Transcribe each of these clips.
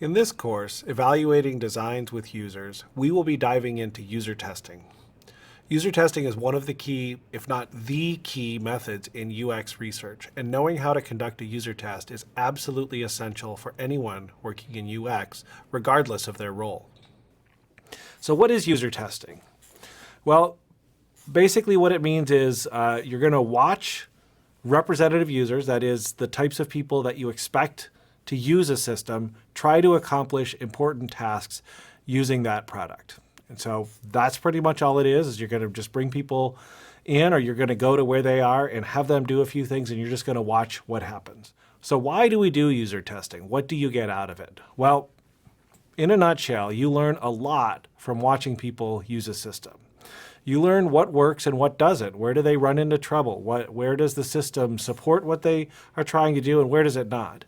In this course, Evaluating Designs with Users, we will be diving into user testing. User testing is one of the key, if not the key, methods in UX research, and knowing how to conduct a user test is absolutely essential for anyone working in UX, regardless of their role. So what is user testing? Well, basically what it means is you're going to watch representative users, that is the types of people that you expect to use a system, try to accomplish important tasks using that product. And so that's pretty much all it is you're going to just bring people in, or you're going to go to where they are and have them do a few things, and you're just going to watch what happens. So why do we do user testing? What do you get out of it? Well, in a nutshell, you learn a lot from watching people use a system. You learn what works and what doesn't. Where do they run into trouble? Where does the system support what they are trying to do, and where does it not?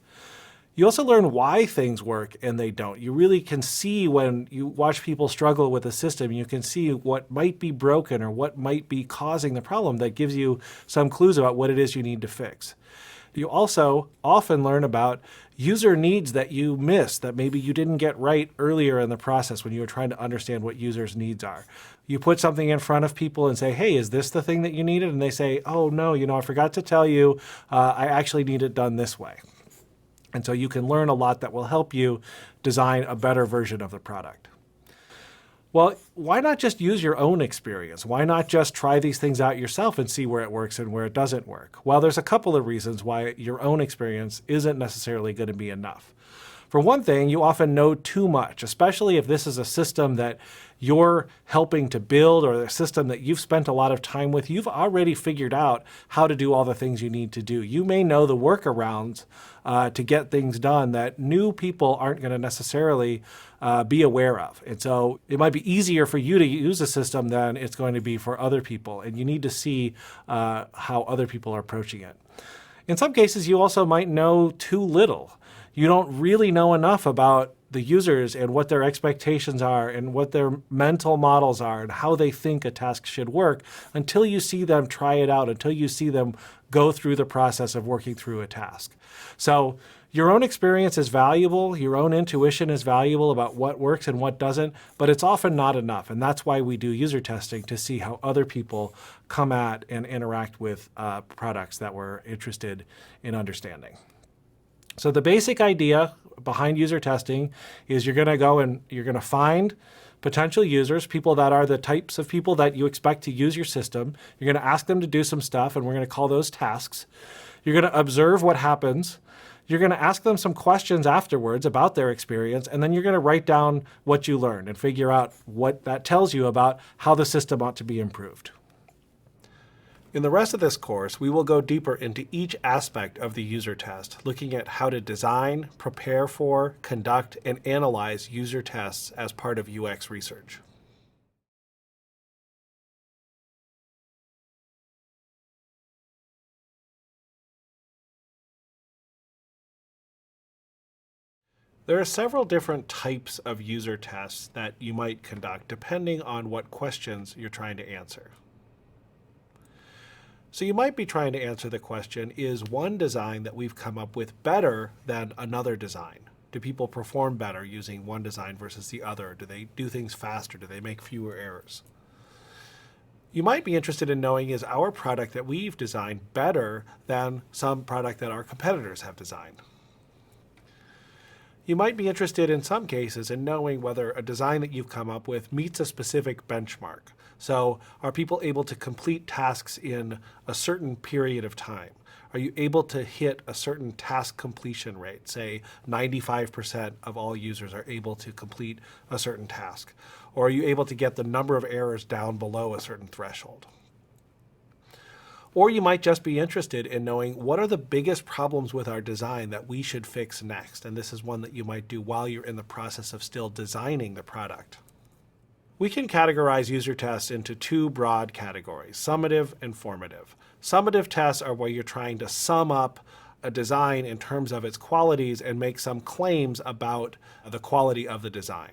You also learn why things work and they don't. You really can see when you watch people struggle with a system, you can see what might be broken or what might be causing the problem. That gives you some clues about what it is you need to fix. You also often learn about user needs that you missed, that maybe you didn't get right earlier in the process when you were trying to understand what users' needs are. You put something in front of people and say, hey, is this the thing that you needed? And they say, oh, no, I forgot to tell you, I actually need it done this way. And so you can learn a lot that will help you design a better version of the product. Well, why not just use your own experience? Why not just try these things out yourself and see where it works and where it doesn't work? Well, there's a couple of reasons why your own experience isn't necessarily going to be enough. For one thing, you often know too much, especially if this is a system that you're helping to build or a system that you've spent a lot of time with. You've already figured out how to do all the things you need to do. You may know the workarounds to get things done that new people aren't going to necessarily be aware of. And so it might be easier for you to use a system than it's going to be for other people. And you need to see how other people are approaching it. In some cases, you also might know too little. You don't really know enough about the users and what their expectations are and what their mental models are and how they think a task should work until you see them try it out, until you see them go through the process of working through a task. So your own experience is valuable, your own intuition is valuable about what works and what doesn't, but it's often not enough. And that's why we do user testing, to see how other people come at and interact with products that we're interested in understanding. So the basic idea behind user testing is you're going to go and you're going to find potential users, people that are the types of people that you expect to use your system. You're going to ask them to do some stuff, and we're going to call those tasks. You're going to observe what happens. You're going to ask them some questions afterwards about their experience, and then you're going to write down what you learned and figure out what that tells you about how the system ought to be improved. In the rest of this course, we will go deeper into each aspect of the user test, looking at how to design, prepare for, conduct, and analyze user tests as part of UX research. There are several different types of user tests that you might conduct depending on what questions you're trying to answer. So you might be trying to answer the question, is one design that we've come up with better than another design? Do people perform better using one design versus the other? Do they do things faster? Do they make fewer errors? You might be interested in knowing, is our product that we've designed better than some product that our competitors have designed? You might be interested in some cases in knowing whether a design that you've come up with meets a specific benchmark. So are people able to complete tasks in a certain period of time? Are you able to hit a certain task completion rate? Say 95% of all users are able to complete a certain task. Or are you able to get the number of errors down below a certain threshold? Or you might just be interested in knowing what are the biggest problems with our design that we should fix next. And this is one that you might do while you're in the process of still designing the product. We can categorize user tests into two broad categories, summative and formative. Summative tests are where you're trying to sum up a design in terms of its qualities and make some claims about the quality of the design.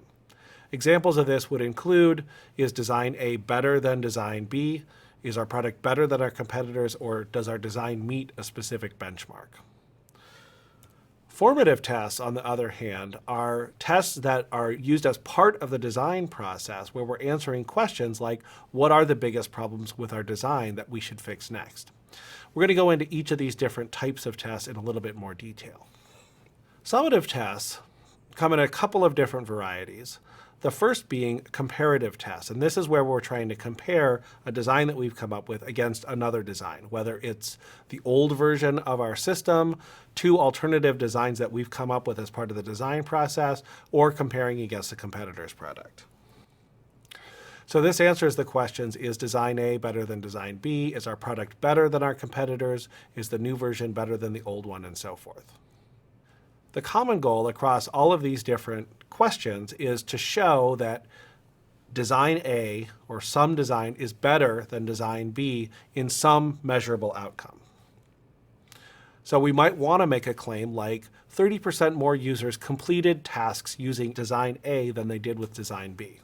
Examples of this would include, is design A better than design B? Is our product better than our competitors, or does our design meet a specific benchmark? Formative tests, on the other hand, are tests that are used as part of the design process where we're answering questions like, what are the biggest problems with our design that we should fix next? We're going to go into each of these different types of tests in a little bit more detail. Summative tests come in a couple of different varieties. The first being comparative tests, and this is where we're trying to compare a design that we've come up with against another design, whether it's the old version of our system, two alternative designs that we've come up with as part of the design process, or comparing against a competitor's product. So this answers the questions, is design A better than design B? Is our product better than our competitors? Is the new version better than the old one, and so forth? The common goal across all of these different questions is to show that design A, or some design, is better than design B in some measurable outcome. So we might want to make a claim like 30% more users completed tasks using design A than they did with design B.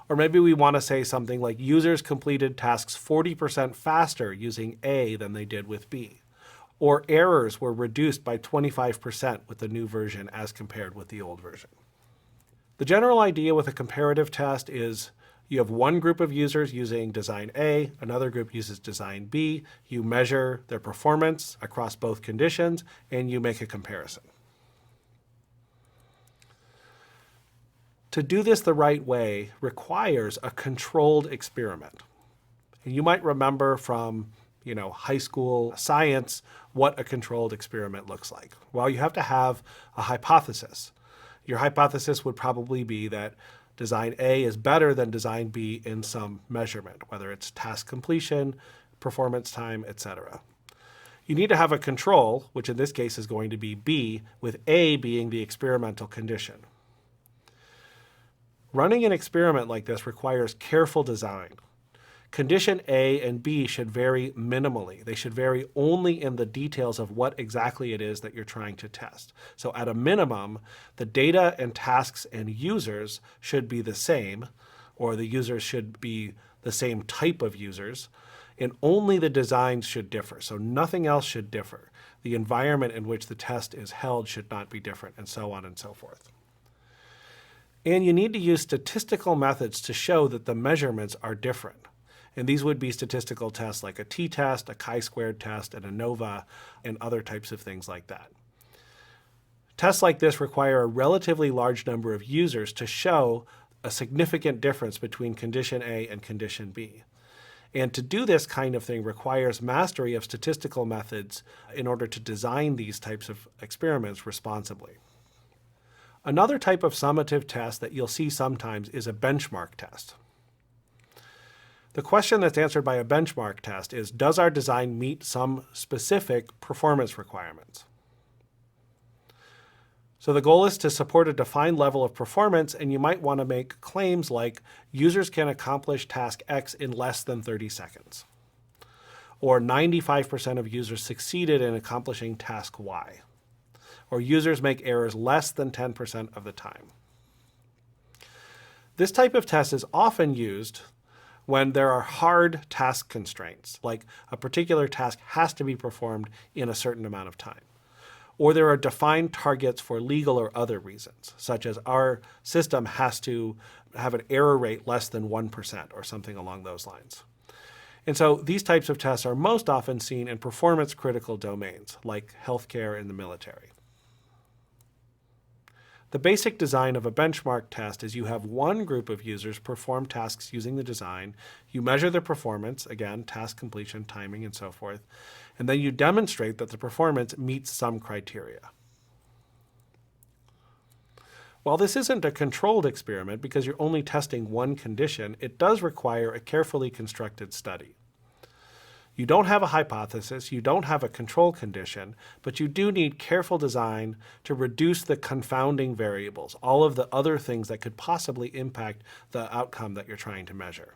Or maybe we want to say something like users completed tasks 40% faster using A than they did with B. Or errors were reduced by 25% with the new version as compared with the old version. The general idea with a comparative test is you have one group of users using design A, another group uses design B, you measure their performance across both conditions, and you make a comparison. To do this the right way requires a controlled experiment. And you might remember from high school science what a controlled experiment looks like. Well, you have to have a hypothesis. Your hypothesis would probably be that design A is better than design B in some measurement, whether it's task completion, performance time, etc. You need to have a control, which in this case is going to be B, with A being the experimental condition. Running an experiment like this requires careful design. Condition A and B should vary minimally. They should vary only in the details of what exactly it is that you're trying to test. So at a minimum, the data and tasks and users should be the same, or the users should be the same type of users, and only the designs should differ. So nothing else should differ. The environment in which the test is held should not be different, and so on and so forth. And you need to use statistical methods to show that the measurements are different. And these would be statistical tests like a t-test, a chi-squared test, an ANOVA, and other types of things like that. Tests like this require a relatively large number of users to show a significant difference between condition A and condition B. And to do this kind of thing requires mastery of statistical methods in order to design these types of experiments responsibly. Another type of summative test that you'll see sometimes is a benchmark test. The question that's answered by a benchmark test is, does our design meet some specific performance requirements? So the goal is to support a defined level of performance, and you might want to make claims like users can accomplish task X in less than 30 seconds, or 95% of users succeeded in accomplishing task Y, or users make errors less than 10% of the time. This type of test is often used when there are hard task constraints, like a particular task has to be performed in a certain amount of time. Or there are defined targets for legal or other reasons, such as our system has to have an error rate less than 1% or something along those lines. And so these types of tests are most often seen in performance critical domains, like healthcare and the military. The basic design of a benchmark test is you have one group of users perform tasks using the design, you measure their performance, again, task completion, timing, and so forth, and then you demonstrate that the performance meets some criteria. While this isn't a controlled experiment because you're only testing one condition, it does require a carefully constructed study. You don't have a hypothesis, you don't have a control condition, but you do need careful design to reduce the confounding variables, all of the other things that could possibly impact the outcome that you're trying to measure.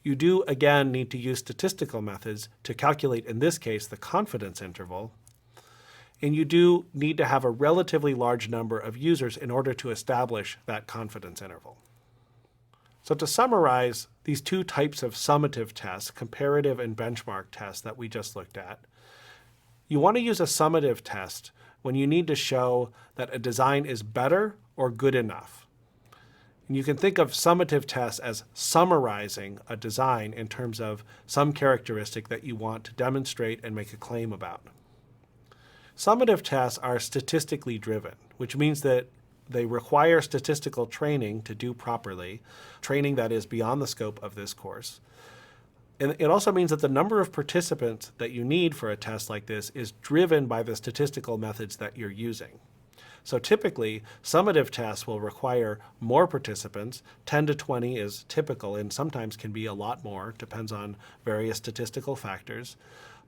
You do, again, need to use statistical methods to calculate, in this case, the confidence interval, and you do need to have a relatively large number of users in order to establish that confidence interval. So to summarize these two types of summative tests, comparative and benchmark tests that we just looked at, You want to use a summative test when you need to show that a design is better or good enough. And you can think of summative tests as summarizing a design in terms of some characteristic that you want to demonstrate and make a claim about. Summative tests are statistically driven, which means that they require statistical training to do properly, training that is beyond the scope of this course. And it also means that the number of participants that you need for a test like this is driven by the statistical methods that you're using. So typically, summative tests will require more participants. 10 to 20 is typical and sometimes can be a lot more, depends on various statistical factors,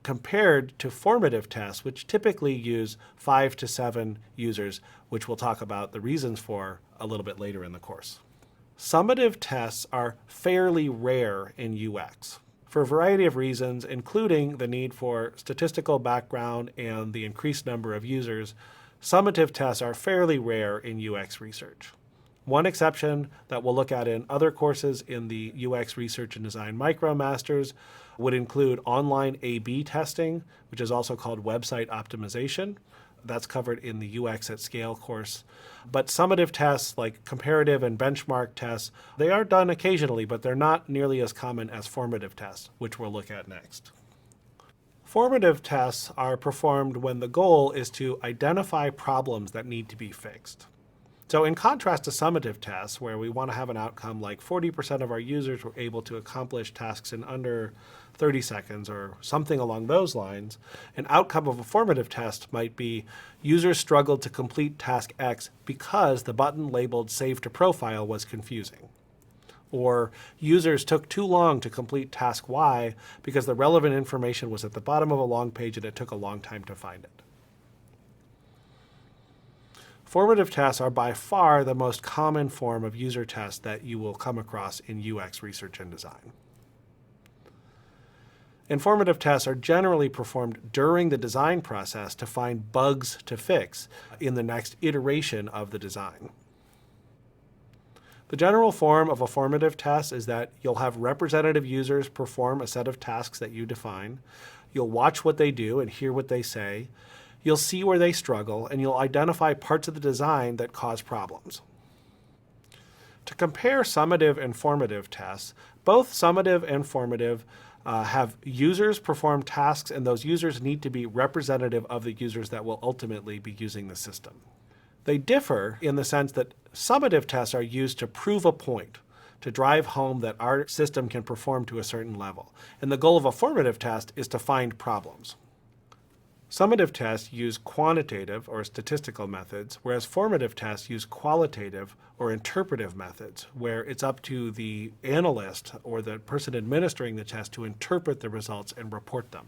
compared to formative tests, which typically use 5 to 7 users, which we'll talk about the reasons for a little bit later in the course. Summative tests are fairly rare in UX for a variety of reasons, including the need for statistical background and the increased number of users. Summative tests are fairly rare in UX research. One exception that we'll look at in other courses in the UX Research and Design MicroMasters would include online A/B testing, which is also called website optimization. That's covered in the UX at Scale course. But summative tests like comparative and benchmark tests, they are done occasionally, but they're not nearly as common as formative tests, which we'll look at next. Formative tests are performed when the goal is to identify problems that need to be fixed. So in contrast to summative tests, where we want to have an outcome like 40% of our users were able to accomplish tasks in under 30 seconds or something along those lines, an outcome of a formative test might be users struggled to complete task X because the button labeled Save to Profile was confusing. Or users took too long to complete task Y because the relevant information was at the bottom of a long page and it took a long time to find it. Formative tests are by far the most common form of user test that you will come across in UX research and design. And formative tests are generally performed during the design process to find bugs to fix in the next iteration of the design. The general form of a formative test is that you'll have representative users perform a set of tasks that you define. You'll watch what they do and hear what they say. You'll see where they struggle, and you'll identify parts of the design that cause problems. To compare summative and formative tests, both summative and formative have users perform tasks, and those users need to be representative of the users that will ultimately be using the system. They differ in the sense that summative tests are used to prove a point, to drive home that our system can perform to a certain level. And the goal of a formative test is to find problems. Summative tests use quantitative or statistical methods, whereas formative tests use qualitative or interpretive methods, where it's up to the analyst or the person administering the test to interpret the results and report them.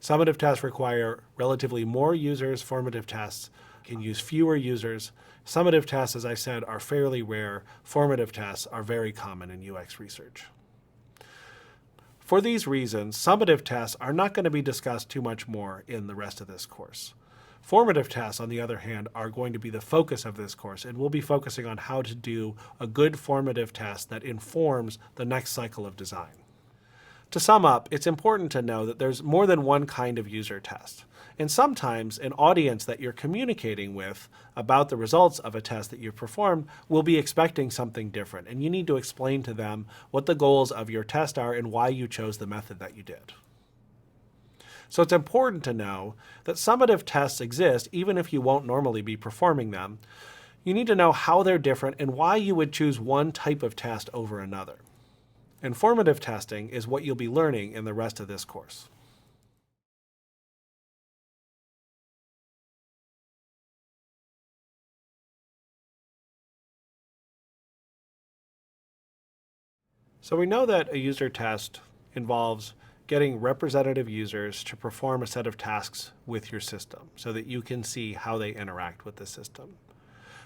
Summative tests require relatively more users. Formative tests can use fewer users. Summative tests, as I said, are fairly rare. Formative tests are very common in UX research. For these reasons, summative tests are not going to be discussed too much more in the rest of this course. Formative tests, on the other hand, are going to be the focus of this course, and we'll be focusing on how to do a good formative test that informs the next cycle of design. To sum up, it's important to know that there's more than one kind of user test. And sometimes an audience that you're communicating with about the results of a test that you've performed will be expecting something different. And you need to explain to them what the goals of your test are and why you chose the method that you did. So it's important to know that summative tests exist even if you won't normally be performing them. You need to know how they're different and why you would choose one type of test over another. Informative testing is what you'll be learning in the rest of this course. So we know that a user test involves getting representative users to perform a set of tasks with your system so that you can see how they interact with the system.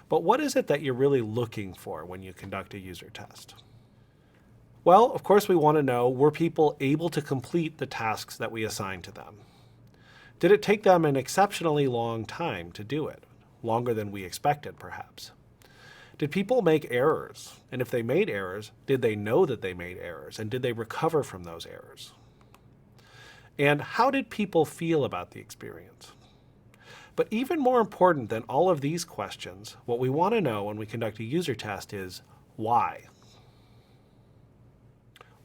But what is it that you're really looking for when you conduct a user test? Well, of course, we want to know, were people able to complete the tasks that we assigned to them? Did it take them an exceptionally long time to do it? Longer than we expected, perhaps. Did people make errors? And if they made errors, did they know that they made errors? And did they recover from those errors? And how did people feel about the experience? But even more important than all of these questions, what we want to know when we conduct a user test is why?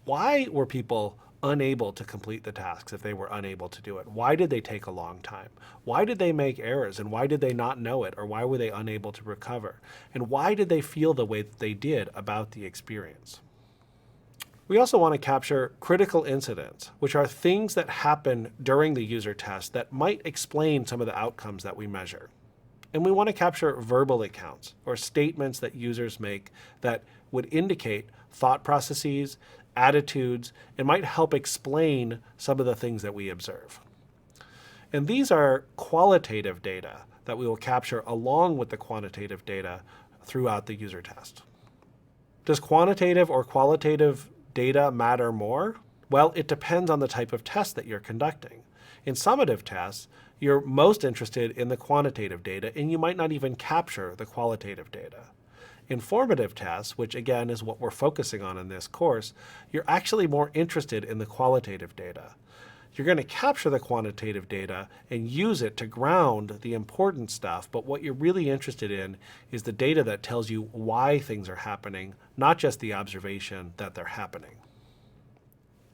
Why were people unable to complete the tasks if they were unable to do it? Why did they take a long time? Why did they make errors, and why did they not know it, or why were they unable to recover? And why did they feel the way that they did about the experience? We also want to capture critical incidents, which are things that happen during the user test that might explain some of the outcomes that we measure. And we want to capture verbal accounts, or statements that users make that would indicate thought processes, attitudes, and might help explain some of the things that we observe. And these are qualitative data that we will capture along with the quantitative data throughout the user test. Does quantitative or qualitative data matter more? Well, it depends on the type of test that you're conducting. In summative tests, you're most interested in the quantitative data, and you might not even capture the qualitative data. In formative tests, which again is what we're focusing on in this course, you're actually more interested in the qualitative data. You're going to capture the quantitative data and use it to ground the important stuff, but what you're really interested in is the data that tells you why things are happening, not just the observation that they're happening.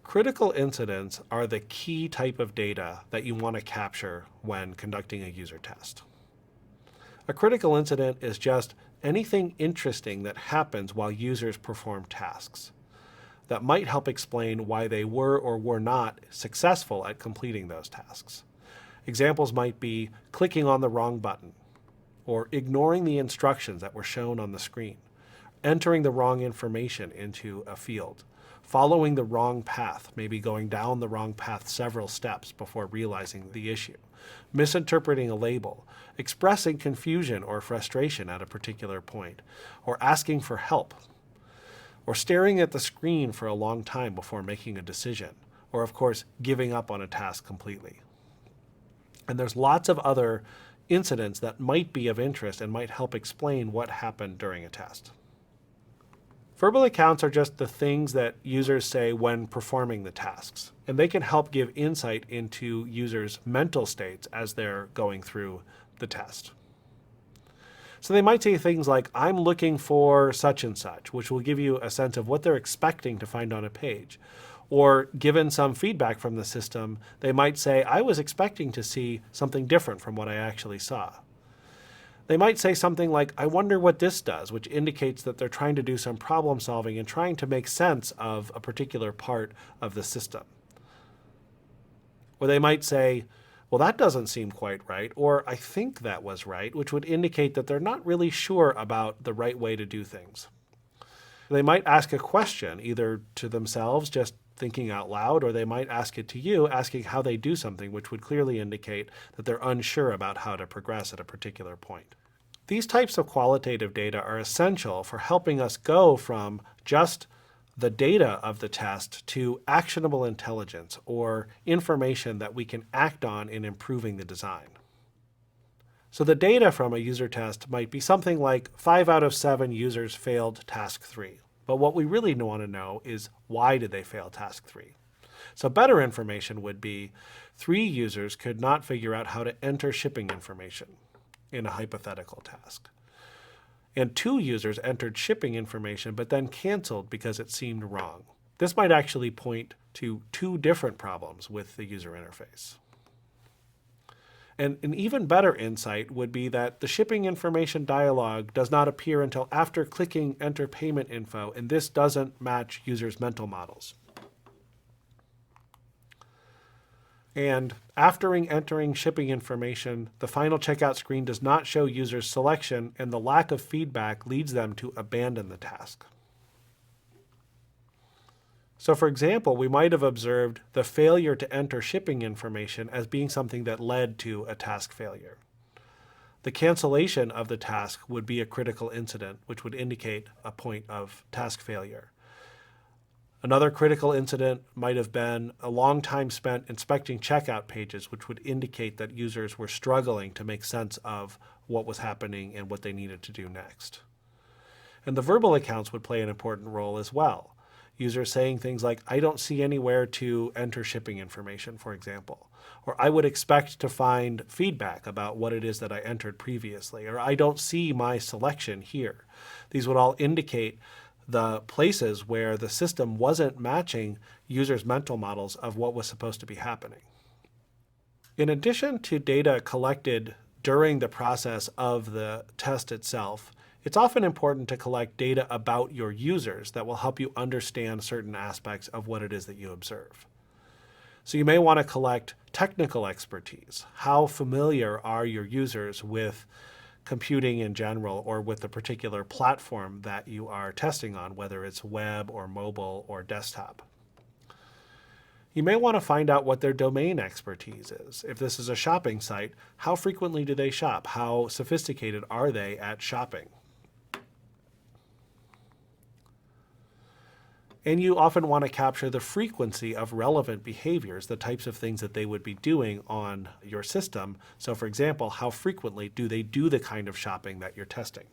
Critical incidents are the key type of data that you want to capture when conducting a user test. A critical incident is just anything interesting that happens while users perform tasks that might help explain why they were or were not successful at completing those tasks. Examples might be clicking on the wrong button, or ignoring the instructions that were shown on the screen, entering the wrong information into a field, following the wrong path, maybe going down the wrong path several steps before realizing the issue, misinterpreting a label, expressing confusion or frustration at a particular point, or asking for help, or staring at the screen for a long time before making a decision, or of course, giving up on a task completely. And there's lots of other incidents that might be of interest and might help explain what happened during a test. Verbal accounts are just the things that users say when performing the tasks, and they can help give insight into users' mental states as they're going through the test. So they might say things like, I'm looking for such and such, which will give you a sense of what they're expecting to find on a page. Or given some feedback from the system, they might say, I was expecting to see something different from what I actually saw. They might say something like, I wonder what this does, which indicates that they're trying to do some problem solving and trying to make sense of a particular part of the system. Or they might say, well, that doesn't seem quite right, or I think that was right, which would indicate that they're not really sure about the right way to do things. They might ask a question, either to themselves, just thinking out loud, or they might ask it to you, asking how they do something, which would clearly indicate that they're unsure about how to progress at a particular point. These types of qualitative data are essential for helping us go from just the data of the test to actionable intelligence, or information that we can act on in improving the design. So the data from a user test might be something like 5 out of 7 users failed task 3. But what we really want to know is, why did they fail task 3? So better information would be 3 users could not figure out how to enter shipping information in a hypothetical task. And 2 users entered shipping information but then canceled because it seemed wrong. This might actually point to 2 different problems with the user interface. And an even better insight would be that the shipping information dialog does not appear until after clicking enter payment info, and this doesn't match users' mental models. And after entering shipping information, the final checkout screen does not show users' selection, and the lack of feedback leads them to abandon the task. So for example, we might have observed the failure to enter shipping information as being something that led to a task failure. The cancellation of the task would be a critical incident, which would indicate a point of task failure. Another critical incident might have been a long time spent inspecting checkout pages, which would indicate that users were struggling to make sense of what was happening and what they needed to do next. And the verbal accounts would play an important role as well. Users saying things like, I don't see anywhere to enter shipping information, for example. Or I would expect to find feedback about what it is that I entered previously. Or I don't see my selection here. These would all indicate the places where the system wasn't matching users' mental models of what was supposed to be happening. In addition to data collected during the process of the test itself, it's often important to collect data about your users that will help you understand certain aspects of what it is that you observe. So you may want to collect technical expertise. How familiar are your users with computing in general or with the particular platform that you are testing on, whether it's web or mobile or desktop? You may want to find out what their domain expertise is. If this is a shopping site, how frequently do they shop? How sophisticated are they at shopping? And you often want to capture the frequency of relevant behaviors, the types of things that they would be doing on your system. So for example, how frequently do they do the kind of shopping that you're testing?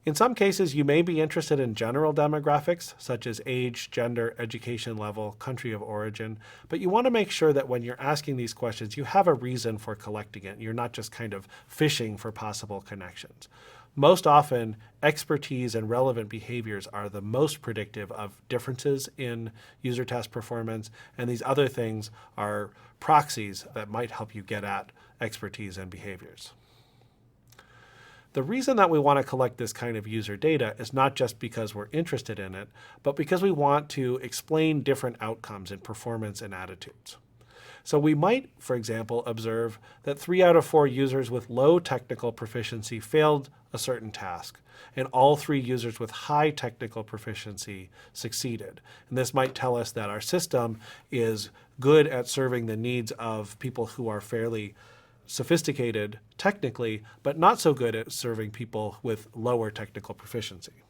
In some cases, you may be interested in general demographics, such as age, gender, education level, country of origin, but you want to make sure that when you're asking these questions, you have a reason for collecting it. You're not just kind of fishing for possible connections. Most often, expertise and relevant behaviors are the most predictive of differences in user test performance, and these other things are proxies that might help you get at expertise and behaviors. The reason that we want to collect this kind of user data is not just because we're interested in it, but because we want to explain different outcomes in performance and attitudes. So we might, for example, observe that 3 out of 4 users with low technical proficiency failed a certain task, and all 3 users with high technical proficiency succeeded. And this might tell us that our system is good at serving the needs of people who are fairly sophisticated technically, but not so good at serving people with lower technical proficiency.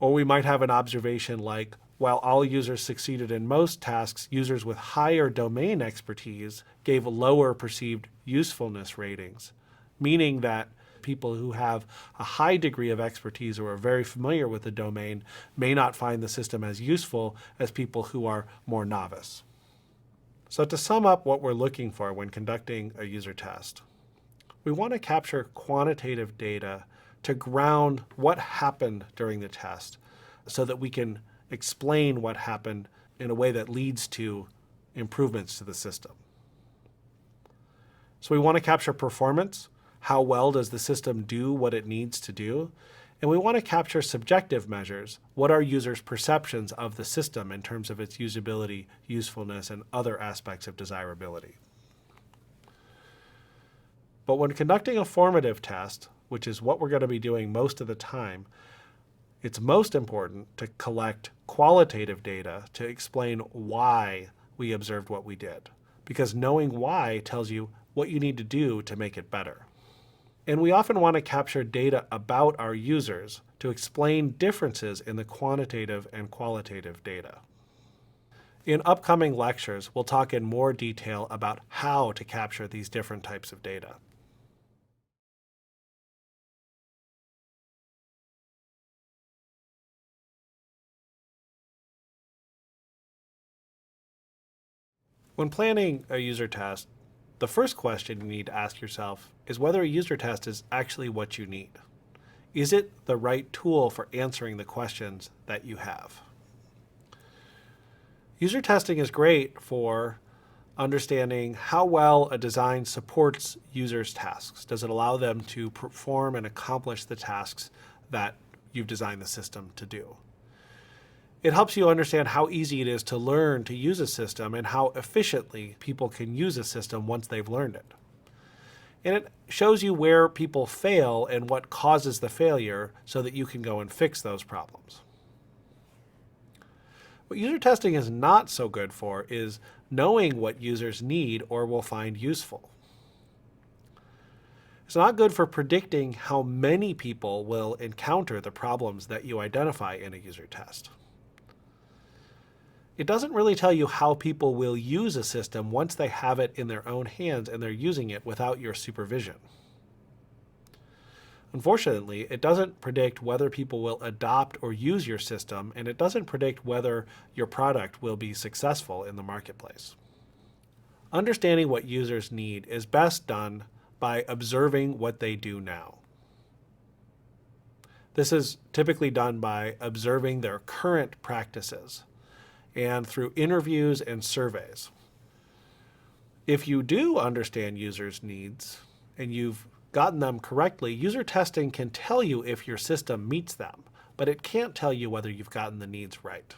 Or we might have an observation like, while all users succeeded in most tasks, users with higher domain expertise gave lower perceived usefulness ratings, meaning that people who have a high degree of expertise or are very familiar with the domain may not find the system as useful as people who are more novice. So to sum up what we're looking for when conducting a user test, we want to capture quantitative data to ground what happened during the test so that we can explain what happened in a way that leads to improvements to the system. So we want to capture performance. How well does the system do what it needs to do? And we want to capture subjective measures. What are users' perceptions of the system in terms of its usability, usefulness, and other aspects of desirability? But when conducting a formative test, which is what we're going to be doing most of the time, it's most important to collect qualitative data to explain why we observed what we did. Because knowing why tells you what you need to do to make it better. And we often want to capture data about our users to explain differences in the quantitative and qualitative data. In upcoming lectures, we'll talk in more detail about how to capture these different types of data. When planning a user test, the first question you need to ask yourself is whether a user test is actually what you need. Is it the right tool for answering the questions that you have? User testing is great for understanding how well a design supports users' tasks. Does it allow them to perform and accomplish the tasks that you've designed the system to do? It helps you understand how easy it is to learn to use a system and how efficiently people can use a system once they've learned it. And it shows you where people fail and what causes the failure so that you can go and fix those problems. What user testing is not so good for is knowing what users need or will find useful. It's not good for predicting how many people will encounter the problems that you identify in a user test. It doesn't really tell you how people will use a system once they have it in their own hands and they're using it without your supervision. Unfortunately, it doesn't predict whether people will adopt or use your system, and it doesn't predict whether your product will be successful in the marketplace. Understanding what users need is best done by observing what they do now. This is typically done by observing their current practices and through interviews and surveys. If you do understand users' needs and you've gotten them correctly, user testing can tell you if your system meets them, but it can't tell you whether you've gotten the needs right.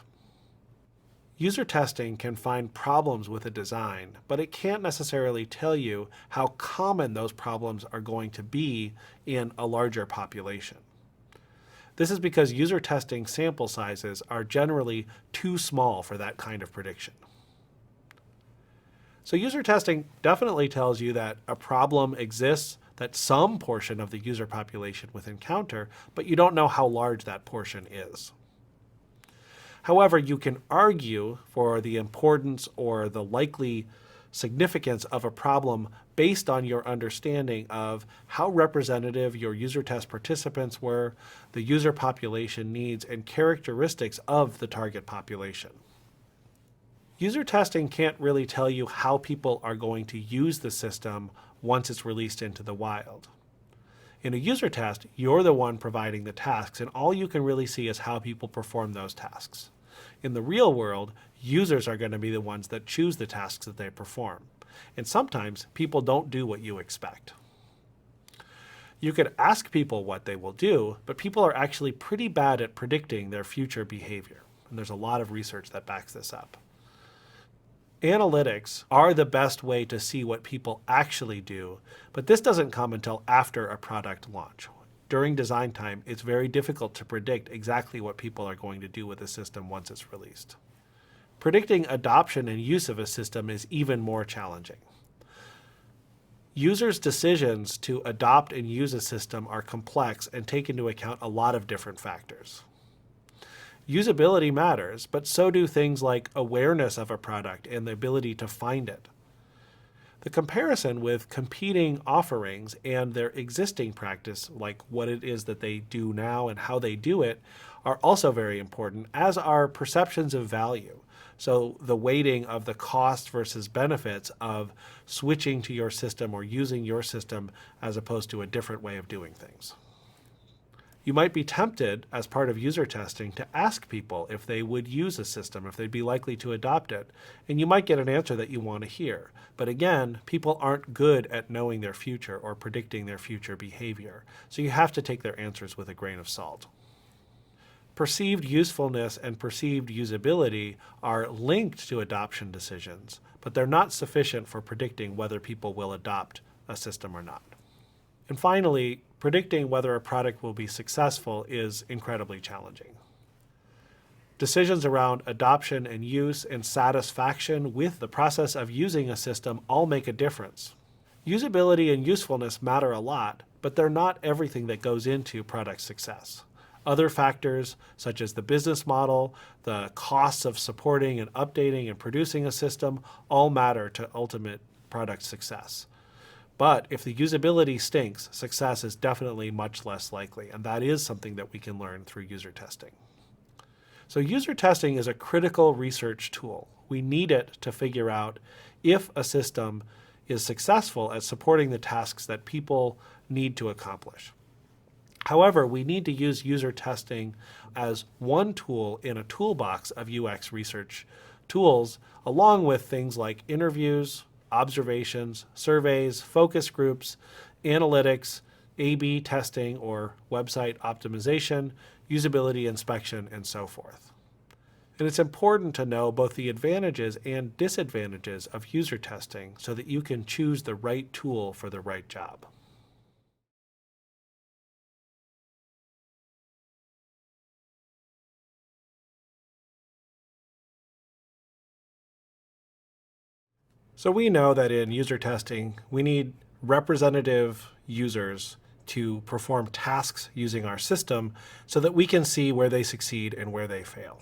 User testing can find problems with a design, but it can't necessarily tell you how common those problems are going to be in a larger population. This is because user testing sample sizes are generally too small for that kind of prediction. So user testing definitely tells you that a problem exists that some portion of the user population will encounter, but you don't know how large that portion is. However, you can argue for the importance or the likely significance of a problem based on your understanding of how representative your user test participants were, the user population needs, and characteristics of the target population. User testing can't really tell you how people are going to use the system once it's released into the wild. In a user test, you're the one providing the tasks, and all you can really see is how people perform those tasks. In the real world, users are going to be the ones that choose the tasks that they perform. And sometimes people don't do what you expect. You could ask people what they will do, but people are actually pretty bad at predicting their future behavior. And there's a lot of research that backs this up. Analytics are the best way to see what people actually do, but this doesn't come until after a product launch. During design time, it's very difficult to predict exactly what people are going to do with a system once it's released. Predicting adoption and use of a system is even more challenging. Users' decisions to adopt and use a system are complex and take into account a lot of different factors. Usability matters, but so do things like awareness of a product and the ability to find it. The comparison with competing offerings and their existing practice, like what it is that they do now and how they do it, are also very important, as are perceptions of value. So the weighting of the cost versus benefits of switching to your system or using your system as opposed to a different way of doing things. You might be tempted, as part of user testing, to ask people if they would use a system, if they'd be likely to adopt it, and you might get an answer that you want to hear. But again, people aren't good at knowing their future or predicting their future behavior, so you have to take their answers with a grain of salt. Perceived usefulness and perceived usability are linked to adoption decisions, but they're not sufficient for predicting whether people will adopt a system or not. And finally, predicting whether a product will be successful is incredibly challenging. Decisions around adoption and use and satisfaction with the process of using a system all make a difference. Usability and usefulness matter a lot, but they're not everything that goes into product success. Other factors, such as the business model, the costs of supporting and updating and producing a system, all matter to ultimate product success. But if the usability stinks, success is definitely much less likely, and that is something that we can learn through user testing. So user testing is a critical research tool. We need it to figure out if a system is successful at supporting the tasks that people need to accomplish. However, we need to use user testing as one tool in a toolbox of UX research tools, along with things like interviews, observations, surveys, focus groups, analytics, A/B testing or website optimization, usability inspection, and so forth. And it's important to know both the advantages and disadvantages of user testing so that you can choose the right tool for the right job. So we know that in user testing, we need representative users to perform tasks using our system so that we can see where they succeed and where they fail.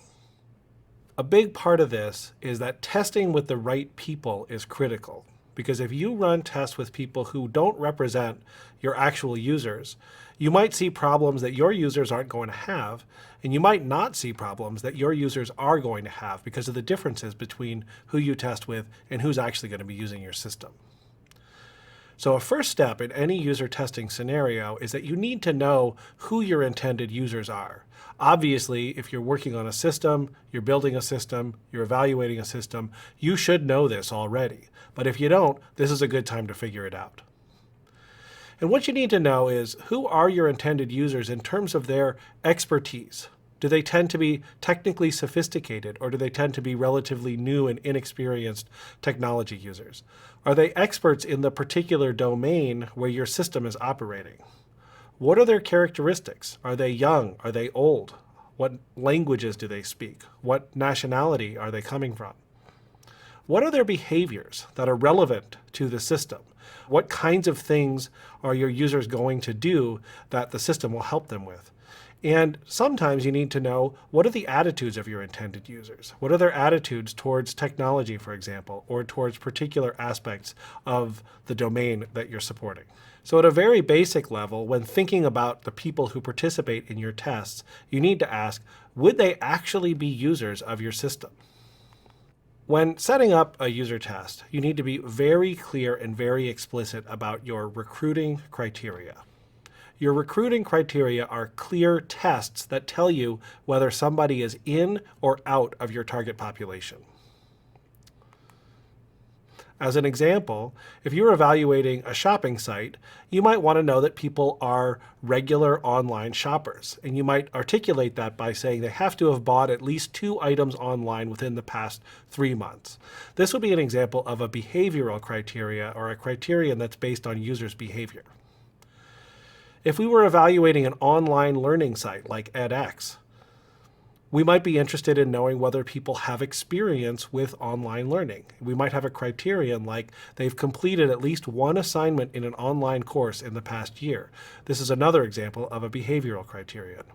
A big part of this is that testing with the right people is critical, because if you run tests with people who don't represent your actual users, You might see problems that your users aren't going to have, and you might not see problems that your users are going to have because of the differences between who you test with and who's actually going to be using your system. So a first step in any user testing scenario is that you need to know who your intended users are. Obviously, if you're working on a system, you're building a system, you're evaluating a system, you should know this already. But if you don't, this is a good time to figure it out. And what you need to know is, who are your intended users in terms of their expertise? Do they tend to be technically sophisticated, or do they tend to be relatively new and inexperienced technology users? Are they experts in the particular domain where your system is operating? What are their characteristics? Are they young? Are they old? What languages do they speak? What nationality are they coming from? What are their behaviors that are relevant to the system? What kinds of things are your users going to do that the system will help them with? And sometimes you need to know, what are the attitudes of your intended users? What are their attitudes towards technology, for example, or towards particular aspects of the domain that you're supporting? So at a very basic level, when thinking about the people who participate in your tests, you need to ask, would they actually be users of your system? When setting up a user test, you need to be very clear and very explicit about your recruiting criteria. Your recruiting criteria are clear tests that tell you whether somebody is in or out of your target population. As an example, if you're evaluating a shopping site, you might want to know that people are regular online shoppers. And you might articulate that by saying they have to have bought at least 2 items online within the past 3 months. This would be an example of a behavioral criteria, or a criterion that's based on users' behavior. If we were evaluating an online learning site like edX, we might be interested in knowing whether people have experience with online learning. We might have a criterion like they've completed at least 1 assignment in an online course in the past year. This is another example of a behavioral criterion.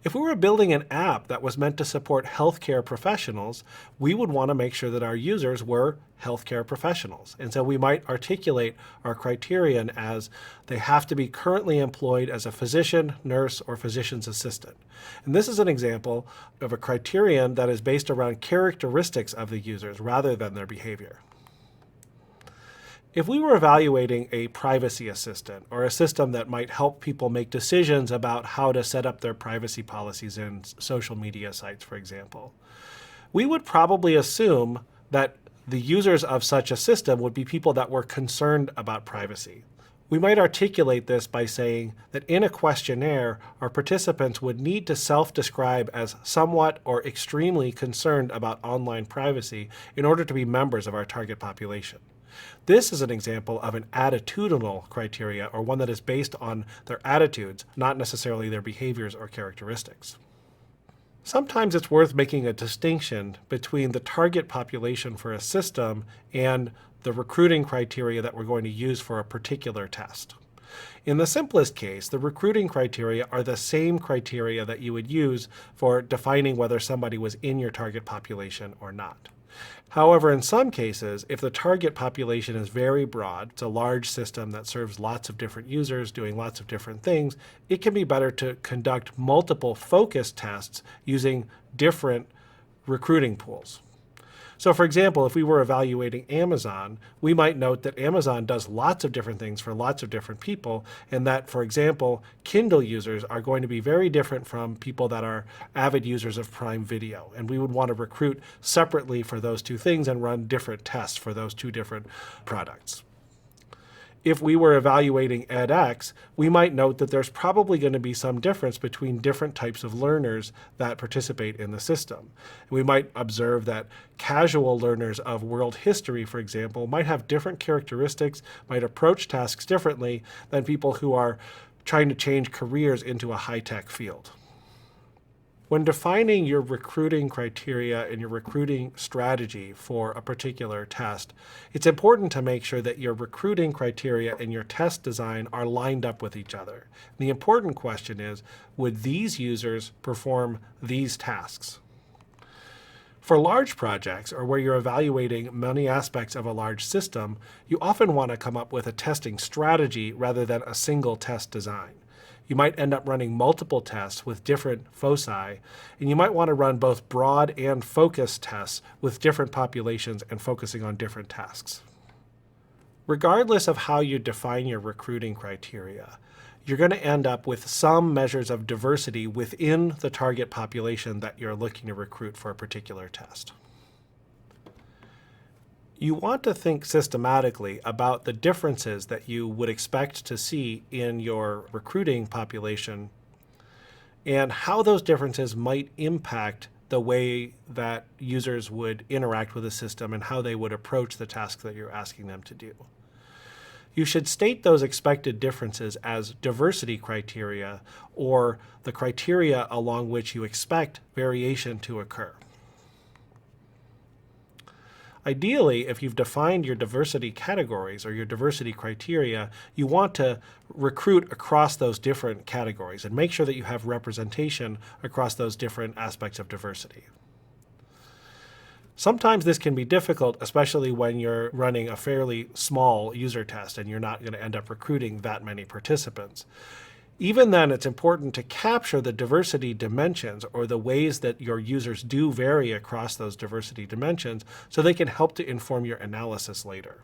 If we were building an app that was meant to support healthcare professionals, we would want to make sure that our users were healthcare professionals. And so we might articulate our criterion as they have to be currently employed as a physician, nurse, or physician's assistant. And this is an example of a criterion that is based around characteristics of the users rather than their behavior. If we were evaluating a privacy assistant, or a system that might help people make decisions about how to set up their privacy policies in social media sites, for example, we would probably assume that the users of such a system would be people that were concerned about privacy. We might articulate this by saying that in a questionnaire, our participants would need to self-describe as somewhat or extremely concerned about online privacy in order to be members of our target population. This is an example of an attitudinal criteria, or one that is based on their attitudes, not necessarily their behaviors or characteristics. Sometimes it's worth making a distinction between the target population for a system and the recruiting criteria that we're going to use for a particular test. In the simplest case, the recruiting criteria are the same criteria that you would use for defining whether somebody was in your target population or not. However, in some cases, if the target population is very broad, it's a large system that serves lots of different users doing lots of different things, it can be better to conduct multiple focus tests using different recruiting pools. So for example, if we were evaluating Amazon, we might note that Amazon does lots of different things for lots of different people, and that, for example, Kindle users are going to be very different from people that are avid users of Prime Video. And we would want to recruit separately for those 2 things and run different tests for those 2 different products. If we were evaluating edX, we might note that there's probably going to be some difference between different types of learners that participate in the system. We might observe that casual learners of world history, for example, might have different characteristics, might approach tasks differently than people who are trying to change careers into a high-tech field. When defining your recruiting criteria and your recruiting strategy for a particular test, it's important to make sure that your recruiting criteria and your test design are lined up with each other. The important question is, would these users perform these tasks? For large projects, or where you're evaluating many aspects of a large system, you often want to come up with a testing strategy rather than a single test design. You might end up running multiple tests with different foci, and you might want to run both broad and focused tests with different populations and focusing on different tasks. Regardless of how you define your recruiting criteria, you're going to end up with some measures of diversity within the target population that you're looking to recruit for a particular test. You want to think systematically about the differences that you would expect to see in your recruiting population and how those differences might impact the way that users would interact with the system and how they would approach the task that you're asking them to do. You should state those expected differences as diversity criteria or the criteria along which you expect variation to occur. Ideally, if you've defined your diversity categories or your diversity criteria, you want to recruit across those different categories and make sure that you have representation across those different aspects of diversity. Sometimes this can be difficult, especially when you're running a fairly small user test and you're not going to end up recruiting that many participants. Even then, it's important to capture the diversity dimensions or the ways that your users do vary across those diversity dimensions so they can help to inform your analysis later.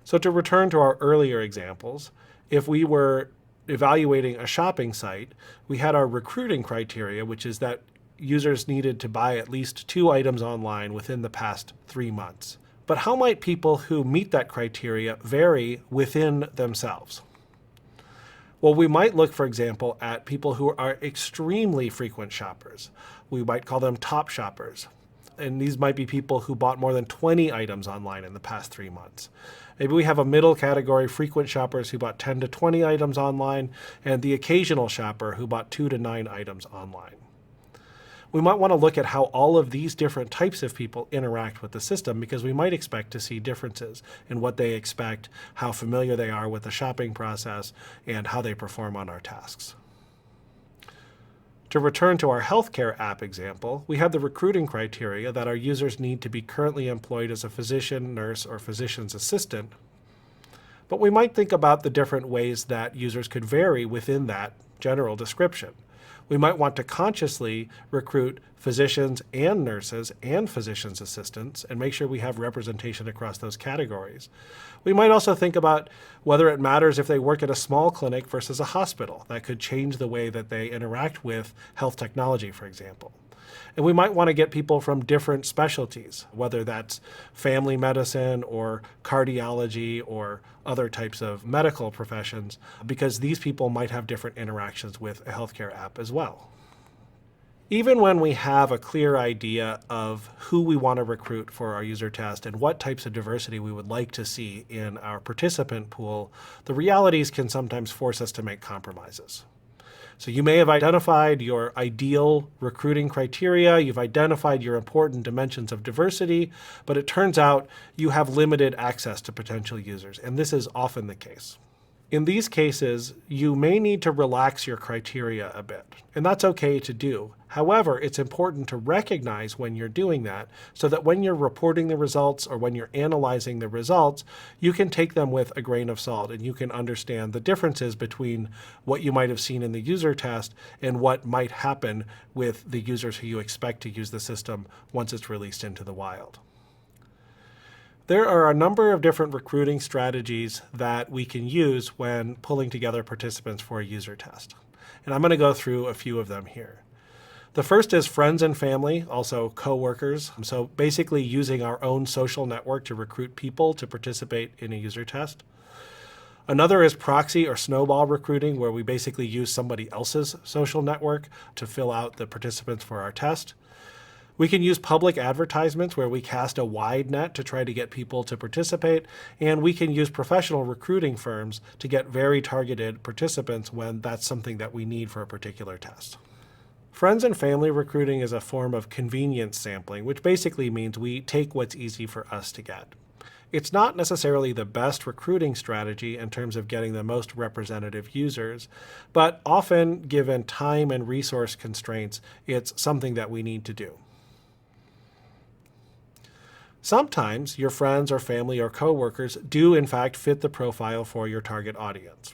So to return to our earlier examples, if we were evaluating a shopping site, we had our recruiting criteria, which is that users needed to buy at least 2 items online within the past 3 months. But how might people who meet that criteria vary within themselves? Well, we might look, for example, at people who are extremely frequent shoppers. We might call them top shoppers. And these might be people who bought more than 20 items online in the past 3 months. Maybe we have a middle category, frequent shoppers who bought 10 to 20 items online, and the occasional shopper who bought 2 to 9 items online. We might want to look at how all of these different types of people interact with the system because we might expect to see differences in what they expect, how familiar they are with the shopping process, and how they perform on our tasks. To return to our healthcare app example, we have the recruiting criteria that our users need to be currently employed as a physician, nurse, or physician's assistant. But we might think about the different ways that users could vary within that general description. We might want to consciously recruit physicians and nurses and physician's assistants and make sure we have representation across those categories. We might also think about whether it matters if they work at a small clinic versus a hospital. That could change the way that they interact with health technology, for example. And we might want to get people from different specialties, whether that's family medicine or cardiology or other types of medical professions, because these people might have different interactions with a healthcare app as well. Even when we have a clear idea of who we want to recruit for our user test and what types of diversity we would like to see in our participant pool, the realities can sometimes force us to make compromises. So you may have identified your ideal recruiting criteria, you've identified your important dimensions of diversity, but it turns out you have limited access to potential users, and this is often the case. In these cases, you may need to relax your criteria a bit, and that's okay to do. However, it's important to recognize when you're doing that so that when you're reporting the results or when you're analyzing the results, you can take them with a grain of salt and you can understand the differences between what you might have seen in the user test and what might happen with the users who you expect to use the system once it's released into the wild. There are a number of different recruiting strategies that we can use when pulling together participants for a user test. And I'm going to go through a few of them here. The first is friends and family, also coworkers. So basically using our own social network to recruit people to participate in a user test. Another is proxy or snowball recruiting, where we basically use somebody else's social network to fill out the participants for our test. We can use public advertisements where we cast a wide net to try to get people to participate, and we can use professional recruiting firms to get very targeted participants when that's something that we need for a particular test. Friends and family recruiting is a form of convenience sampling, which basically means we take what's easy for us to get. It's not necessarily the best recruiting strategy in terms of getting the most representative users, but often, given time and resource constraints, it's something that we need to do. Sometimes your friends or family or coworkers do in fact fit the profile for your target audience.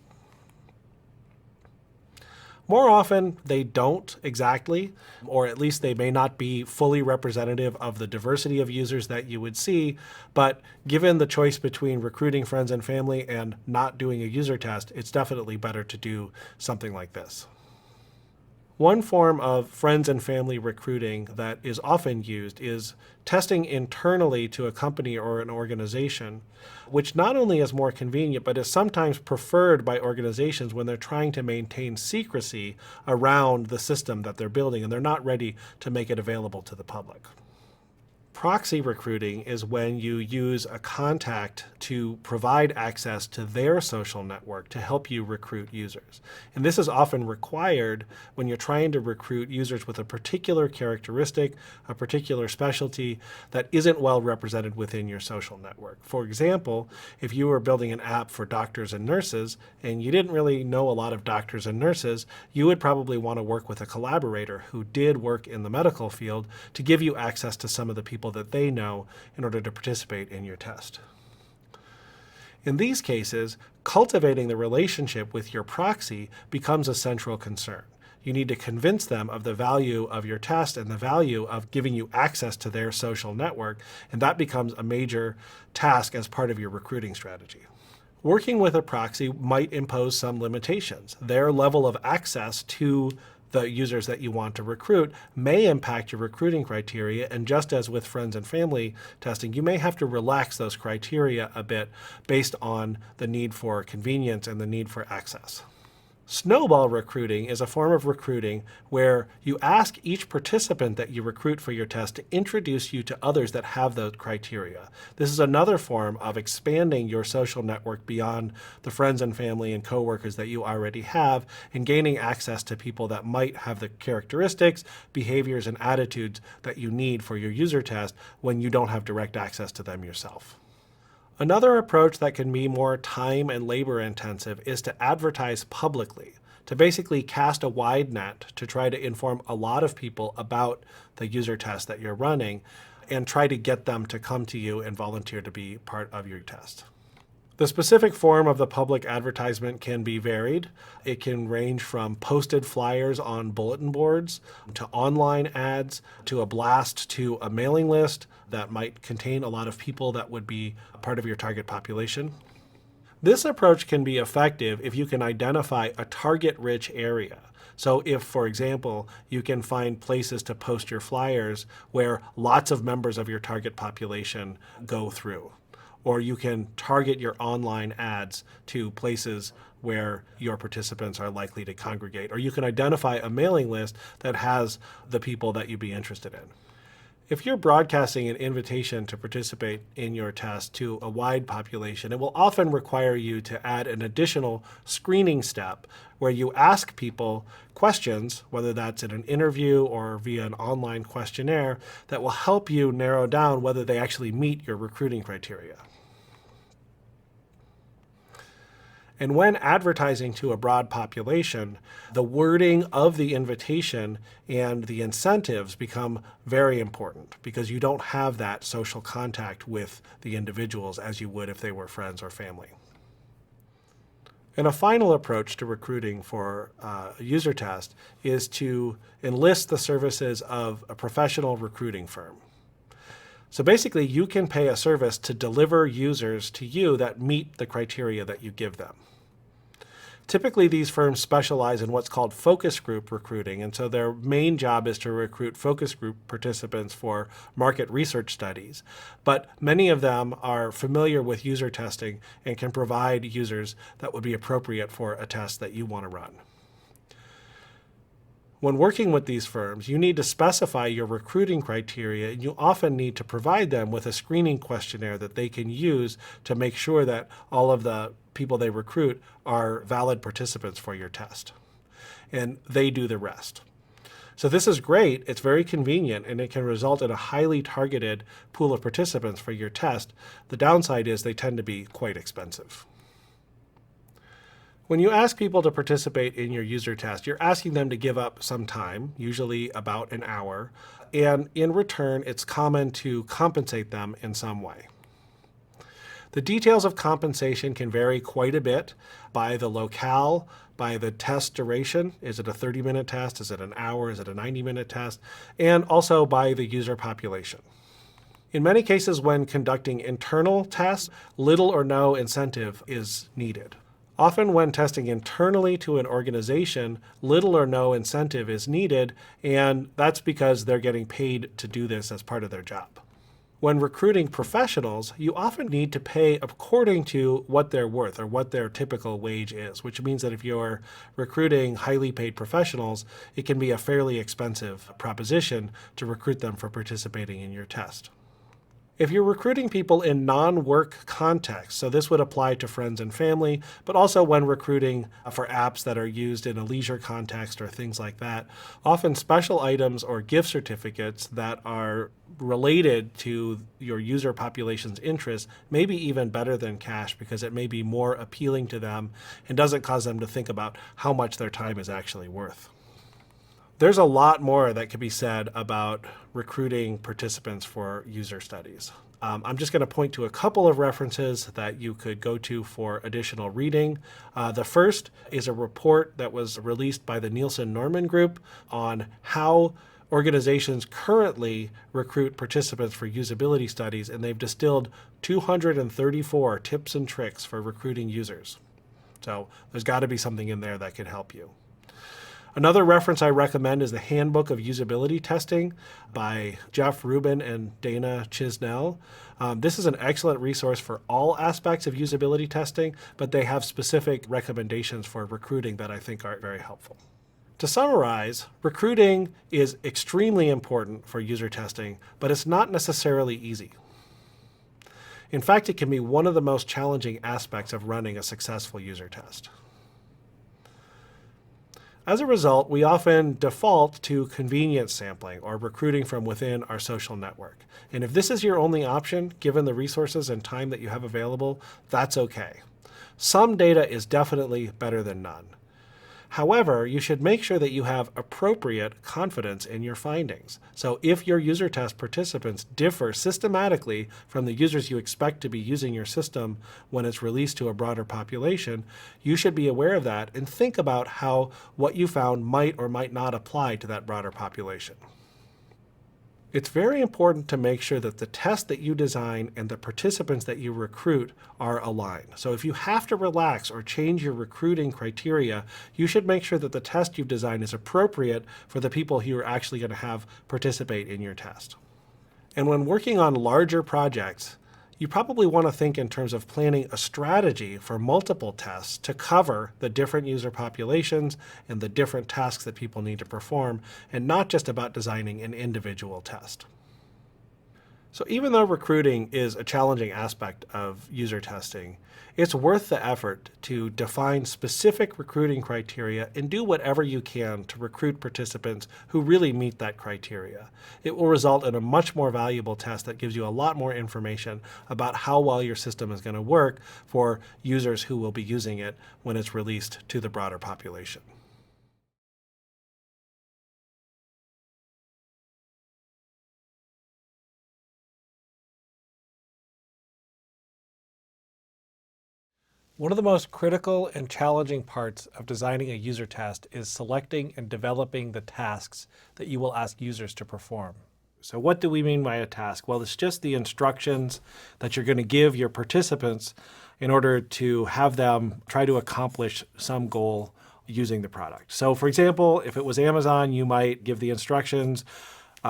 More often, they don't exactly, or at least they may not be fully representative of the diversity of users that you would see, but given the choice between recruiting friends and family and not doing a user test, it's definitely better to do something like this. One form of friends and family recruiting that is often used is testing internally to a company or an organization, which not only is more convenient, but is sometimes preferred by organizations when they're trying to maintain secrecy around the system that they're building and they're not ready to make it available to the public. Proxy recruiting is when you use a contact to provide access to their social network to help you recruit users. And this is often required when you're trying to recruit users with a particular characteristic, a particular specialty that isn't well represented within your social network. For example, if you were building an app for doctors and nurses and you didn't really know a lot of doctors and nurses, you would probably want to work with a collaborator who did work in the medical field to give you access to some of the people that they know in order to participate in your test. In these cases, cultivating the relationship with your proxy becomes a central concern. You need to convince them of the value of your test and the value of giving you access to their social network, and that becomes a major task as part of your recruiting strategy. Working with a proxy might impose some limitations. Their level of access to the users that you want to recruit may impact your recruiting criteria, and just as with friends and family testing, you may have to relax those criteria a bit based on the need for convenience and the need for access. Snowball recruiting is a form of recruiting where you ask each participant that you recruit for your test to introduce you to others that have those criteria. This is another form of expanding your social network beyond the friends and family and coworkers that you already have and gaining access to people that might have the characteristics, behaviors, and attitudes that you need for your user test when you don't have direct access to them yourself. Another approach that can be more time and labor intensive is to advertise publicly, to basically cast a wide net to try to inform a lot of people about the user test that you're running and try to get them to come to you and volunteer to be part of your test. The specific form of the public advertisement can be varied. It can range from posted flyers on bulletin boards to online ads to a blast to a mailing list that might contain a lot of people that would be part of your target population. This approach can be effective if you can identify a target-rich area. So if, for example, you can find places to post your flyers where lots of members of your target population go through, or you can target your online ads to places where your participants are likely to congregate, or you can identify a mailing list that has the people that you'd be interested in. If you're broadcasting an invitation to participate in your test to a wide population, it will often require you to add an additional screening step where you ask people questions, whether that's in an interview or via an online questionnaire, that will help you narrow down whether they actually meet your recruiting criteria. And when advertising to a broad population, the wording of the invitation and the incentives become very important because you don't have that social contact with the individuals as you would if they were friends or family. And a final approach to recruiting for a user test is to enlist the services of a professional recruiting firm. So basically, you can pay a service to deliver users to you that meet the criteria that you give them. Typically, these firms specialize in what's called focus group recruiting, and so their main job is to recruit focus group participants for market research studies. But many of them are familiar with user testing and can provide users that would be appropriate for a test that you want to run. When working with these firms, you need to specify your recruiting criteria, and you often need to provide them with a screening questionnaire that they can use to make sure that all of the people they recruit are valid participants for your test. And they do the rest. So this is great, it's very convenient, and it can result in a highly targeted pool of participants for your test. The downside is they tend to be quite expensive. When you ask people to participate in your user test, you're asking them to give up some time, usually about an hour, and in return, it's common to compensate them in some way. The details of compensation can vary quite a bit by the locale, by the test duration. Is it a 30-minute test? Is it an hour? Is it a 90-minute test? And also by the user population. In many cases, when conducting internal tests, little or no incentive is needed. Often when testing internally to an organization, little or no incentive is needed, and that's because they're getting paid to do this as part of their job. When recruiting professionals, you often need to pay according to what they're worth or what their typical wage is, which means that if you're recruiting highly paid professionals, it can be a fairly expensive proposition to recruit them for participating in your test. If you're recruiting people in non-work contexts, so this would apply to friends and family, but also when recruiting for apps that are used in a leisure context or things like that, often special items or gift certificates that are related to your user population's interests may be even better than cash because it may be more appealing to them and doesn't cause them to think about how much their time is actually worth. There's a lot more that could be said about recruiting participants for user studies. I'm just going to point to a couple of references that you could go to for additional reading. The first is a report that was released by the Nielsen Norman Group on how organizations currently recruit participants for usability studies, and they've distilled 234 tips and tricks for recruiting users. So there's got to be something in there that could help you. Another reference I recommend is the Handbook of Usability Testing by Jeff Rubin and Dana Chisnell. This is an excellent resource for all aspects of usability testing, but they have specific recommendations for recruiting that I think are very helpful. To summarize, recruiting is extremely important for user testing, but it's not necessarily easy. In fact, it can be one of the most challenging aspects of running a successful user test. As a result, we often default to convenience sampling or recruiting from within our social network. And if this is your only option, given the resources and time that you have available, that's okay. Some data is definitely better than none. However, you should make sure that you have appropriate confidence in your findings. So if your user test participants differ systematically from the users you expect to be using your system when it's released to a broader population, you should be aware of that and think about how what you found might or might not apply to that broader population. It's very important to make sure that the test that you design and the participants that you recruit are aligned. So if you have to relax or change your recruiting criteria, you should make sure that the test you've designed is appropriate for the people who are actually going to have participate in your test. And when working on larger projects, you probably want to think in terms of planning a strategy for multiple tests to cover the different user populations and the different tasks that people need to perform, and not just about designing an individual test. So even though recruiting is a challenging aspect of user testing, it's worth the effort to define specific recruiting criteria and do whatever you can to recruit participants who really meet that criteria. It will result in a much more valuable test that gives you a lot more information about how well your system is going to work for users who will be using it when it's released to the broader population. One of the most critical and challenging parts of designing a user test is selecting and developing the tasks that you will ask users to perform. So what do we mean by a task? Well, it's just the instructions that you're going to give your participants in order to have them try to accomplish some goal using the product. So for example, if it was Amazon, you might give the instructions,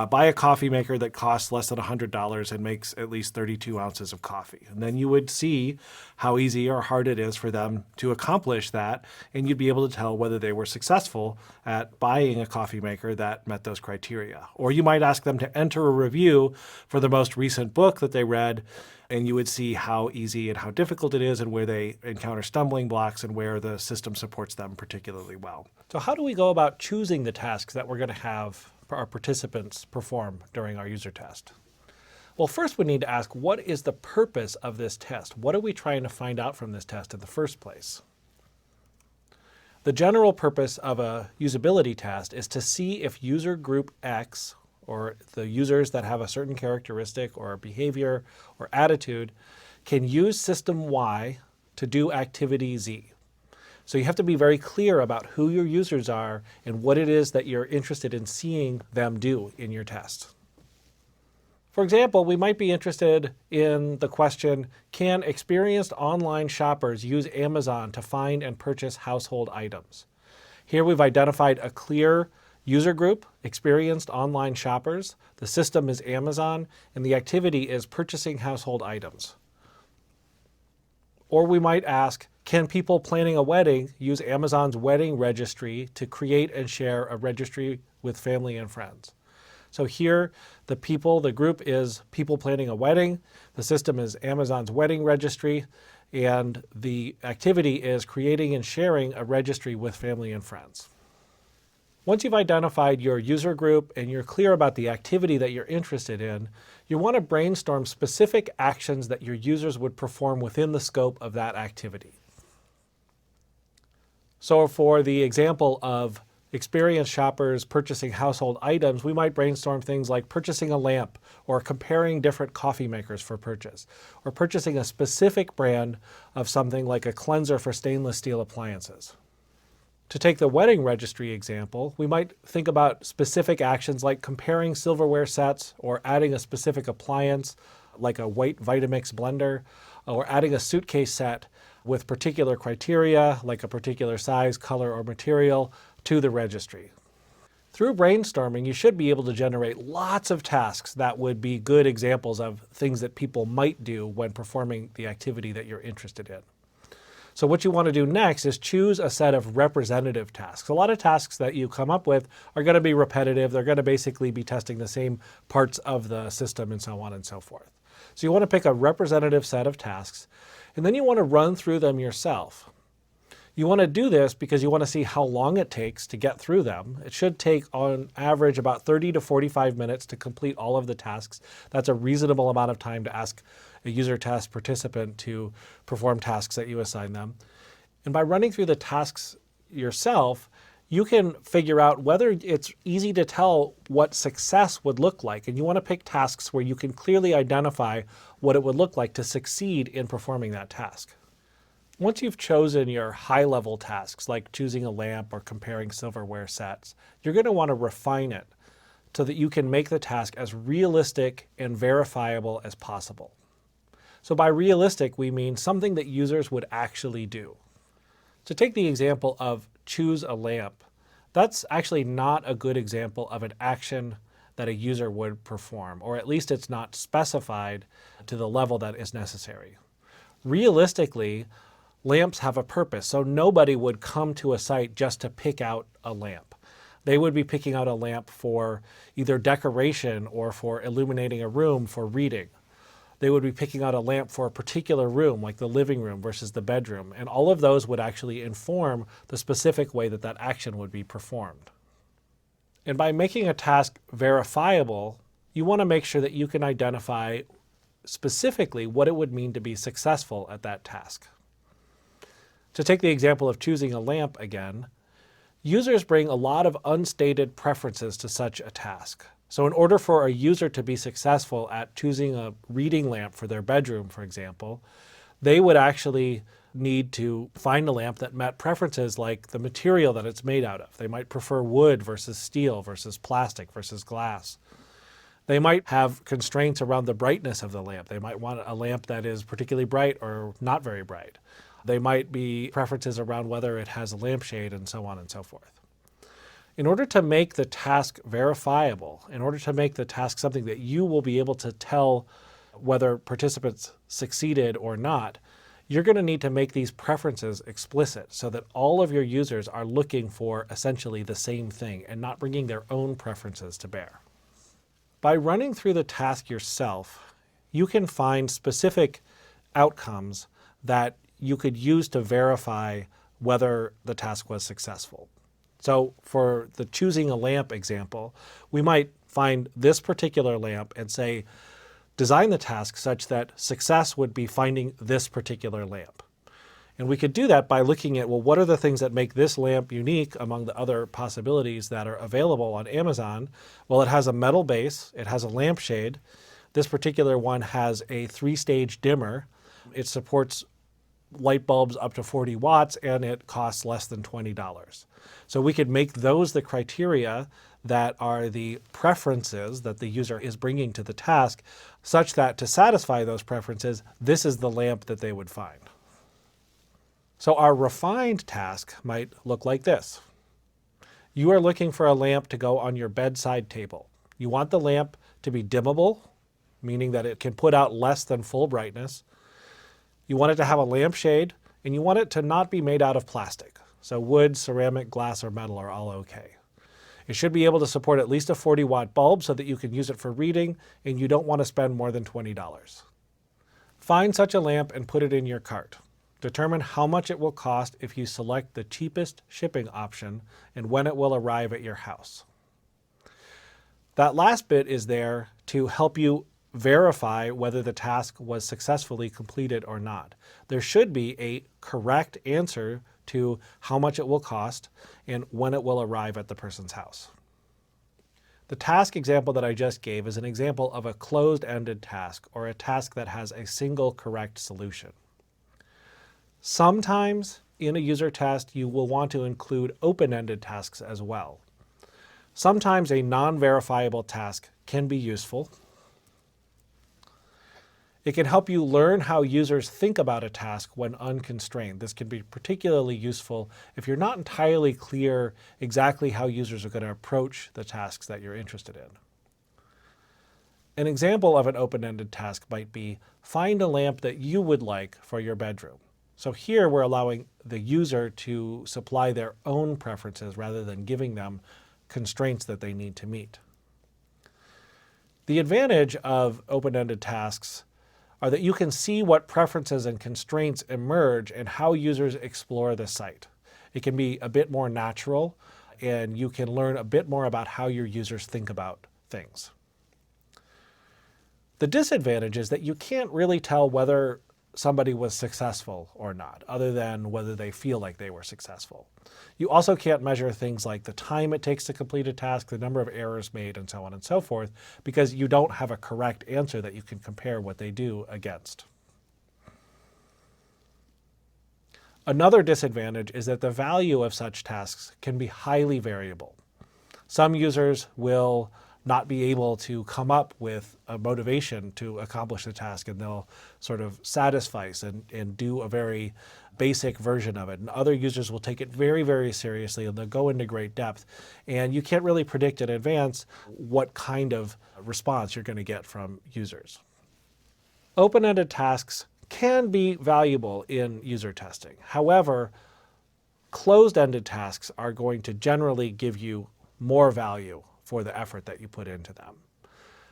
buy a coffee maker that costs less than $100 and makes at least 32 ounces of coffee. And then you would see how easy or hard it is for them to accomplish that, and you'd be able to tell whether they were successful at buying a coffee maker that met those criteria. Or you might ask them to enter a review for the most recent book that they read, and you would see how easy and how difficult it is and where they encounter stumbling blocks and where the system supports them particularly well. So how do we go about choosing the tasks that we're going to have our participants perform during our user test? Well, first we need to ask, what is the purpose of this test? What are we trying to find out from this test in the first place? The general purpose of a usability test is to see if user group X, or the users that have a certain characteristic or behavior or attitude, can use system Y to do activity Z. So you have to be very clear about who your users are and what it is that you're interested in seeing them do in your test. For example, we might be interested in the question, can experienced online shoppers use Amazon to find and purchase household items? Here we've identified a clear user group, experienced online shoppers. The system is Amazon, and the activity is purchasing household items. Or we might ask, can people planning a wedding use Amazon's wedding registry to create and share a registry with family and friends? So here, the group is people planning a wedding. The system is Amazon's wedding registry. And the activity is creating and sharing a registry with family and friends. Once you've identified your user group and you're clear about the activity that you're interested in, you want to brainstorm specific actions that your users would perform within the scope of that activity. So for the example of experienced shoppers purchasing household items, we might brainstorm things like purchasing a lamp, or comparing different coffee makers for purchase, or purchasing a specific brand of something like a cleanser for stainless steel appliances. To take the wedding registry example, we might think about specific actions like comparing silverware sets, or adding a specific appliance like a white Vitamix blender, or adding a suitcase set with particular criteria like a particular size, color, or material to the registry. Through brainstorming, you should be able to generate lots of tasks that would be good examples of things that people might do when performing the activity that you're interested in. So what you want to do next is choose a set of representative tasks. A lot of tasks that you come up with are going to be repetitive. They're going to basically be testing the same parts of the system and so on and so forth. So you want to pick a representative set of tasks, and then you want to run through them yourself. You want to do this because you want to see how long it takes to get through them. It should take on average about 30 to 45 minutes to complete all of the tasks. That's a reasonable amount of time to ask a user test participant to perform tasks that you assign them. And by running through the tasks yourself, you can figure out whether it's easy to tell what success would look like. And you want to pick tasks where you can clearly identify what it would look like to succeed in performing that task. Once you've chosen your high-level tasks, like choosing a lamp or comparing silverware sets, you're going to want to refine it so that you can make the task as realistic and verifiable as possible. So by realistic, we mean something that users would actually do. To take the example of choose a lamp, that's actually not a good example of an action that a user would perform, or at least it's not specified to the level that is necessary. Realistically, lamps have a purpose, so nobody would come to a site just to pick out a lamp. They would be picking out a lamp for either decoration or for illuminating a room for reading. They would be picking out a lamp for a particular room, like the living room versus the bedroom, and all of those would actually inform the specific way that that action would be performed. And by making a task verifiable, you want to make sure that you can identify specifically what it would mean to be successful at that task. To take the example of choosing a lamp again, users bring a lot of unstated preferences to such a task. So in order for a user to be successful at choosing a reading lamp for their bedroom, for example, they would actually need to find a lamp that met preferences like the material that it's made out of. They might prefer wood versus steel versus plastic versus glass. They might have constraints around the brightness of the lamp. They might want a lamp that is particularly bright or not very bright. They might be preferences around whether it has a lampshade and so on and so forth. In order to make the task verifiable, in order to make the task something that you will be able to tell whether participants succeeded or not, you're going to need to make these preferences explicit so that all of your users are looking for essentially the same thing and not bringing their own preferences to bear. By running through the task yourself, you can find specific outcomes that you could use to verify whether the task was successful. So for the choosing a lamp example, we might find this particular lamp and say, design the task such that success would be finding this particular lamp. And we could do that by looking at, well, what are the things that make this lamp unique among the other possibilities that are available on Amazon? Well, it has a metal base, it has a lampshade. This particular one has a 3-stage dimmer. It supports light bulbs up to 40 watts, and it costs less than $20. So we could make those the criteria that are the preferences that the user is bringing to the task, such that to satisfy those preferences, this is the lamp that they would find. So our refined task might look like this. You are looking for a lamp to go on your bedside table. You want the lamp to be dimmable, meaning that it can put out less than full brightness. You want it to have a lampshade, and you want it to not be made out of plastic. So wood, ceramic, glass, or metal are all okay. It should be able to support at least a 40-watt bulb so that you can use it for reading, and you don't want to spend more than $20. Find such a lamp and put it in your cart. Determine how much it will cost if you select the cheapest shipping option and when it will arrive at your house. That last bit is there to help you verify whether the task was successfully completed or not. There should be a correct answer to how much it will cost and when it will arrive at the person's house. The task example that I just gave is an example of a closed-ended task, or a task that has a single correct solution. Sometimes in a user test, you will want to include open-ended tasks as well. Sometimes a non-verifiable task can be useful. It can help you learn how users think about a task when unconstrained. This can be particularly useful if you're not entirely clear exactly how users are going to approach the tasks that you're interested in. An example of an open-ended task might be, find a lamp that you would like for your bedroom. So here we're allowing the user to supply their own preferences rather than giving them constraints that they need to meet. The advantage of open-ended tasks are that you can see what preferences and constraints emerge and how users explore the site. It can be a bit more natural, and you can learn a bit more about how your users think about things. The disadvantage is that you can't really tell whether somebody was successful or not, other than whether they feel like they were successful. You also can't measure things like the time it takes to complete a task, the number of errors made, and so on and so forth, because you don't have a correct answer that you can compare what they do against. Another disadvantage is that the value of such tasks can be highly variable. Some users will not be able to come up with a motivation to accomplish the task, and they'll sort of satisfice and do a very basic version of it. And other users will take it very, very seriously, and they'll go into great depth. And you can't really predict in advance what kind of response you're going to get from users. Open-ended tasks can be valuable in user testing. However, closed-ended tasks are going to generally give you more value for the effort that you put into them.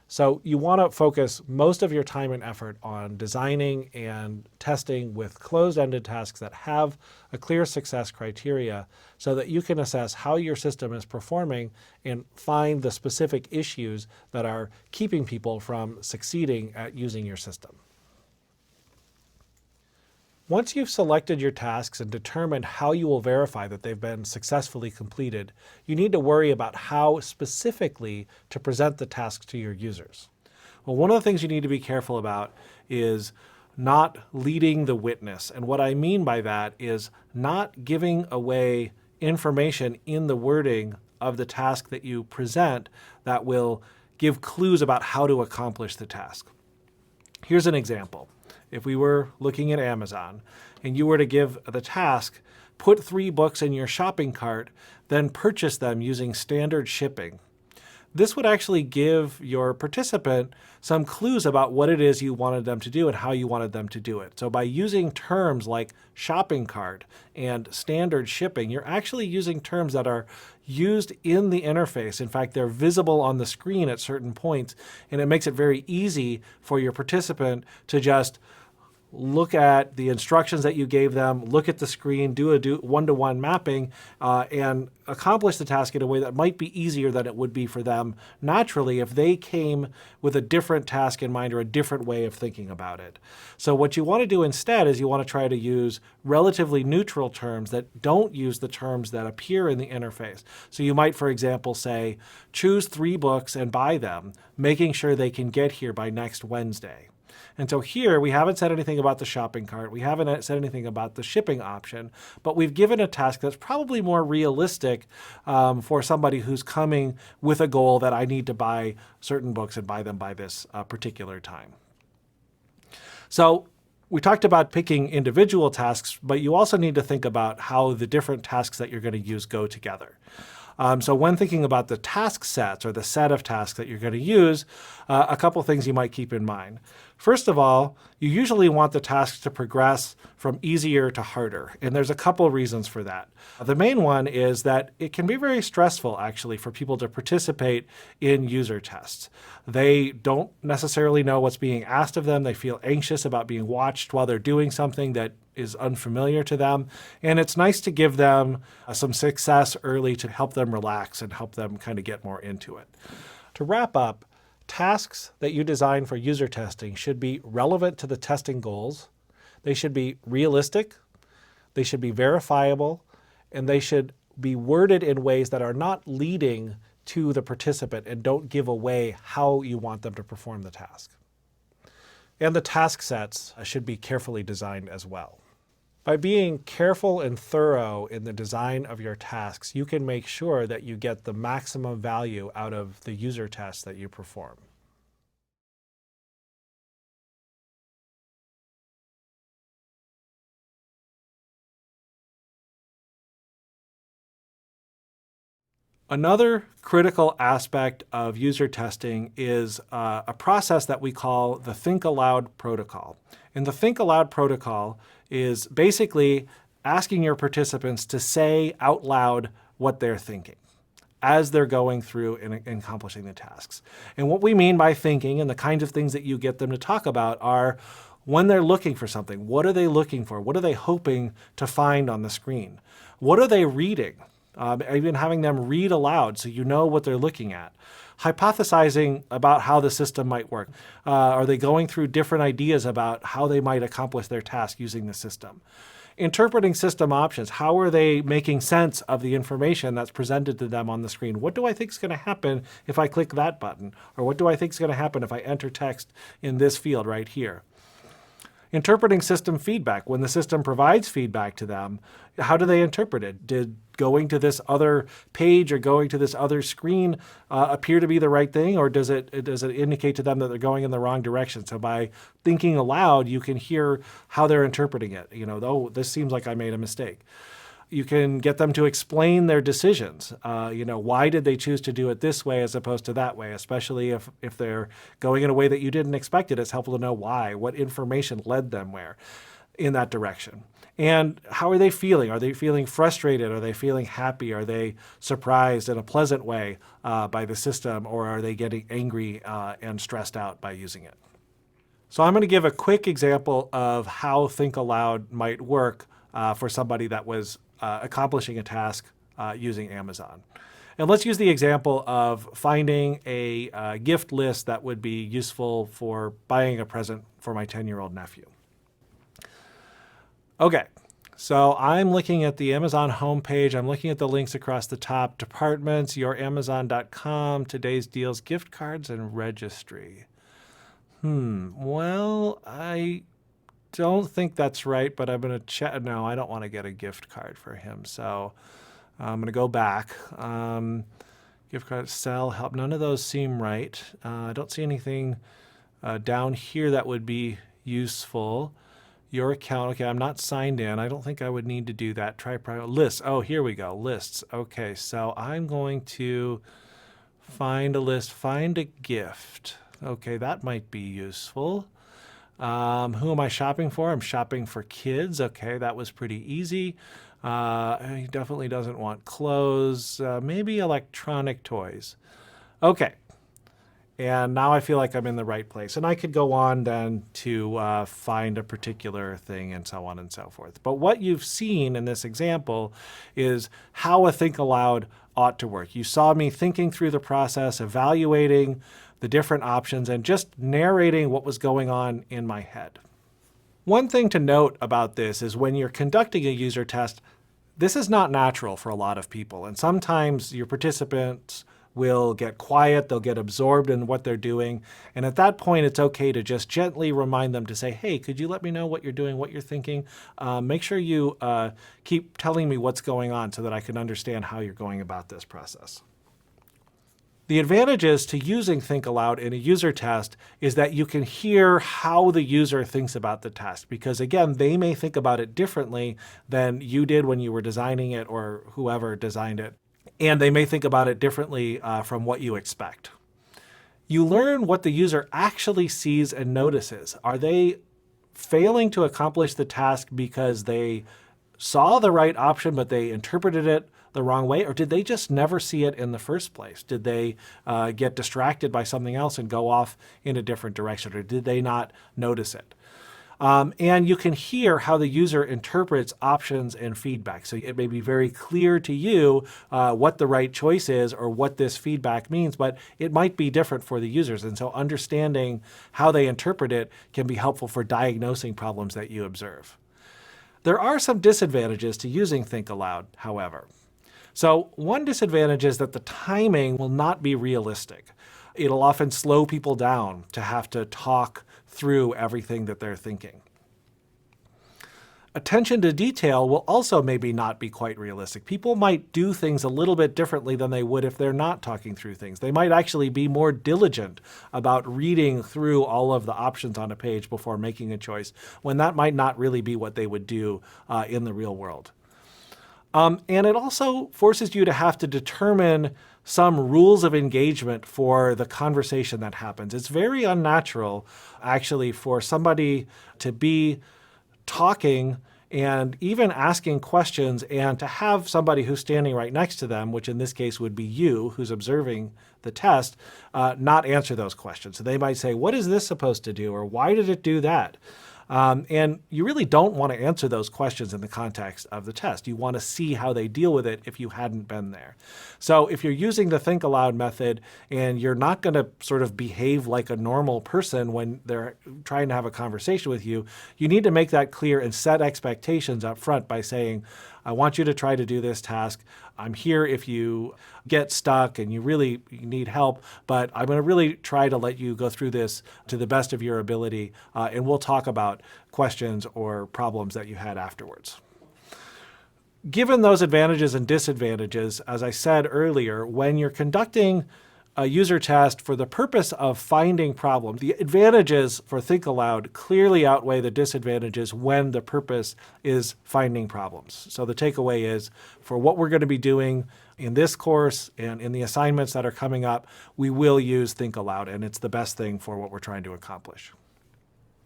So you want to focus most of your time and effort on designing and testing with closed-ended tasks that have a clear success criteria so that you can assess how your system is performing and find the specific issues that are keeping people from succeeding at using your system. Once you've selected your tasks and determined how you will verify that they've been successfully completed, you need to worry about how specifically to present the task to your users. Well, one of the things you need to be careful about is not leading the witness. And what I mean by that is not giving away information in the wording of the task that you present that will give clues about how to accomplish the task. Here's an example. If we were looking at Amazon and you were to give the task, put 3 books in your shopping cart, then purchase them using standard shipping. This would actually give your participant some clues about what it is you wanted them to do and how you wanted them to do it. So by using terms like shopping cart and standard shipping, you're actually using terms that are used in the interface. In fact, they're visible on the screen at certain points, and it makes it very easy for your participant to just look at the instructions that you gave them, look at the screen, do a one-to-one mapping, and accomplish the task in a way that might be easier than it would be for them naturally if they came with a different task in mind or a different way of thinking about it. So what you want to do instead is you want to try to use relatively neutral terms that don't use the terms that appear in the interface. So you might, for example, say, choose 3 books and buy them, making sure they can get here by next Wednesday. And so here we haven't said anything about the shopping cart. We haven't said anything about the shipping option, but we've given a task that's probably more realistic for somebody who's coming with a goal that I need to buy certain books and buy them by this particular time. So we talked about picking individual tasks, but you also need to think about how the different tasks that you're going to use go together. So when thinking about the task sets or the set of tasks that you're going to use, a couple things you might keep in mind. First of all, you usually want the tasks to progress from easier to harder, and there's a couple reasons for that. The main one is that it can be very stressful, actually, for people to participate in user tests. They don't necessarily know what's being asked of them. They feel anxious about being watched while they're doing something that is unfamiliar to them, and it's nice to give them some success early to help them relax and help them kind of get more into it. To wrap up, tasks that you design for user testing should be relevant to the testing goals. They should be realistic, they should be verifiable, and they should be worded in ways that are not leading to the participant and don't give away how you want them to perform the task. And the task sets should be carefully designed as well. By being careful and thorough in the design of your tasks, you can make sure that you get the maximum value out of the user tests that you perform. Another critical aspect of user testing is a process that we call the Think Aloud protocol. And the Think Aloud protocol is basically asking your participants to say out loud what they're thinking as they're going through and accomplishing the tasks. And what we mean by thinking and the kinds of things that you get them to talk about are when they're looking for something, what are they looking for? What are they hoping to find on the screen? What are they reading? Even having them read aloud so you know what they're looking at. Hypothesizing about how the system might work. Are they going through different ideas about how they might accomplish their task using the system? Interpreting system options. How are they making sense of the information that's presented to them on the screen? What do I think is going to happen if I click that button? Or what do I think is going to happen if I enter text in this field right here? Interpreting system feedback. When the system provides feedback to them, how do they interpret it? Did going to this other page or going to this other screen appear to be the right thing, or does it indicate to them that they're going in the wrong direction? So by thinking aloud, you can hear how they're interpreting it. You know, oh, this seems like I made a mistake. You can get them to explain their decisions. Why did they choose to do it this way as opposed to that way, especially if they're going in a way that you didn't expect it. It's helpful to know why, what information led them where in that direction. And how are they feeling? Are they feeling frustrated? Are they feeling happy? Are they surprised in a pleasant way by the system, or are they getting angry and stressed out by using it? So I'm going to give a quick example of how Think Aloud might work for somebody that was accomplishing a task using Amazon. And let's use the example of finding a gift list that would be useful for buying a present for my 10-year-old nephew. Okay, so I'm looking at the Amazon homepage. I'm looking at the links across the top: departments, youramazon.com, today's deals, gift cards, and registry. Well, I don't think that's right, but I'm going to check. No, I don't want to get a gift card for him. So I'm going to go back. Gift card, sell, help. None of those seem right. I don't see anything down here that would be useful. Your account. Okay, I'm not signed in. I don't think I would need to do that. Try private lists. Oh, here we go. Lists. Okay, so I'm going to find a list, find a gift. Okay, that might be useful. Who am I shopping for? I'm shopping for kids. Okay, that was pretty easy. He definitely doesn't want clothes. Maybe electronic toys. Okay. and now I feel like I'm in the right place. And I could go on then to find a particular thing and so on and so forth. But what you've seen in this example is how a think aloud ought to work. You saw me thinking through the process, evaluating the different options, and just narrating what was going on in my head. One thing to note about this is when you're conducting a user test, this is not natural for a lot of people. And sometimes your participants will get quiet, they'll get absorbed in what they're doing. And at that point, it's okay to just gently remind them to say, hey, could you let me know what you're doing, what you're thinking? Make sure you keep telling me what's going on so that I can understand how you're going about this process. The advantages to using Think Aloud in a user test is that you can hear how the user thinks about the test, because again, they may think about it differently than you did when you were designing it or whoever designed it. And they may think about it differently from what you expect. You learn what the user actually sees and notices. Are they failing to accomplish the task because they saw the right option, but they interpreted it the wrong way? Or did they just never see it in the first place? Did they get distracted by something else and go off in a different direction? Or did they not notice it? And you can hear how the user interprets options and feedback. So it may be very clear to you what the right choice is or what this feedback means, but it might be different for the users. And so understanding how they interpret it can be helpful for diagnosing problems that you observe. There are some disadvantages to using Think Aloud, however. So one disadvantage is that the timing will not be realistic. It'll often slow people down to have to talk through everything that they're thinking. Attention to detail will also maybe not be quite realistic. People might do things a little bit differently than they would if they're not talking through things. They might actually be more diligent about reading through all of the options on a page before making a choice, when that might not really be what they would do in the real world. And it also forces you to have to determine some rules of engagement for the conversation that happens. It's very unnatural, actually, for somebody to be talking and even asking questions and to have somebody who's standing right next to them, which in this case would be you who's observing the test, not answer those questions. So they might say, what is this supposed to do? Or why did it do that? And you really don't want to answer those questions in the context of the test. You want to see how they deal with it if you hadn't been there. So if you're using the Think Aloud method and you're not going to sort of behave like a normal person when they're trying to have a conversation with you, you need to make that clear and set expectations up front by saying, I want you to try to do this task. I'm here if you get stuck and you really need help, but I'm going to really try to let you go through this to the best of your ability, and we'll talk about questions or problems that you had afterwards. Given those advantages and disadvantages, as I said earlier, when you're conducting a user test for the purpose of finding problems, the advantages for Think Aloud clearly outweigh the disadvantages when the purpose is finding problems. So the takeaway is, for what we're going to be doing in this course and in the assignments that are coming up, we will use Think Aloud, and it's the best thing for what we're trying to accomplish.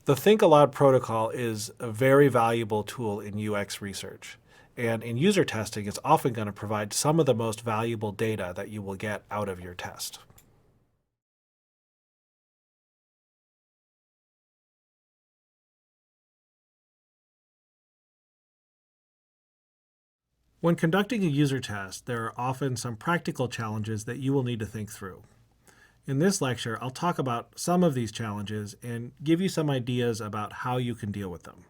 The Think Aloud protocol is a very valuable tool in UX research. And in user testing, it's often going to provide some of the most valuable data that you will get out of your test. When conducting a user test, there are often some practical challenges that you will need to think through. In this lecture, I'll talk about some of these challenges and give you some ideas about how you can deal with them.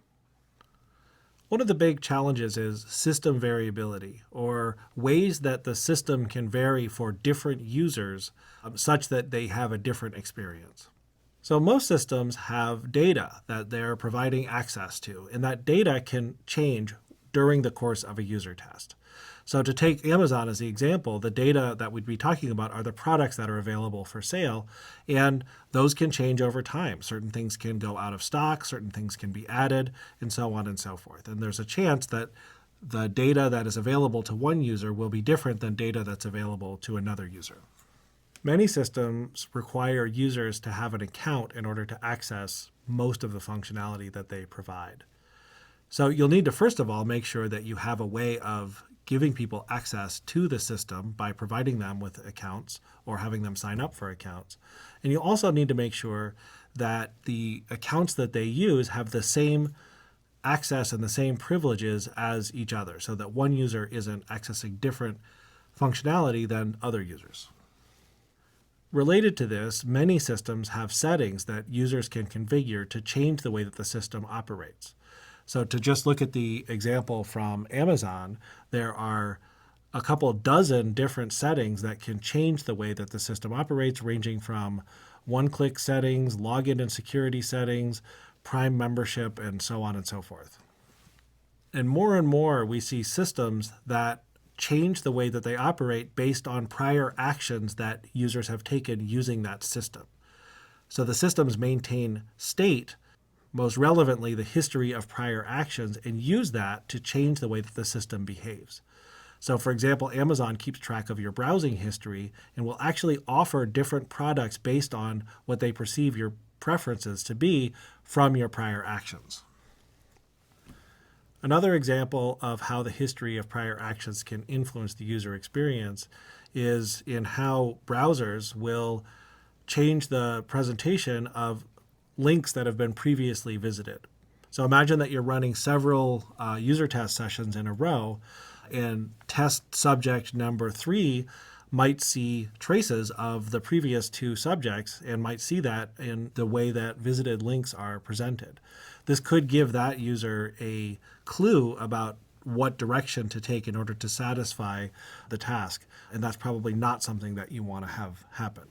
One of the big challenges is system variability, or ways that the system can vary for different users such that they have a different experience. So most systems have data that they're providing access to, and that data can change during the course of a user test. So to take Amazon as the example, the data that we'd be talking about are the products that are available for sale, and those can change over time. Certain things can go out of stock, certain things can be added, and so on and so forth. And there's a chance that the data that is available to one user will be different than data that's available to another user. Many systems require users to have an account in order to access most of the functionality that they provide. So you'll need to, first of all, make sure that you have a way of giving people access to the system by providing them with accounts or having them sign up for accounts. And you also need to make sure that the accounts that they use have the same access and the same privileges as each other, so that one user isn't accessing different functionality than other users. Related to this, many systems have settings that users can configure to change the way that the system operates. So to just look at the example from Amazon, there are a couple dozen different settings that can change the way that the system operates, ranging from one-click settings, login and security settings, Prime membership, and so on and so forth. And more we see systems that change the way that they operate based on prior actions that users have taken using that system. So the systems maintain state, most relevantly the history of prior actions, and use that to change the way that the system behaves. So for example, Amazon keeps track of your browsing history and will actually offer different products based on what they perceive your preferences to be from your prior actions. Another example of how the history of prior actions can influence the user experience is in how browsers will change the presentation of links that have been previously visited. So imagine that you're running several user test sessions in a row, and test subject number 3 might see traces of the previous 2 subjects and might see that in the way that visited links are presented. This could give that user a clue about what direction to take in order to satisfy the task, and that's probably not something that you want to have happen.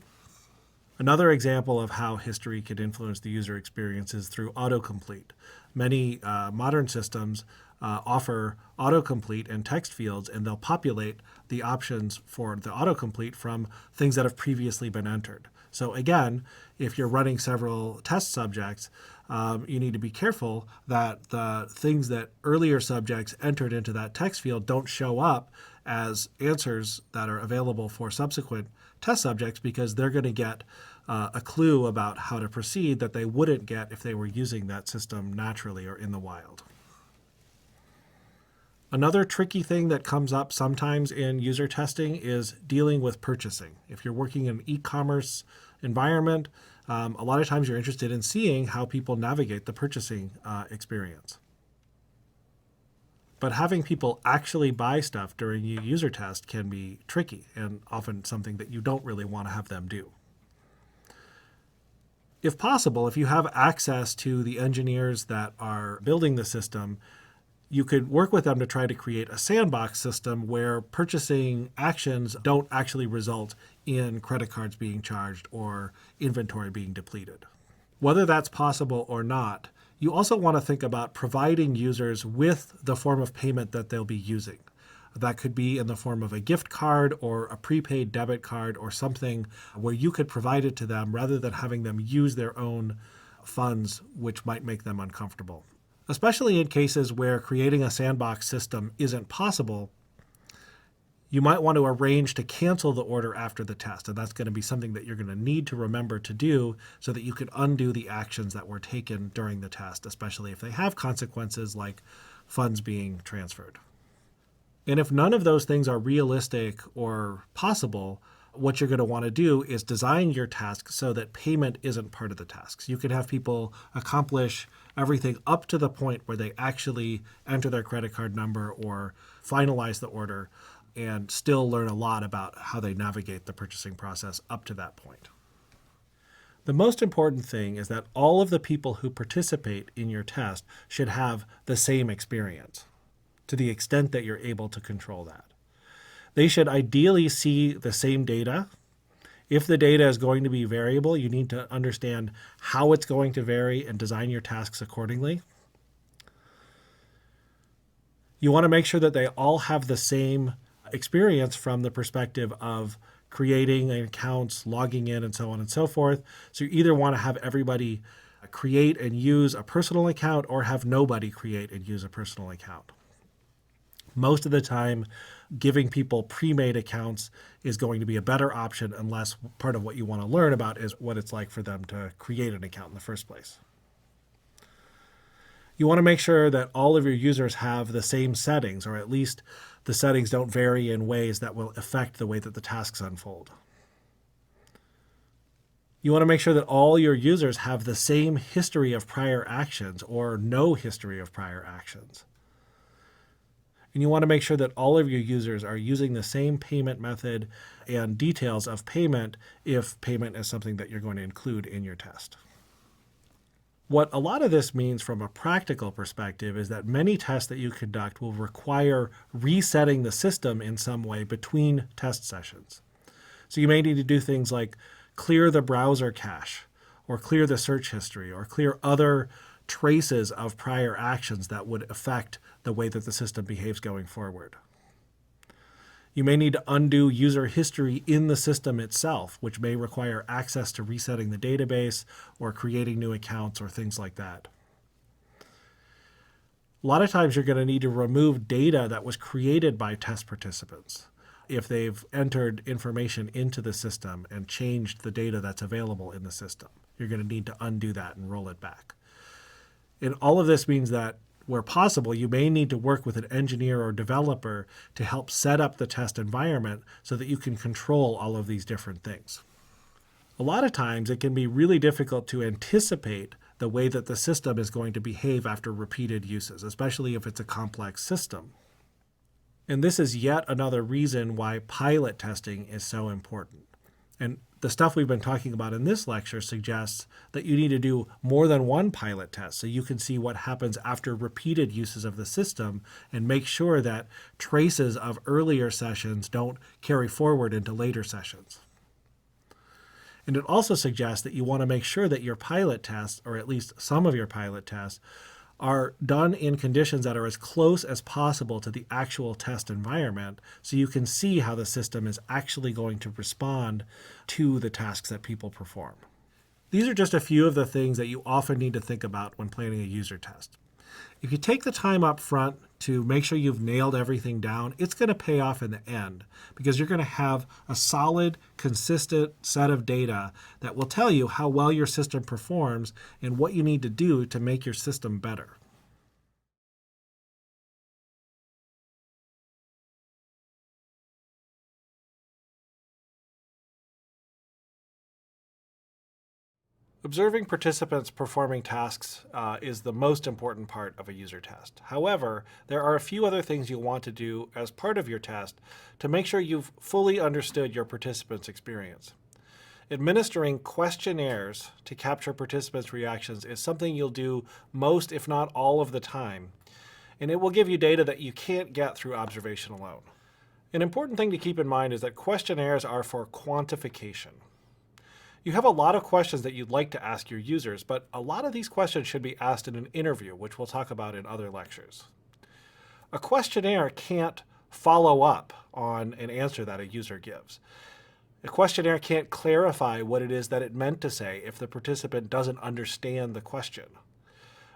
Another example of how history could influence the user experience is through autocomplete. Many modern systems offer autocomplete in text fields, and they'll populate the options for the autocomplete from things that have previously been entered. So again, if you're running several test subjects, you need to be careful that the things that earlier subjects entered into that text field don't show up as answers that are available for subsequent test subjects, because they're going to get a clue about how to proceed that they wouldn't get if they were using that system naturally or in the wild. Another tricky thing that comes up sometimes in user testing is dealing with purchasing. If you're working in an e-commerce environment, a lot of times you're interested in seeing how people navigate the purchasing experience. But having people actually buy stuff during a user test can be tricky and often something that you don't really want to have them do. If possible, if you have access to the engineers that are building the system, you could work with them to try to create a sandbox system where purchasing actions don't actually result in credit cards being charged or inventory being depleted. Whether that's possible or not, you also want to think about providing users with the form of payment that they'll be using. That could be in the form of a gift card or a prepaid debit card or something where you could provide it to them rather than having them use their own funds, which might make them uncomfortable. Especially in cases where creating a sandbox system isn't possible, you might want to arrange to cancel the order after the test. And that's going to be something that you're going to need to remember to do so that you can undo the actions that were taken during the test, especially if they have consequences like funds being transferred. And if none of those things are realistic or possible, what you're going to want to do is design your task so that payment isn't part of the tasks. You can have people accomplish everything up to the point where they actually enter their credit card number or finalize the order, and still learn a lot about how they navigate the purchasing process up to that point. The most important thing is that all of the people who participate in your test should have the same experience, to the extent that you're able to control that. They should ideally see the same data. If the data is going to be variable, you need to understand how it's going to vary and design your tasks accordingly. You want to make sure that they all have the same experience from the perspective of creating accounts, logging in, and so on and so forth. So you either want to have everybody create and use a personal account or have nobody create and use a personal account. Most of the time, giving people pre-made accounts is going to be a better option unless part of what you want to learn about is what it's like for them to create an account in the first place. You want to make sure that all of your users have the same settings, or at least the settings don't vary in ways that will affect the way that the tasks unfold. You want to make sure that all your users have the same history of prior actions or no history of prior actions. And you want to make sure that all of your users are using the same payment method and details of payment if payment is something that you're going to include in your test. What a lot of this means from a practical perspective is that many tests that you conduct will require resetting the system in some way between test sessions. So you may need to do things like clear the browser cache, or clear the search history, or clear other traces of prior actions that would affect the way that the system behaves going forward. You may need to undo user history in the system itself, which may require access to resetting the database or creating new accounts or things like that. A lot of times you're going to need to remove data that was created by test participants if they've entered information into the system and changed the data that's available in the system. You're going to need to undo that and roll it back. And all of this means that where possible, you may need to work with an engineer or developer to help set up the test environment so that you can control all of these different things. A lot of times it can be really difficult to anticipate the way that the system is going to behave after repeated uses, especially if it's a complex system. And this is yet another reason why pilot testing is so important. And the stuff we've been talking about in this lecture suggests that you need to do more than one pilot test so you can see what happens after repeated uses of the system and make sure that traces of earlier sessions don't carry forward into later sessions. And it also suggests that you want to make sure that your pilot tests, or at least some of your pilot tests, are done in conditions that are as close as possible to the actual test environment so you can see how the system is actually going to respond to the tasks that people perform. These are just a few of the things that you often need to think about when planning a user test. If you take the time up front to make sure you've nailed everything down, it's going to pay off in the end because you're going to have a solid, consistent set of data that will tell you how well your system performs and what you need to do to make your system better. Observing participants performing tasks is the most important part of a user test. However, there are a few other things you'll want to do as part of your test to make sure you've fully understood your participants' experience. Administering questionnaires to capture participants' reactions is something you'll do most, if not all of the time, and it will give you data that you can't get through observation alone. An important thing to keep in mind is that questionnaires are for quantification. You have a lot of questions that you'd like to ask your users, but a lot of these questions should be asked in an interview, which we'll talk about in other lectures. A questionnaire can't follow up on an answer that a user gives. A questionnaire can't clarify what it is that it meant to say if the participant doesn't understand the question.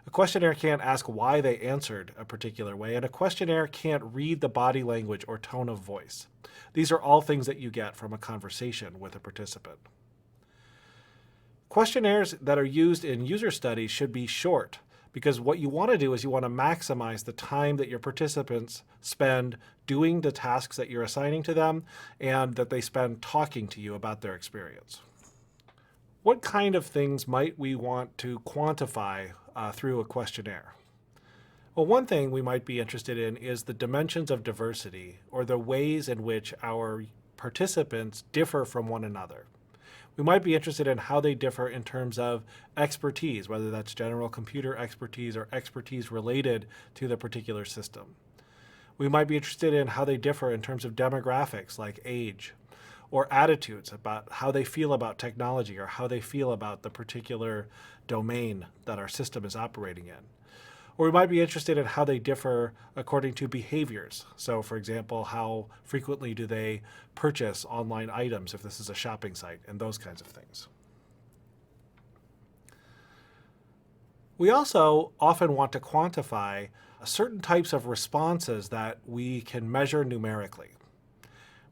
A questionnaire can't ask why they answered a particular way, and a questionnaire can't read the body language or tone of voice. These are all things that you get from a conversation with a participant. Questionnaires that are used in user studies should be short because what you want to do is you want to maximize the time that your participants spend doing the tasks that you're assigning to them and that they spend talking to you about their experience. What kind of things might we want to quantify through a questionnaire? Well, one thing we might be interested in is the dimensions of diversity, or the ways in which our participants differ from one another. We might be interested in how they differ in terms of expertise, whether that's general computer expertise or expertise related to the particular system. We might be interested in how they differ in terms of demographics like age, or attitudes about how they feel about technology or how they feel about the particular domain that our system is operating in. Or we might be interested in how they differ according to behaviors. So for example, how frequently do they purchase online items if this is a shopping site, and those kinds of things. We also often want to quantify certain types of responses that we can measure numerically.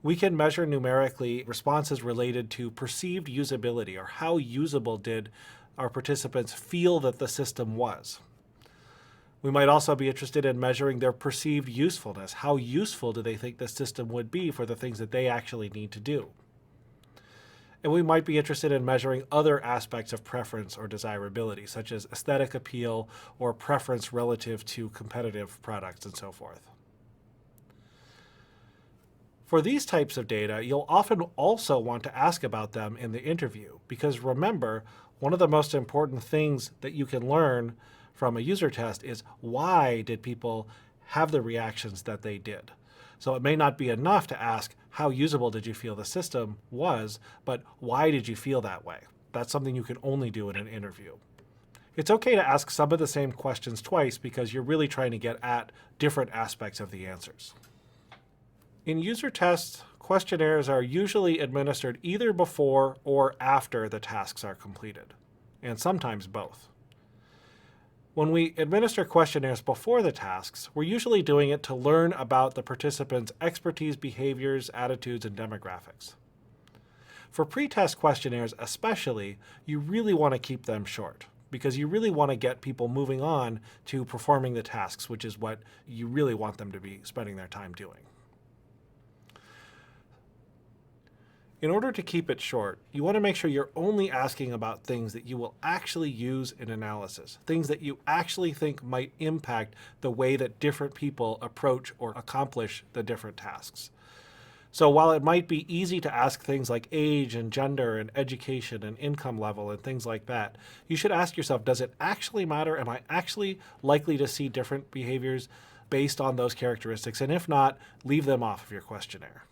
We can measure numerically responses related to perceived usability, or how usable did our participants feel that the system was. We might also be interested in measuring their perceived usefulness. How useful do they think the system would be for the things that they actually need to do? And we might be interested in measuring other aspects of preference or desirability, such as aesthetic appeal or preference relative to competitive products and so forth. For these types of data, you'll often also want to ask about them in the interview, because remember, one of the most important things that you can learn from a user test is why did people have the reactions that they did. So it may not be enough to ask how usable did you feel the system was, but why did you feel that way? That's something you can only do in an interview. It's okay to ask some of the same questions twice because you're really trying to get at different aspects of the answers. In user tests, questionnaires are usually administered either before or after the tasks are completed, and sometimes both. When we administer questionnaires before the tasks, we're usually doing it to learn about the participants' expertise, behaviors, attitudes, and demographics. For pre-test questionnaires especially, you really want to keep them short because you really want to get people moving on to performing the tasks, which is what you really want them to be spending their time doing. In order to keep it short, you want to make sure you're only asking about things that you will actually use in analysis, things that you actually think might impact the way that different people approach or accomplish the different tasks. So while it might be easy to ask things like age and gender and education and income level and things like that, you should ask yourself, does it actually matter? Am I actually likely to see different behaviors based on those characteristics? And if not, leave them off of your questionnaire.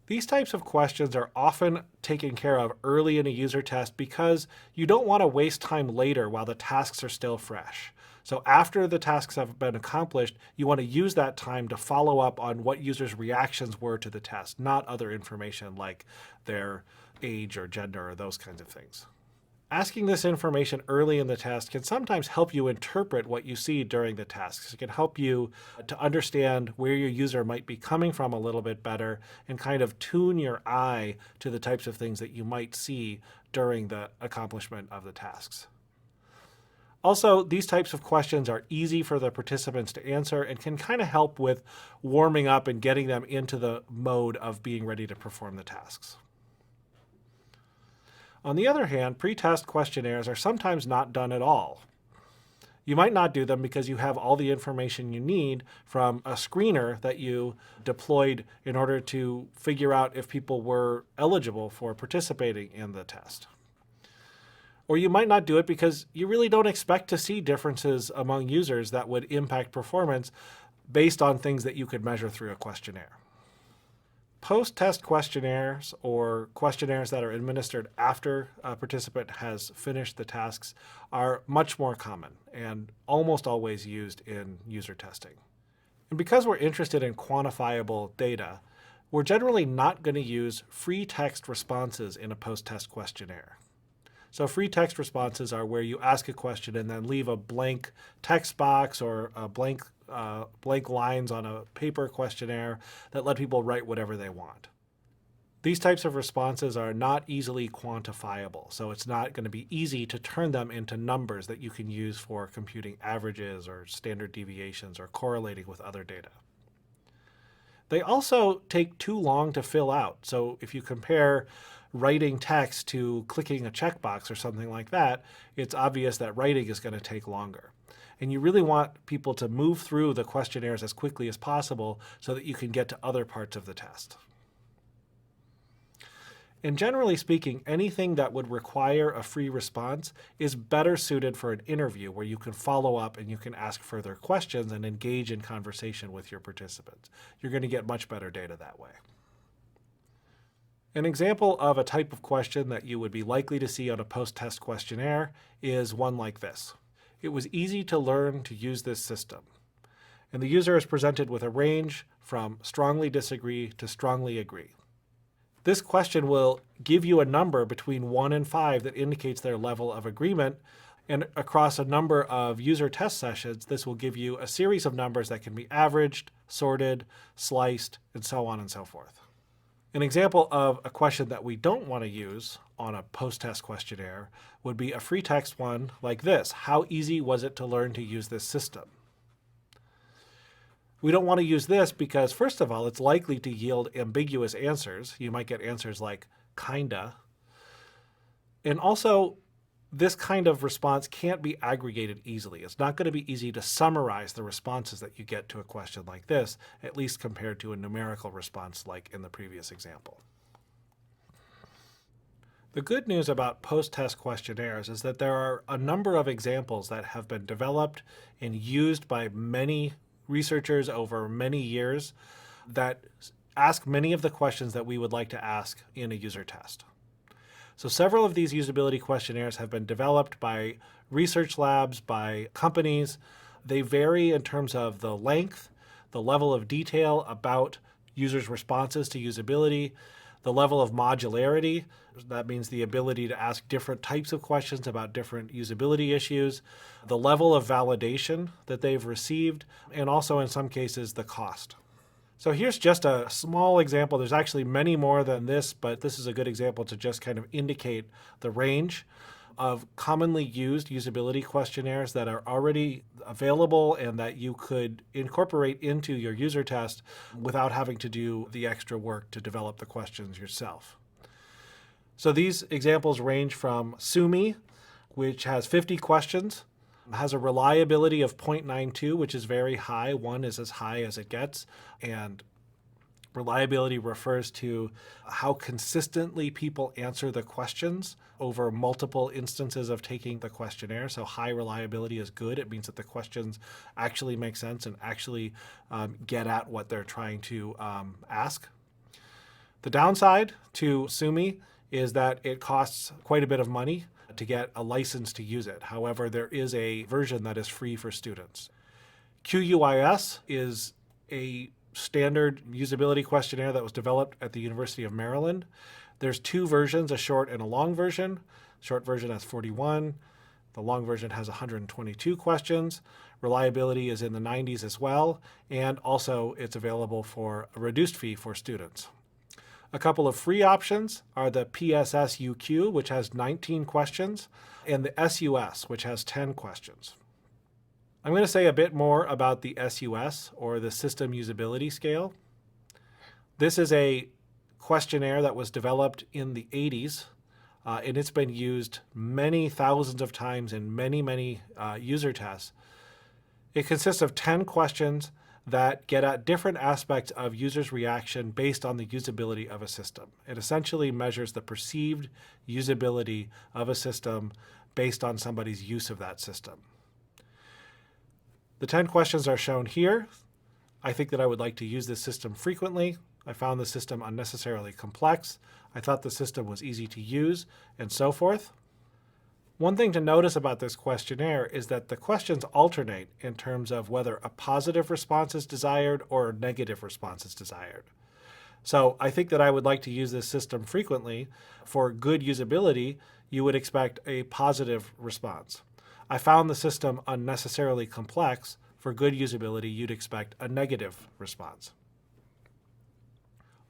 These types of questions are often taken care of early in a user test because you don't want to waste time later while the tasks are still fresh. So after the tasks have been accomplished, you want to use that time to follow up on what users' reactions were to the test, not other information like their age or gender or those kinds of things. Asking this information early in the test can sometimes help you interpret what you see during the tasks. It can help you to understand where your user might be coming from a little bit better and kind of tune your eye to the types of things that you might see during the accomplishment of the tasks. Also, these types of questions are easy for the participants to answer and can kind of help with warming up and getting them into the mode of being ready to perform the tasks. On the other hand, pre-test questionnaires are sometimes not done at all. You might not do them because you have all the information you need from a screener that you deployed in order to figure out if people were eligible for participating in the test. Or you might not do it because you really don't expect to see differences among users that would impact performance based on things that you could measure through a questionnaire. Post-test questionnaires, or questionnaires that are administered after a participant has finished the tasks, are much more common and almost always used in user testing. And because we're interested in quantifiable data, we're generally not going to use free text responses in a post-test questionnaire. So free text responses are where you ask a question and then leave a blank text box or a blank lines on a paper questionnaire that let people write whatever they want. These types of responses are not easily quantifiable, so it's not going to be easy to turn them into numbers that you can use for computing averages or standard deviations or correlating with other data. They also take too long to fill out, so if you compare writing text to clicking a checkbox or something like that, it's obvious that writing is going to take longer. And you really want people to move through the questionnaires as quickly as possible so that you can get to other parts of the test. And generally speaking, anything that would require a free response is better suited for an interview where you can follow up and you can ask further questions and engage in conversation with your participants. You're going to get much better data that way. An example of a type of question that you would be likely to see on a post-test questionnaire is one like this. It was easy to learn to use this system. And the user is presented with a range from strongly disagree to strongly agree. This question will give you a number between 1 and 5 that indicates their level of agreement. And across a number of user test sessions, this will give you a series of numbers that can be averaged, sorted, sliced, and so on and so forth. An example of a question that we don't want to use on a post-test questionnaire would be a free text one like this. How easy was it to learn to use this system? We don't want to use this because, first of all, it's likely to yield ambiguous answers. You might get answers like kinda. And also, this kind of response can't be aggregated easily. It's not going to be easy to summarize the responses that you get to a question like this, at least compared to a numerical response like in the previous example. The good news about post-test questionnaires is that there are a number of examples that have been developed and used by many researchers over many years that ask many of the questions that we would like to ask in a user test. So several of these usability questionnaires have been developed by research labs, by companies. They vary in terms of the length, the level of detail about users' responses to usability, the level of modularity. That means the ability to ask different types of questions about different usability issues, the level of validation that they've received, and also in some cases the cost. So here's just a small example. There's actually many more than this, but this is a good example to just kind of indicate the range of commonly used usability questionnaires that are already available and that you could incorporate into your user test without having to do the extra work to develop the questions yourself. So these examples range from Sumi, which has 50 questions, has a reliability of 0.92, which is very high. 1 is as high as it gets. And reliability refers to how consistently people answer the questions over multiple instances of taking the questionnaire. So high reliability is good. It means that the questions actually make sense and actually get at what they're trying to ask. The downside to Sumi is that it costs quite a bit of money to get a license to use it. However, there is a version that is free for students. QUIS is a standard usability questionnaire that was developed at the University of Maryland. There's 2 versions, a short and a long version. Short version has 41. The long version has 122 questions. Reliability is in the 90s as well. And also it's available for a reduced fee for students. A couple of free options are the PSS-UQ, which has 19 questions, and the SUS, which has 10 questions. I'm going to say a bit more about the SUS, or the System Usability Scale. This is a questionnaire that was developed in the 80s, and it's been used many thousands of times in many user tests. It consists of 10 questions that get at different aspects of users' reaction based on the usability of a system. It essentially measures the perceived usability of a system based on somebody's use of that system. The 10 questions are shown here. I think that I would like to use this system frequently. I found the system unnecessarily complex. I thought the system was easy to use, and so forth. One thing to notice about this questionnaire is that the questions alternate in terms of whether a positive response is desired or a negative response is desired. So I think that I would like to use this system frequently. For good usability, you would expect a positive response. I found the system unnecessarily complex. For good usability, you'd expect a negative response.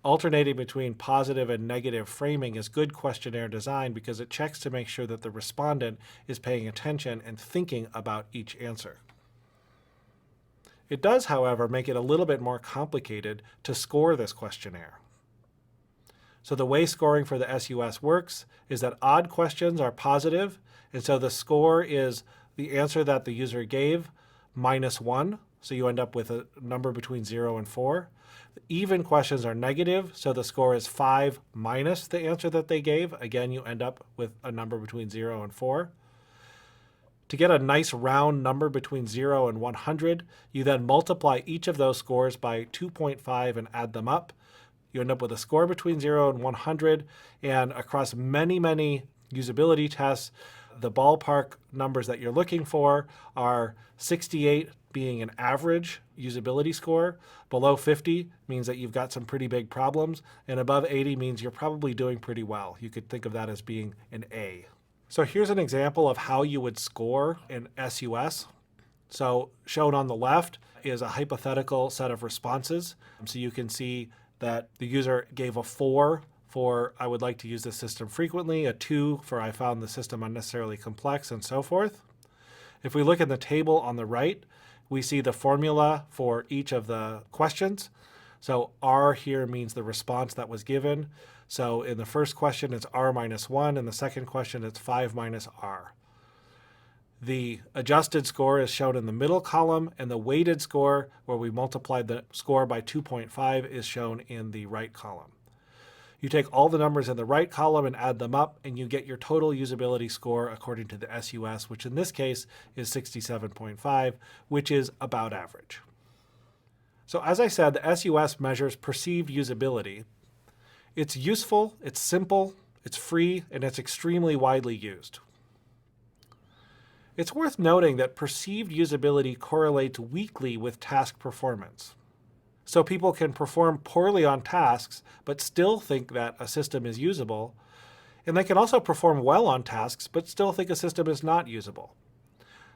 Alternating between positive and negative framing is good questionnaire design because it checks to make sure that the respondent is paying attention and thinking about each answer. It does, however, make it a little bit more complicated to score this questionnaire. So the way scoring for the SUS works is that odd questions are positive, and so the score is the answer that the user gave minus 1, so you end up with a number between 0 and 4. Even questions are negative, so the score is 5 minus the answer that they gave. Again, you end up with a number between 0 and 4. To get a nice round number between 0 and 100, you then multiply each of those scores by 2.5 and add them up. You end up with a score between 0 and 100, and across many usability tests, the ballpark numbers that you're looking for are 68 being an average usability score. Below 50 means that you've got some pretty big problems, and above 80 means you're probably doing pretty well. You could think of that as being an A. So here's an example of how you would score an SUS. So shown on the left is a hypothetical set of responses. So you can see that the user gave a 4 for I would like to use this system frequently, a 2 for I found the system unnecessarily complex, and so forth. If we look in the table on the right, we see the formula for each of the questions. So R here means the response that was given. So in the first question, it's R minus 1. In the second question, it's 5 minus R. The adjusted score is shown in the middle column, and the weighted score, where we multiplied the score by 2.5, is shown in the right column. You take all the numbers in the right column and add them up, and you get your total usability score according to the SUS, which in this case is 67.5, which is about average. So as I said, the SUS measures perceived usability. It's useful, it's simple, it's free, and it's extremely widely used. It's worth noting that perceived usability correlates weakly with task performance. So people can perform poorly on tasks, but still think that a system is usable. And they can also perform well on tasks, but still think a system is not usable.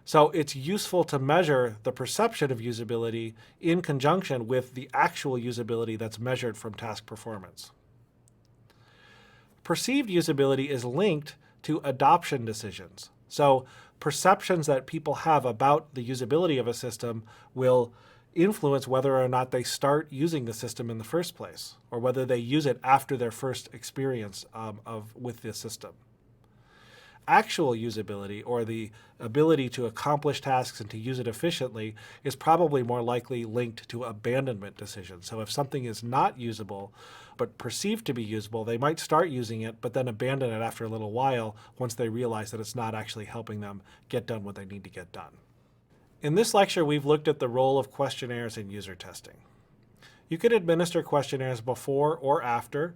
So it's useful to measure the perception of usability in conjunction with the actual usability that's measured from task performance. Perceived usability is linked to adoption decisions. So perceptions that people have about the usability of a system will influence whether or not they start using the system in the first place, or whether they use it after their first experience with the system. Actual usability, or the ability to accomplish tasks and to use it efficiently, is probably more likely linked to abandonment decisions. So if something is not usable, but perceived to be usable, they might start using it, but then abandon it after a little while once they realize that it's not actually helping them get done what they need to get done. In this lecture, we've looked at the role of questionnaires in user testing. You can administer questionnaires before or after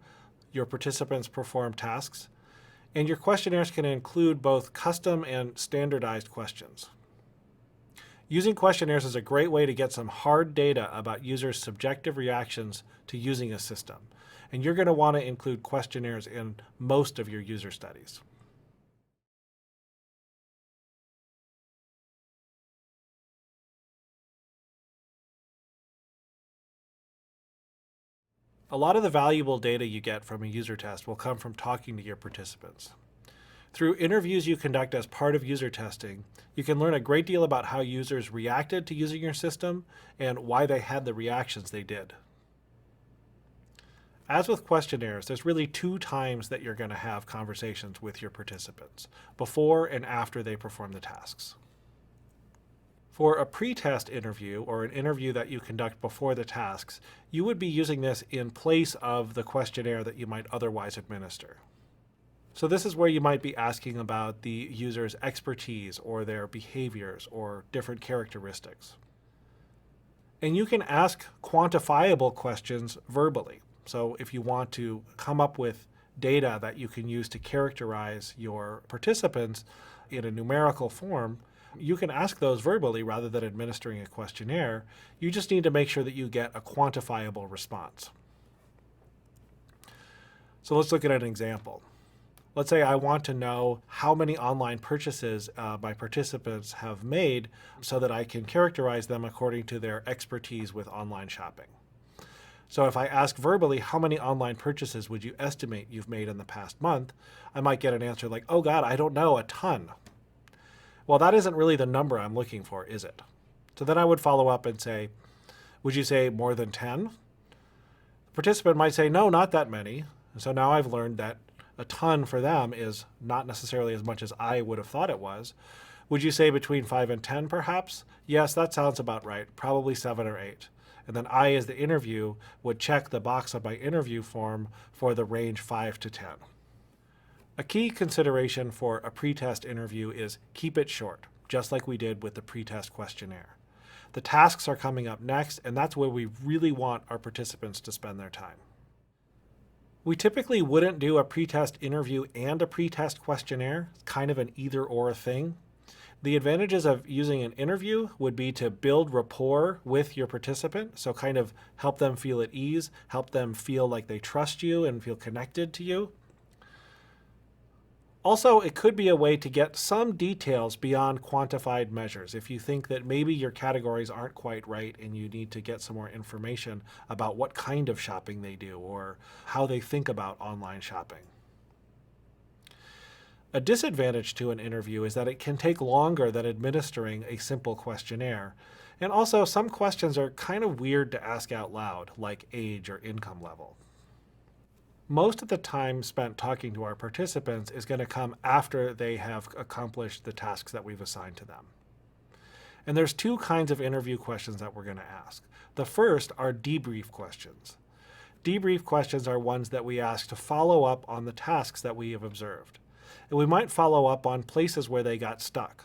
your participants perform tasks, and your questionnaires can include both custom and standardized questions. Using questionnaires is a great way to get some hard data about users' subjective reactions to using a system, and you're going to want to include questionnaires in most of your user studies. A lot of the valuable data you get from a user test will come from talking to your participants. Through interviews you conduct as part of user testing, you can learn a great deal about how users reacted to using your system and why they had the reactions they did. As with questionnaires, there's really 2 times that you're going to have conversations with your participants, before and after they perform the tasks. For a pre-test interview, or an interview that you conduct before the tasks, you would be using this in place of the questionnaire that you might otherwise administer. So this is where you might be asking about the user's expertise or their behaviors or different characteristics. And you can ask quantifiable questions verbally. So if you want to come up with data that you can use to characterize your participants in a numerical form, you can ask those verbally rather than administering a questionnaire. You just need to make sure that you get a quantifiable response. So let's look at an example. Let's say I want to know how many online purchases my participants have made so that I can characterize them according to their expertise with online shopping. So if I ask verbally, how many online purchases would you estimate you've made in the past month, I might get an answer like, oh God, I don't know, a ton. Well, that isn't really the number I'm looking for, is it? So then I would follow up and say, would you say more than 10? The participant might say, no, not that many. And so now I've learned that a ton for them is not necessarily as much as I would have thought it was. Would you say between 5 and 10 perhaps? Yes, that sounds about right, probably 7 or 8. And then I, as the interview, would check the box on my interview form for the range 5 to 10. A key consideration for a pre-test interview is keep it short, just like we did with the pre-test questionnaire. The tasks are coming up next, and that's where we really want our participants to spend their time. We typically wouldn't do a pre-test interview and a pre-test questionnaire. It's kind of an either-or thing. The advantages of using an interview would be to build rapport with your participant, so kind of help them feel at ease, help them feel like they trust you and feel connected to you. Also, it could be a way to get some details beyond quantified measures. If you think that maybe your categories aren't quite right and you need to get some more information about what kind of shopping they do or how they think about online shopping. A disadvantage to an interview is that it can take longer than administering a simple questionnaire. And also, some questions are kind of weird to ask out loud, like age or income level. Most of the time spent talking to our participants is going to come after they have accomplished the tasks that we've assigned to them. And there's two kinds of interview questions that we're going to ask. The first are debrief questions. Debrief questions are ones that we ask to follow up on the tasks that we have observed. And we might follow up on places where they got stuck,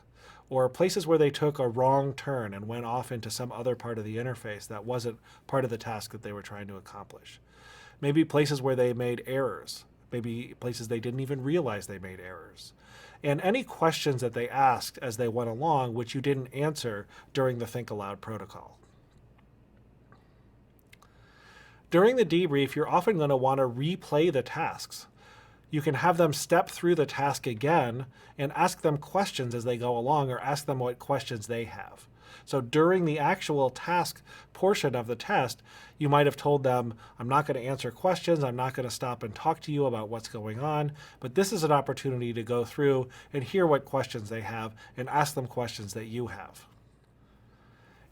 or places where they took a wrong turn and went off into some other part of the interface that wasn't part of the task that they were trying to accomplish. Maybe places where they made errors. Maybe places they didn't even realize they made errors. And any questions that they asked as they went along which you didn't answer during the Think Aloud protocol. During the debrief, you're often going to want to replay the tasks. You can have them step through the task again and ask them questions as they go along, or ask them what questions they have. So during the actual task portion of the test, you might have told them, I'm not going to answer questions, I'm not going to stop and talk to you about what's going on, but this is an opportunity to go through and hear what questions they have and ask them questions that you have.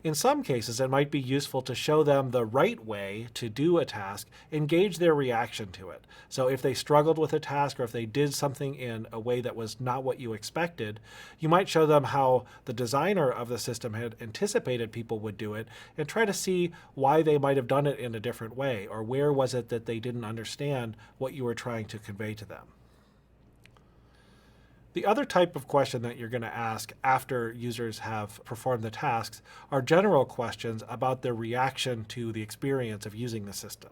In some cases, it might be useful to show them the right way to do a task and gauge their reaction to it. So if they struggled with a task or if they did something in a way that was not what you expected, you might show them how the designer of the system had anticipated people would do it and try to see why they might have done it in a different way, or where was it that they didn't understand what you were trying to convey to them. The other type of question that you're going to ask after users have performed the tasks are general questions about their reaction to the experience of using the system.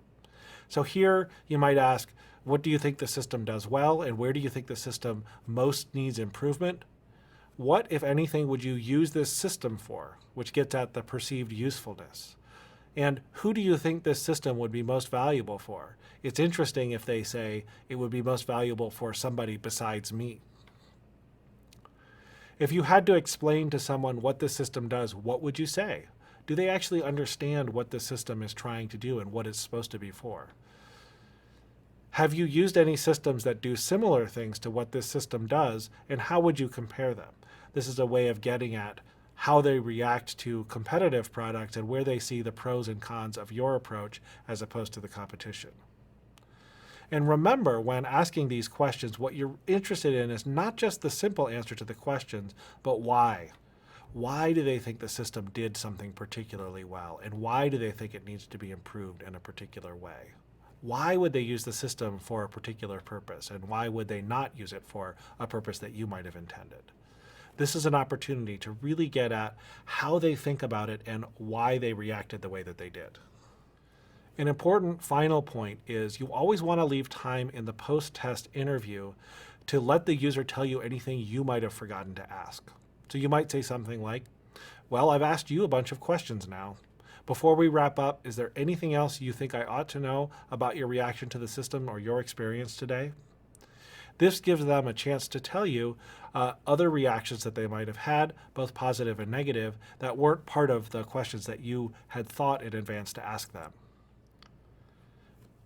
So here you might ask, what do you think the system does well, and where do you think the system most needs improvement? What, if anything, would you use this system for, which gets at the perceived usefulness? And who do you think this system would be most valuable for? It's interesting if they say it would be most valuable for somebody besides me. If you had to explain to someone what the system does, what would you say? Do they actually understand what the system is trying to do and what it's supposed to be for? Have you used any systems that do similar things to what this system does, and how would you compare them? This is a way of getting at how they react to competitive products and where they see the pros and cons of your approach as opposed to the competition. And remember, when asking these questions, what you're interested in is not just the simple answer to the questions, but why. Why do they think the system did something particularly well? And why do they think it needs to be improved in a particular way? Why would they use the system for a particular purpose? And why would they not use it for a purpose that you might have intended? This is an opportunity to really get at how they think about it and why they reacted the way that they did. An important final point is you always want to leave time in the post-test interview to let the user tell you anything you might have forgotten to ask. So you might say something like, well, I've asked you a bunch of questions now. Before we wrap up, is there anything else you think I ought to know about your reaction to the system or your experience today? This gives them a chance to tell you other reactions that they might have had, both positive and negative, that weren't part of the questions that you had thought in advance to ask them.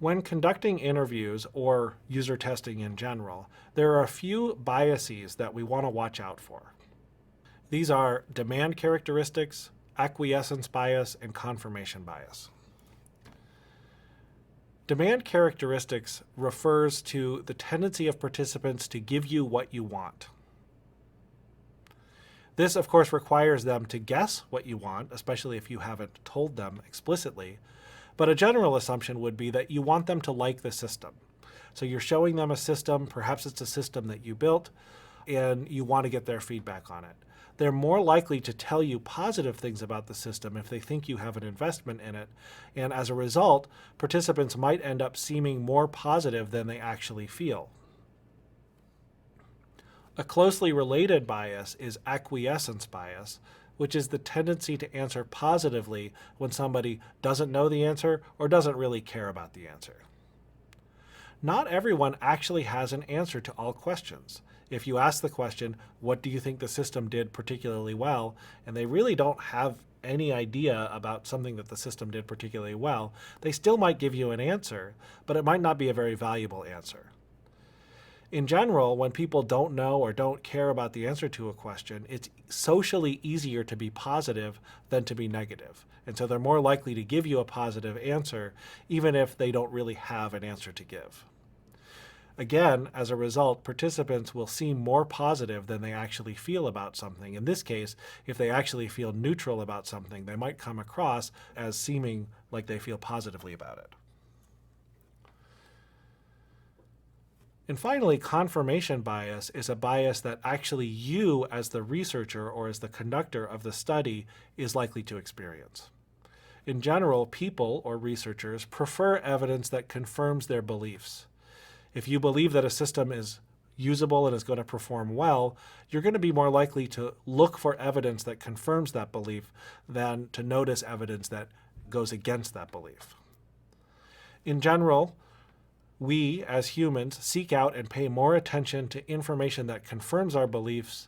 When conducting interviews or user testing in general, there are a few biases that we want to watch out for. These are demand characteristics, acquiescence bias, and confirmation bias. Demand characteristics refers to the tendency of participants to give you what you want. This, of course, requires them to guess what you want, especially if you haven't told them explicitly. But a general assumption would be that you want them to like the system. So you're showing them a system, perhaps it's a system that you built, and you want to get their feedback on it. They're more likely to tell you positive things about the system if they think you have an investment in it. And as a result, participants might end up seeming more positive than they actually feel. A closely related bias is acquiescence bias, which is the tendency to answer positively when somebody doesn't know the answer or doesn't really care about the answer. Not everyone actually has an answer to all questions. If you ask the question, what do you think the system did particularly well, and they really don't have any idea about something that the system did particularly well, they still might give you an answer, but it might not be a very valuable answer. In general, when people don't know or don't care about the answer to a question, it's socially easier to be positive than to be negative. And so they're more likely to give you a positive answer, even if they don't really have an answer to give. Again, as a result, participants will seem more positive than they actually feel about something. In this case, if they actually feel neutral about something, they might come across as seeming like they feel positively about it. And finally, confirmation bias is a bias that actually you, as the researcher or as the conductor of the study, is likely to experience. In general, people or researchers prefer evidence that confirms their beliefs. If you believe that a system is usable and is going to perform well, you're going to be more likely to look for evidence that confirms that belief than to notice evidence that goes against that belief. In general, we, as humans, seek out and pay more attention to information that confirms our beliefs,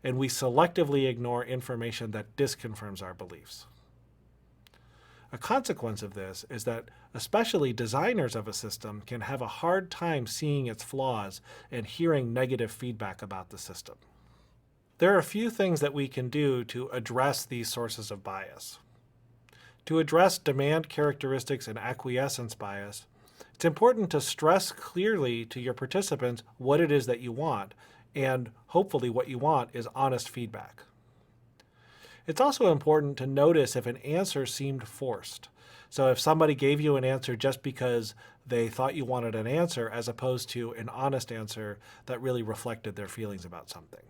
and we selectively ignore information that disconfirms our beliefs. A consequence of this is that especially designers of a system can have a hard time seeing its flaws and hearing negative feedback about the system. There are a few things that we can do to address these sources of bias. To address demand characteristics and acquiescence bias, it's important to stress clearly to your participants what it is that you want, and hopefully what you want is honest feedback. It's also important to notice if an answer seemed forced. So if somebody gave you an answer just because they thought you wanted an answer as opposed to an honest answer that really reflected their feelings about something.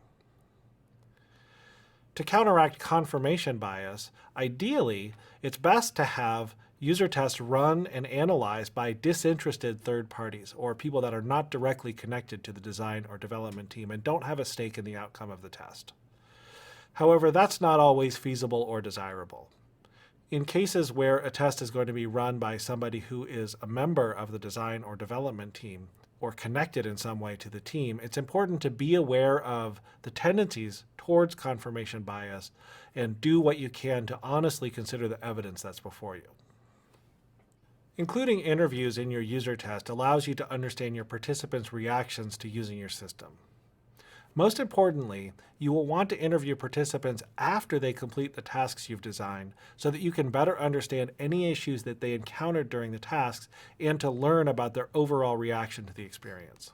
To counteract confirmation bias, ideally, it's best to have user tests run and analyzed by disinterested third parties or people that are not directly connected to the design or development team and don't have a stake in the outcome of the test. However, that's not always feasible or desirable. In cases where a test is going to be run by somebody who is a member of the design or development team or connected in some way to the team, it's important to be aware of the tendencies towards confirmation bias and do what you can to honestly consider the evidence that's before you. Including interviews in your user test allows you to understand your participants' reactions to using your system. Most importantly, you will want to interview participants after they complete the tasks you've designed so that you can better understand any issues that they encountered during the tasks and to learn about their overall reaction to the experience.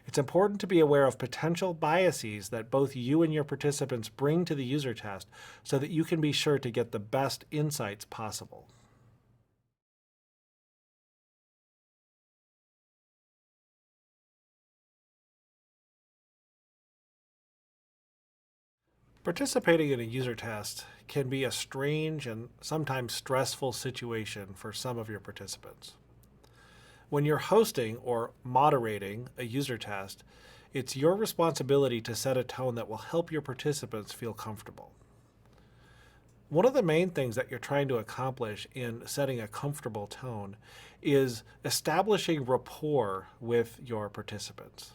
It's important to be aware of potential biases that both you and your participants bring to the user test so that you can be sure to get the best insights possible. Participating in a user test can be a strange and sometimes stressful situation for some of your participants. When you're hosting or moderating a user test, it's your responsibility to set a tone that will help your participants feel comfortable. One of the main things that you're trying to accomplish in setting a comfortable tone is establishing rapport with your participants.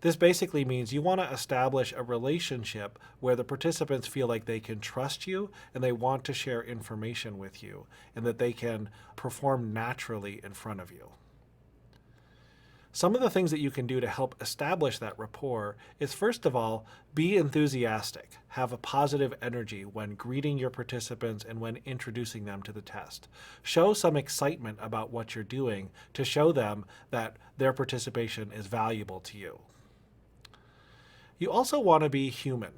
This basically means you want to establish a relationship where the participants feel like they can trust you and they want to share information with you and that they can perform naturally in front of you. Some of the things that you can do to help establish that rapport is, first of all, be enthusiastic. Have a positive energy when greeting your participants and when introducing them to the test. Show some excitement about what you're doing to show them that their participation is valuable to you. You also want to be human.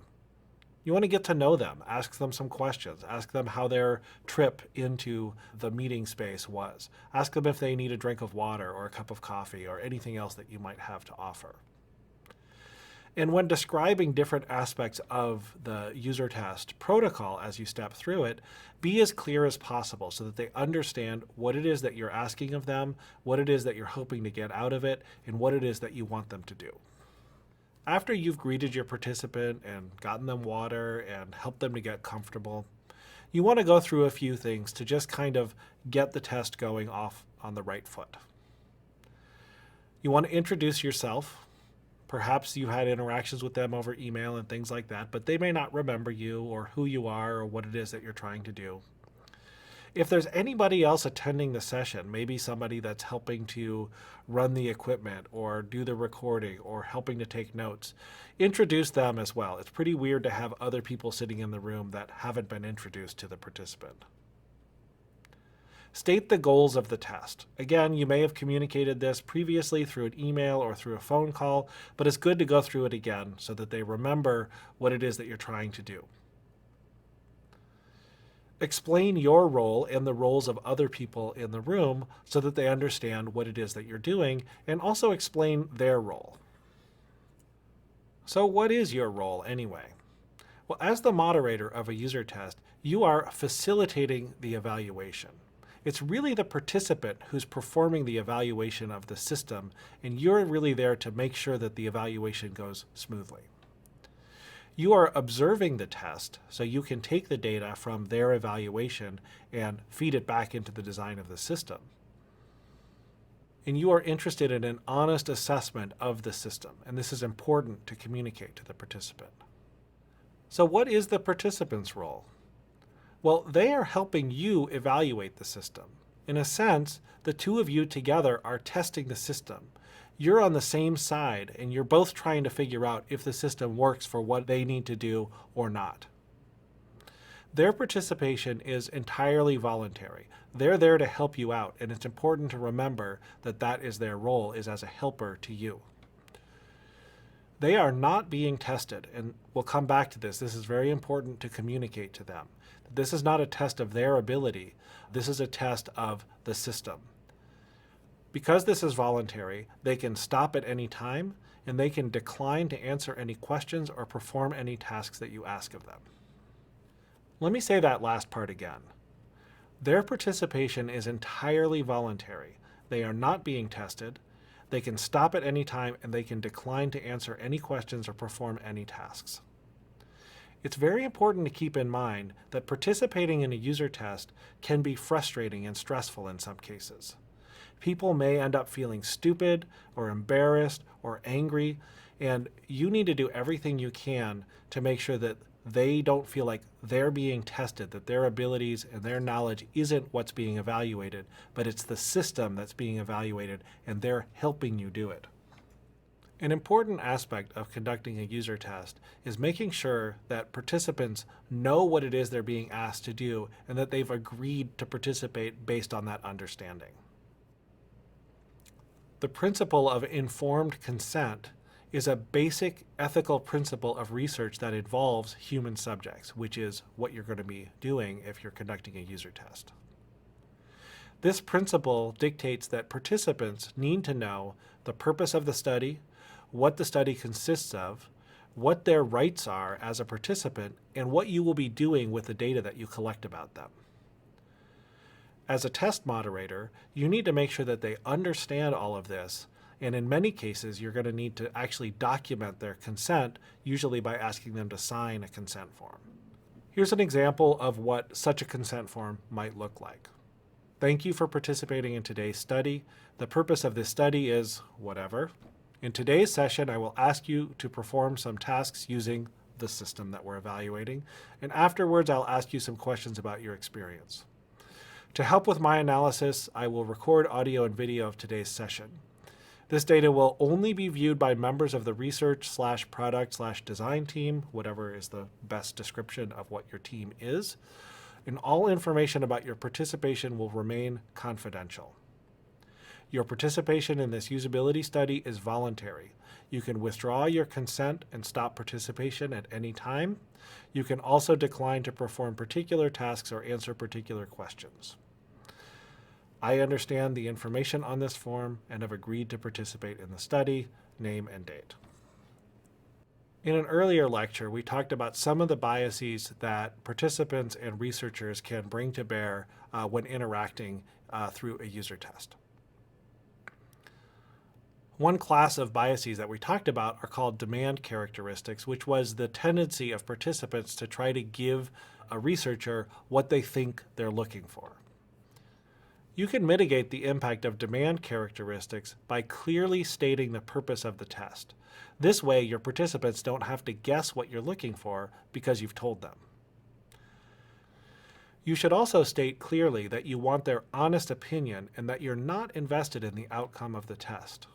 You want to get to know them, ask them some questions, ask them how their trip into the meeting space was. Ask them if they need a drink of water or a cup of coffee or anything else that you might have to offer. And when describing different aspects of the user test protocol as you step through it, be as clear as possible so that they understand what it is that you're asking of them, what it is that you're hoping to get out of it, and what it is that you want them to do. After you've greeted your participant and gotten them water and helped them to get comfortable, you want to go through a few things to just kind of get the test going off on the right foot. You want to introduce yourself. Perhaps you had interactions with them over email and things like that, but they may not remember you or who you are or what it is that you're trying to do. If there's anybody else attending the session, maybe somebody that's helping to run the equipment or do the recording or helping to take notes, introduce them as well. It's pretty weird to have other people sitting in the room that haven't been introduced to the participant. State the goals of the test. Again, you may have communicated this previously through an email or through a phone call, but it's good to go through it again so that they remember what it is that you're trying to do. Explain your role and the roles of other people in the room so that they understand what it is that you're doing, and also explain their role. So what is your role anyway? Well, as the moderator of a user test, you are facilitating the evaluation. It's really the participant who's performing the evaluation of the system, and you're really there to make sure that the evaluation goes smoothly. You are observing the test, so you can take the data from their evaluation and feed it back into the design of the system. And you are interested in an honest assessment of the system, and this is important to communicate to the participant. So what is the participant's role? Well, they are helping you evaluate the system. In a sense, the two of you together are testing the system. You're on the same side, and you're both trying to figure out if the system works for what they need to do or not. Their participation is entirely voluntary. They're there to help you out, and it's important to remember that that is their role, is as a helper to you. They are not being tested, and we'll come back to this. This is very important to communicate to them. This is not a test of their ability. This is a test of the system. Because this is voluntary, they can stop at any time, and they can decline to answer any questions or perform any tasks that you ask of them. Let me say that last part again. Their participation is entirely voluntary. They are not being tested. They can stop at any time, and they can decline to answer any questions or perform any tasks. It's very important to keep in mind that participating in a user test can be frustrating and stressful in some cases. People may end up feeling stupid or embarrassed or angry, and you need to do everything you can to make sure that they don't feel like they're being tested, that their abilities and their knowledge isn't what's being evaluated, but it's the system that's being evaluated, and they're helping you do it. An important aspect of conducting a user test is making sure that participants know what it is they're being asked to do and that they've agreed to participate based on that understanding. The principle of informed consent is a basic ethical principle of research that involves human subjects, which is what you're going to be doing if you're conducting a user test. This principle dictates that participants need to know the purpose of the study, what the study consists of, what their rights are as a participant, and what you will be doing with the data that you collect about them. As a test moderator, you need to make sure that they understand all of this, and in many cases, you're going to need to actually document their consent, usually by asking them to sign a consent form. Here's an example of what such a consent form might look like. Thank you for participating in today's study. The purpose of this study is whatever. In today's session, I will ask you to perform some tasks using the system that we're evaluating, and afterwards, I'll ask you some questions about your experience. To help with my analysis, I will record audio and video of today's session. This data will only be viewed by members of the research/product/design team, whatever is the best description of what your team is, and all information about your participation will remain confidential. Your participation in this usability study is voluntary. You can withdraw your consent and stop participation at any time. You can also decline to perform particular tasks or answer particular questions. I understand the information on this form and have agreed to participate in the study, name and date. In an earlier lecture, we talked about some of the biases that participants and researchers can bring to bear when interacting through a user test. One class of biases that we talked about are called demand characteristics, which was the tendency of participants to try to give a researcher what they think they're looking for. You can mitigate the impact of demand characteristics by clearly stating the purpose of the test. This way, your participants don't have to guess what you're looking for because you've told them. You should also state clearly that you want their honest opinion and that you're not invested in the outcome of the test.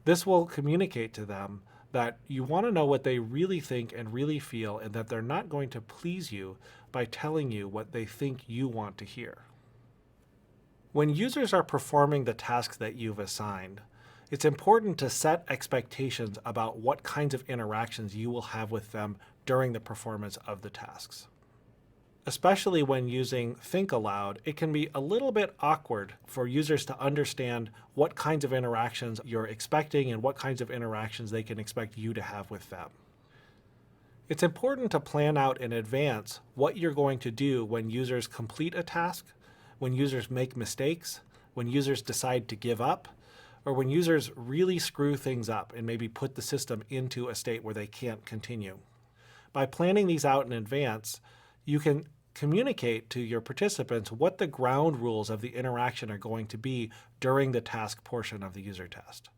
This will communicate to them that you want to know what they really think and really feel, and that they're not going to please you by telling you what they think you want to hear. When users are performing the tasks that you've assigned, it's important to set expectations about what kinds of interactions you will have with them during the performance of the tasks. Especially when using Think Aloud, it can be a little bit awkward for users to understand what kinds of interactions you're expecting and what kinds of interactions they can expect you to have with them. It's important to plan out in advance what you're going to do when users complete a task, when users make mistakes, when users decide to give up, or when users really screw things up and maybe put the system into a state where they can't continue. By planning these out in advance, you can communicate to your participants what the ground rules of the interaction are going to be during the task portion of the user test.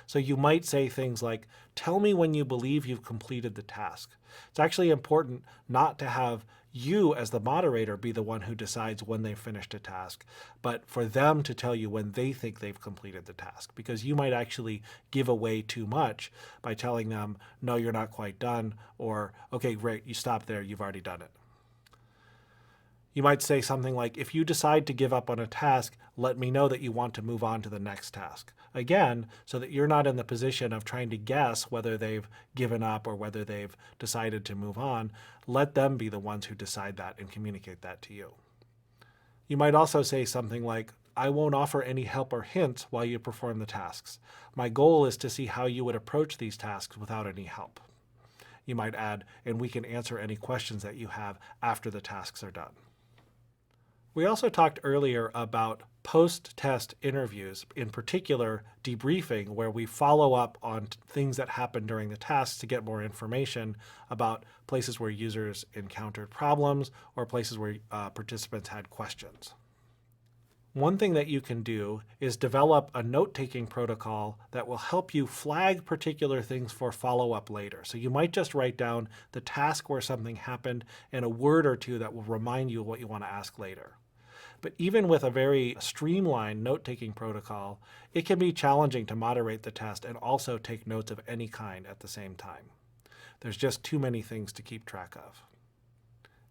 So you might say things like, tell me when you believe you've completed the task. It's actually important not to have you as the moderator be the one who decides when they've finished a task, but for them to tell you when they think they've completed the task, because you might actually give away too much by telling them, no, you're not quite done, or, okay, great, you stop there, you've already done it. You might say something like, if you decide to give up on a task, let me know that you want to move on to the next task. Again, so that you're not in the position of trying to guess whether they've given up or whether they've decided to move on. Let them be the ones who decide that and communicate that to you. You might also say something like, I won't offer any help or hints while you perform the tasks. My goal is to see how you would approach these tasks without any help. You might add, and we can answer any questions that you have after the tasks are done. We also talked earlier about post-test interviews, in particular debriefing, where we follow up on things that happened during the tasks to get more information about places where users encountered problems or places where participants had questions. One thing that you can do is develop a note-taking protocol that will help you flag particular things for follow-up later. So you might just write down the task where something happened and a word or two that will remind you what you want to ask later. But even with a very streamlined note-taking protocol, it can be challenging to moderate the test and also take notes of any kind at the same time. There's just too many things to keep track of.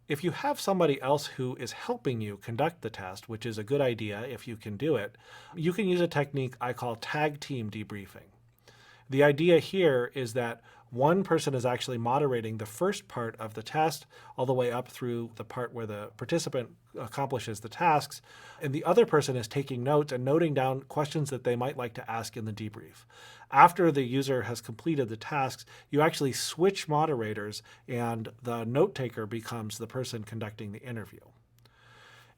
If you have somebody else who is helping you conduct the test, which is a good idea if you can do it, you can use a technique I call tag team debriefing. The idea here is that one person is actually moderating the first part of the test all the way up through the part where the participant accomplishes the tasks, and the other person is taking notes and noting down questions that they might like to ask in the debrief. After the user has completed the tasks, you actually switch moderators and the note taker becomes the person conducting the interview.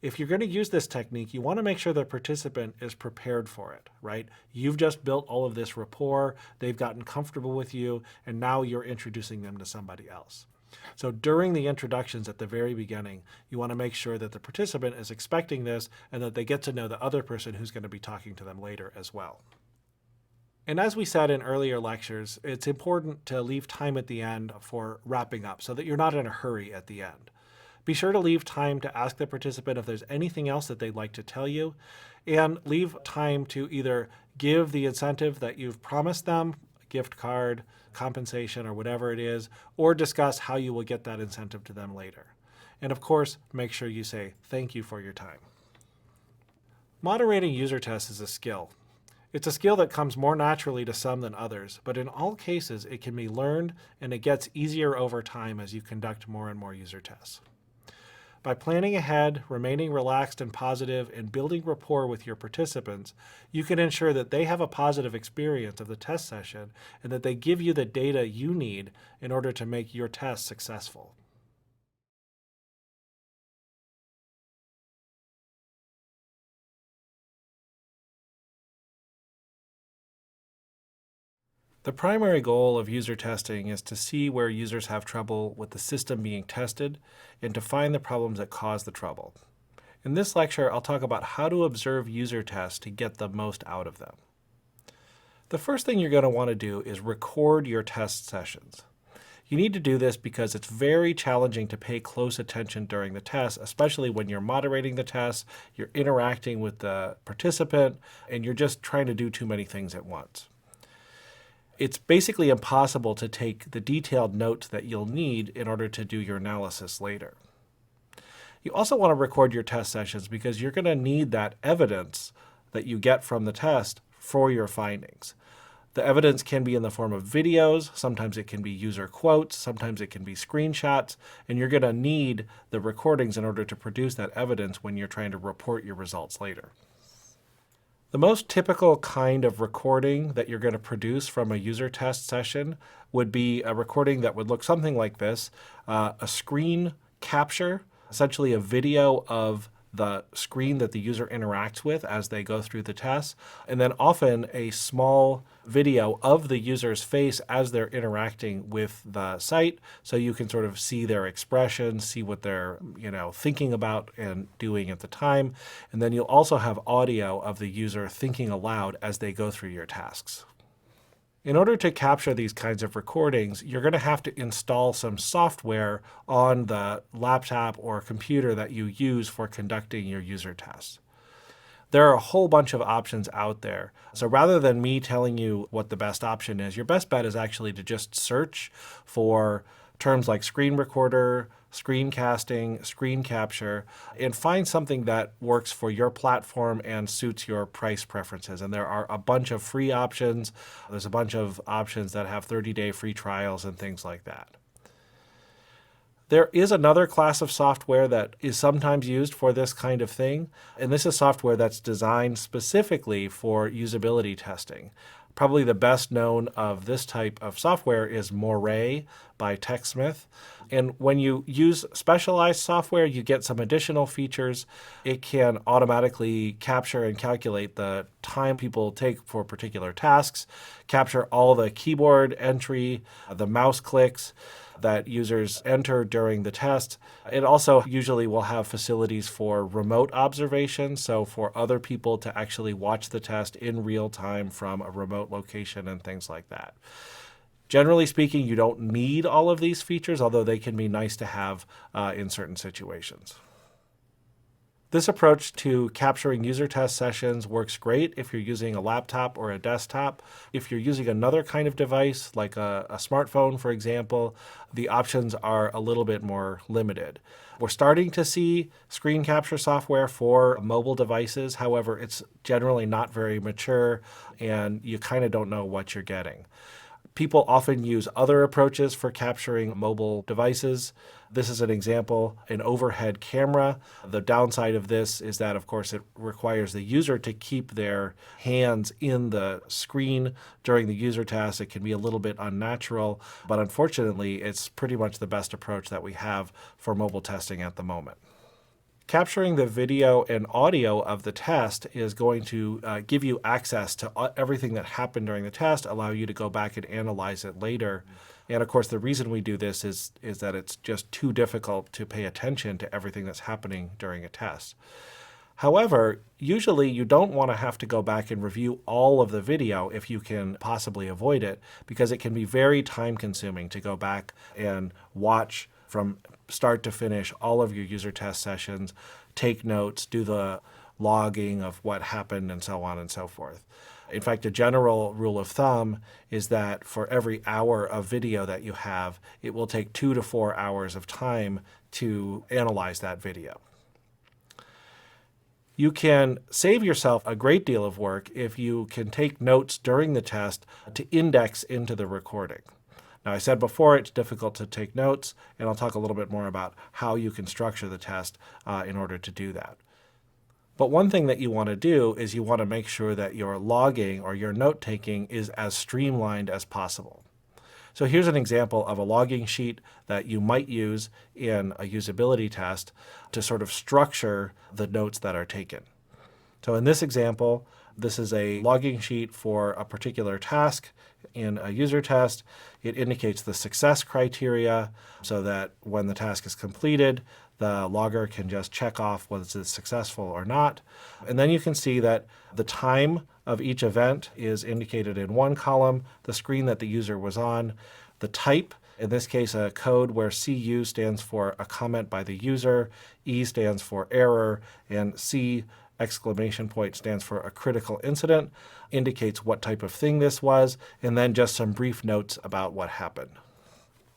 If you're going to use this technique, you want to make sure the participant is prepared for it, right? You've just built all of this rapport, they've gotten comfortable with you, and now you're introducing them to somebody else. So during the introductions at the very beginning, you want to make sure that the participant is expecting this and that they get to know the other person who's going to be talking to them later as well. And as we said in earlier lectures, it's important to leave time at the end for wrapping up so that you're not in a hurry at the end. Be sure to leave time to ask the participant if there's anything else that they'd like to tell you, and leave time to either give the incentive that you've promised them, a gift card, compensation, or whatever it is, or discuss how you will get that incentive to them later. And of course, make sure you say thank you for your time. Moderating user tests is a skill. It's a skill that comes more naturally to some than others, but in all cases it can be learned, and it gets easier over time as you conduct more and more user tests. By planning ahead, remaining relaxed and positive, and building rapport with your participants, you can ensure that they have a positive experience of the test session and that they give you the data you need in order to make your test successful. The primary goal of user testing is to see where users have trouble with the system being tested and to find the problems that cause the trouble. In this lecture, I'll talk about how to observe user tests to get the most out of them. The first thing you're going to want to do is record your test sessions. You need to do this because it's very challenging to pay close attention during the test, especially when you're moderating the test, you're interacting with the participant, and you're just trying to do too many things at once. It's basically impossible to take the detailed notes that you'll need in order to do your analysis later. You also want to record your test sessions because you're going to need that evidence that you get from the test for your findings. The evidence can be in the form of videos, sometimes it can be user quotes, sometimes it can be screenshots, and you're going to need the recordings in order to produce that evidence when you're trying to report your results later. The most typical kind of recording that you're going to produce from a user test session would be a recording that would look something like this, a screen capture, essentially a video of the screen that the user interacts with as they go through the test, and then often a small video of the user's face as they're interacting with the site, so you can sort of see their expressions, see what they're thinking about and doing at the time. And then you'll also have audio of the user thinking aloud as they go through your tasks. In order to capture these kinds of recordings, you're going to have to install some software on the laptop or computer that you use for conducting your user tests. There are a whole bunch of options out there. So rather than me telling you what the best option is, your best bet is actually to just search for terms like screen recorder, screencasting, screen capture, and find something that works for your platform and suits your price preferences. And there are a bunch of free options. There's a bunch of options that have 30-day free trials and things like that. There is another class of software that is sometimes used for this kind of thing, and this is software that's designed specifically for usability testing. Probably the best known of this type of software is Moray by TechSmith. And when you use specialized software, you get some additional features. It can automatically capture and calculate the time people take for particular tasks, capture all the keyboard entry, the mouse clicks that users enter during the test. It also usually will have facilities for remote observation, so for other people to actually watch the test in real time from a remote location and things like that. Generally speaking, you don't need all of these features, although they can be nice to have in certain situations. This approach to capturing user test sessions works great if you're using a laptop or a desktop. If you're using another kind of device, like a smartphone, for example, the options are a little bit more limited. We're starting to see screen capture software for mobile devices. However, it's generally not very mature, and you kind of don't know what you're getting. People often use other approaches for capturing mobile devices. This is an example, an overhead camera. The downside of this is that, of course, it requires the user to keep their hands in the screen during the user test. It can be a little bit unnatural, but unfortunately, it's pretty much the best approach that we have for mobile testing at the moment. Capturing the video and audio of the test is going to give you access to everything that happened during the test, allow you to go back and analyze it later. And of course, the reason we do this is that it's just too difficult to pay attention to everything that's happening during a test. However, usually you don't want to have to go back and review all of the video if you can possibly avoid it, because it can be very time-consuming to go back and watch from start to finish all of your user test sessions, take notes, do the logging of what happened, and so on and so forth. In fact, a general rule of thumb is that for every hour of video that you have, it will take 2 to 4 hours of time to analyze that video. You can save yourself a great deal of work if you can take notes during the test to index into the recording. Now, I said before it's difficult to take notes, and I'll talk a little bit more about how you can structure the test in order to do that. But one thing that you want to do is you want to make sure that your logging or your note-taking is as streamlined as possible. So here's an example of a logging sheet that you might use in a usability test to sort of structure the notes that are taken. So in this example, this is a logging sheet for a particular task. In a user test, it indicates the success criteria so that when the task is completed, the logger can just check off whether it's successful or not. And then you can see that the time of each event is indicated in one column, the screen that the user was on, the type, in this case a code where CU stands for a comment by the user, E stands for error, and C exclamation point stands for a critical incident, indicates what type of thing this was, and then just some brief notes about what happened.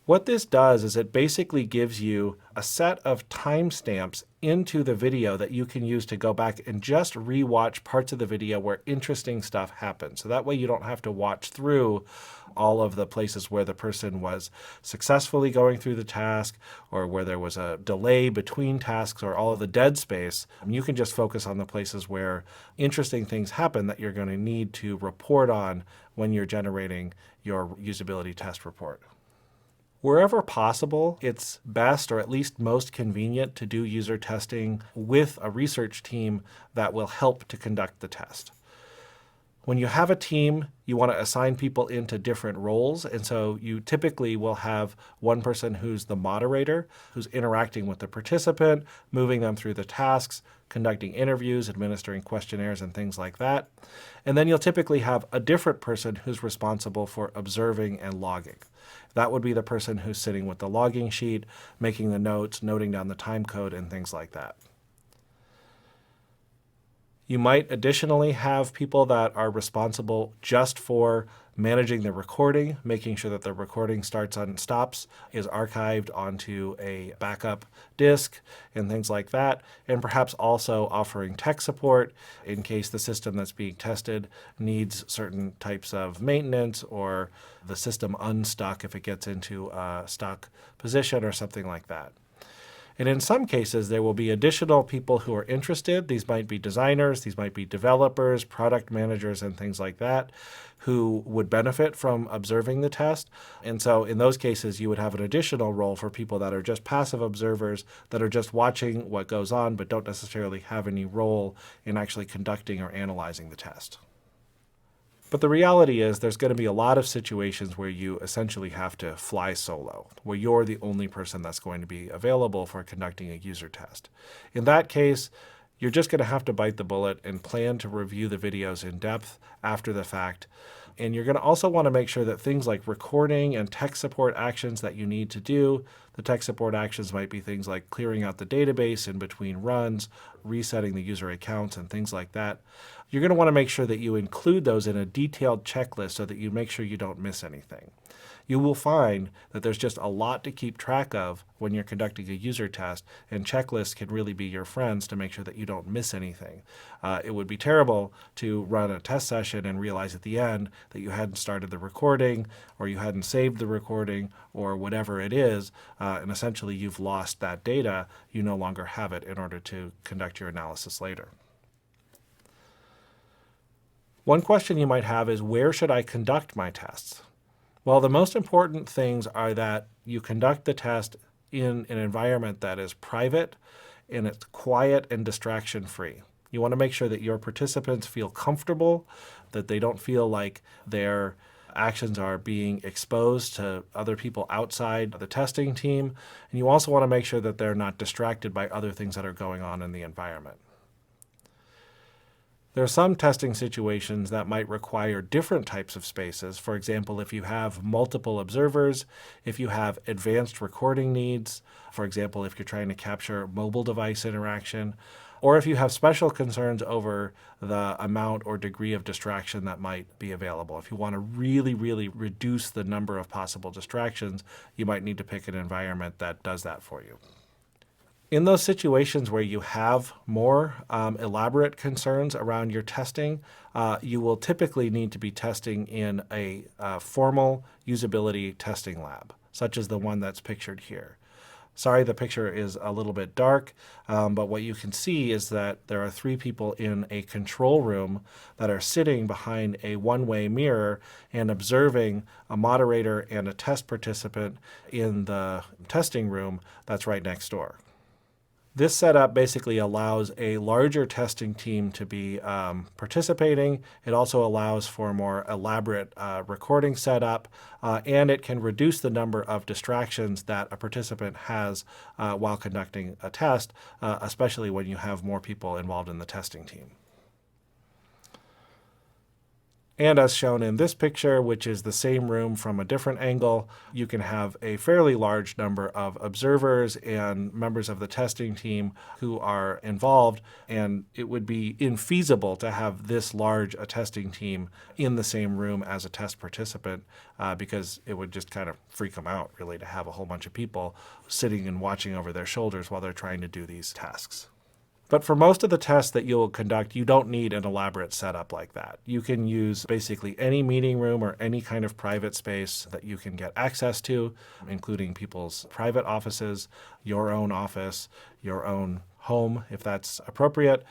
What this does is it basically gives you a set of timestamps into the video that you can use to go back and just rewatch parts of the video where interesting stuff happens. So that way you don't have to watch through all of the places where the person was successfully going through the task or where there was a delay between tasks or all of the dead space. You can just focus on the places where interesting things happen that you're going to need to report on when you're generating your usability test report. Wherever possible, it's best or at least most convenient to do user testing with a research team that will help to conduct the test. When you have a team, you want to assign people into different roles. And so you typically will have one person who's the moderator, who's interacting with the participant, moving them through the tasks, conducting interviews, administering questionnaires, and things like that. And then you'll typically have a different person who's responsible for observing and logging. That would be the person who's sitting with the logging sheet, making the notes, noting down the time code, and things like that. You might additionally have people that are responsible just for managing the recording, making sure that the recording starts and stops, is archived onto a backup disk, and things like that, and perhaps also offering tech support in case the system that's being tested needs certain types of maintenance or the system unstuck if it gets into a stuck position or something like that. And in some cases, there will be additional people who are interested. These might be designers, these might be developers, product managers, and things like that, who would benefit from observing the test. And so in those cases, you would have an additional role for people that are just passive observers, that are just watching what goes on, but don't necessarily have any role in actually conducting or analyzing the test. But the reality is there's going to be a lot of situations where you essentially have to fly solo, where you're the only person that's going to be available for conducting a user test. In that case, you're just going to have to bite the bullet and plan to review the videos in depth after the fact. And you're going to also want to make sure that things like recording and tech support actions that you need to do, the tech support actions might be things like clearing out the database in between runs, resetting the user accounts, and things like that. You're going to want to make sure that you include those in a detailed checklist so that you make sure you don't miss anything. You will find that there's just a lot to keep track of when you're conducting a user test, and checklists can really be your friends to make sure that you don't miss anything. It would be terrible to run a test session and realize at the end that you hadn't started the recording, or you hadn't saved the recording, or whatever it is, and essentially you've lost that data. You no longer have it in order to conduct your analysis later. One question you might have is, where should I conduct my tests? Well, the most important things are that you conduct the test in an environment that is private and it's quiet and distraction-free. You want to make sure that your participants feel comfortable, that they don't feel like their actions are being exposed to other people outside the testing team. And you also want to make sure that they're not distracted by other things that are going on in the environment. There are some testing situations that might require different types of spaces. For example, if you have multiple observers, if you have advanced recording needs, for example, if you're trying to capture mobile device interaction, or if you have special concerns over the amount or degree of distraction that might be available. If you want to really, really reduce the number of possible distractions, you might need to pick an environment that does that for you. In those situations where you have more elaborate concerns around your testing, you will typically need to be testing in a formal usability testing lab, such as the one that's pictured here. Sorry, the picture is a little bit dark, but what you can see is that there are 3 people in a control room that are sitting behind a one-way mirror and observing a moderator and a test participant in the testing room that's right next door. This setup basically allows a larger testing team to be participating. It also allows for a more elaborate recording setup, and it can reduce the number of distractions that a participant has while conducting a test, especially when you have more people involved in the testing team. And as shown in this picture, which is the same room from a different angle, you can have a fairly large number of observers and members of the testing team who are involved. And it would be infeasible to have this large a testing team in the same room as a test participant because it would just kind of freak them out, really, to have a whole bunch of people sitting and watching over their shoulders while they're trying to do these tasks. But for most of the tests that you'll conduct, you don't need an elaborate setup like that. You can use basically any meeting room or any kind of private space that you can get access to, including people's private offices, your own office, your own home, if that's appropriate.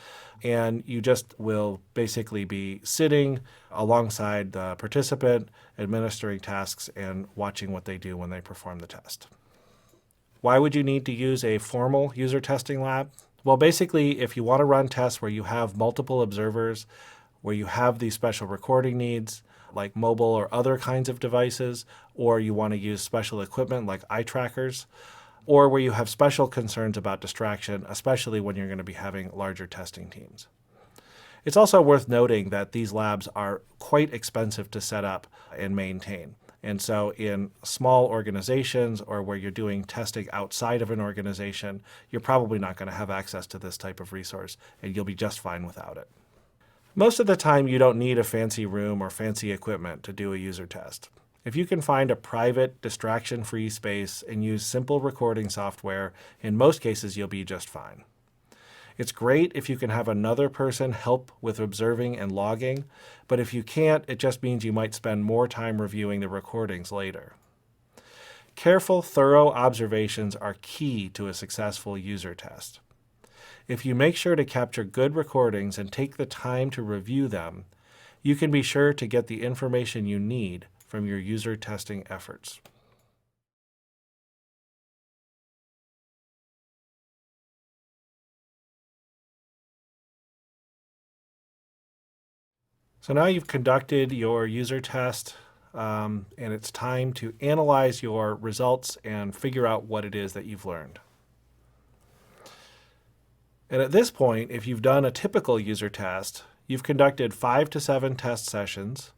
And you just will basically be sitting alongside the participant, administering tasks, and watching what they do when they perform the test. Why would you need to use a formal user testing lab? Well, basically, if you want to run tests where you have multiple observers, where you have these special recording needs, like mobile or other kinds of devices, or you want to use special equipment like eye trackers, or where you have special concerns about distraction, especially when you're going to be having larger testing teams. It's also worth noting that these labs are quite expensive to set up and maintain. And so in small organizations or where you're doing testing outside of an organization, you're probably not going to have access to this type of resource, and you'll be just fine without it. Most of the time, you don't need a fancy room or fancy equipment to do a user test. If you can find a private, distraction-free space and use simple recording software, in most cases, you'll be just fine. It's great if you can have another person help with observing and logging, but if you can't, it just means you might spend more time reviewing the recordings later. Careful, thorough observations are key to a successful user test. If you make sure to capture good recordings and take the time to review them, you can be sure to get the information you need from your user testing efforts. So now you've conducted your user test, and it's time to analyze your results and figure out what it is that you've learned. And at this point, if you've done a typical user test, you've conducted 5 to 7 test sessions,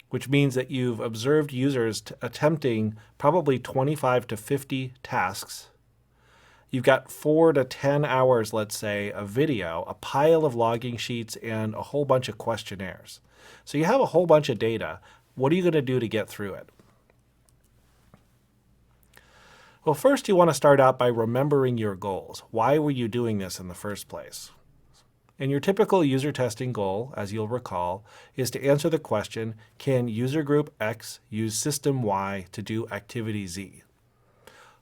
which means that you've observed users attempting probably 25 to 50 tasks. You've got 4 to 10 hours, let's say, of video, a pile of logging sheets, and a whole bunch of questionnaires. So you have a whole bunch of data. What are you going to do to get through it? Well, first you want to start out by remembering your goals. Why were you doing this in the first place? And your typical user testing goal, as you'll recall, is to answer the question, can user group X use system Y to do activity Z?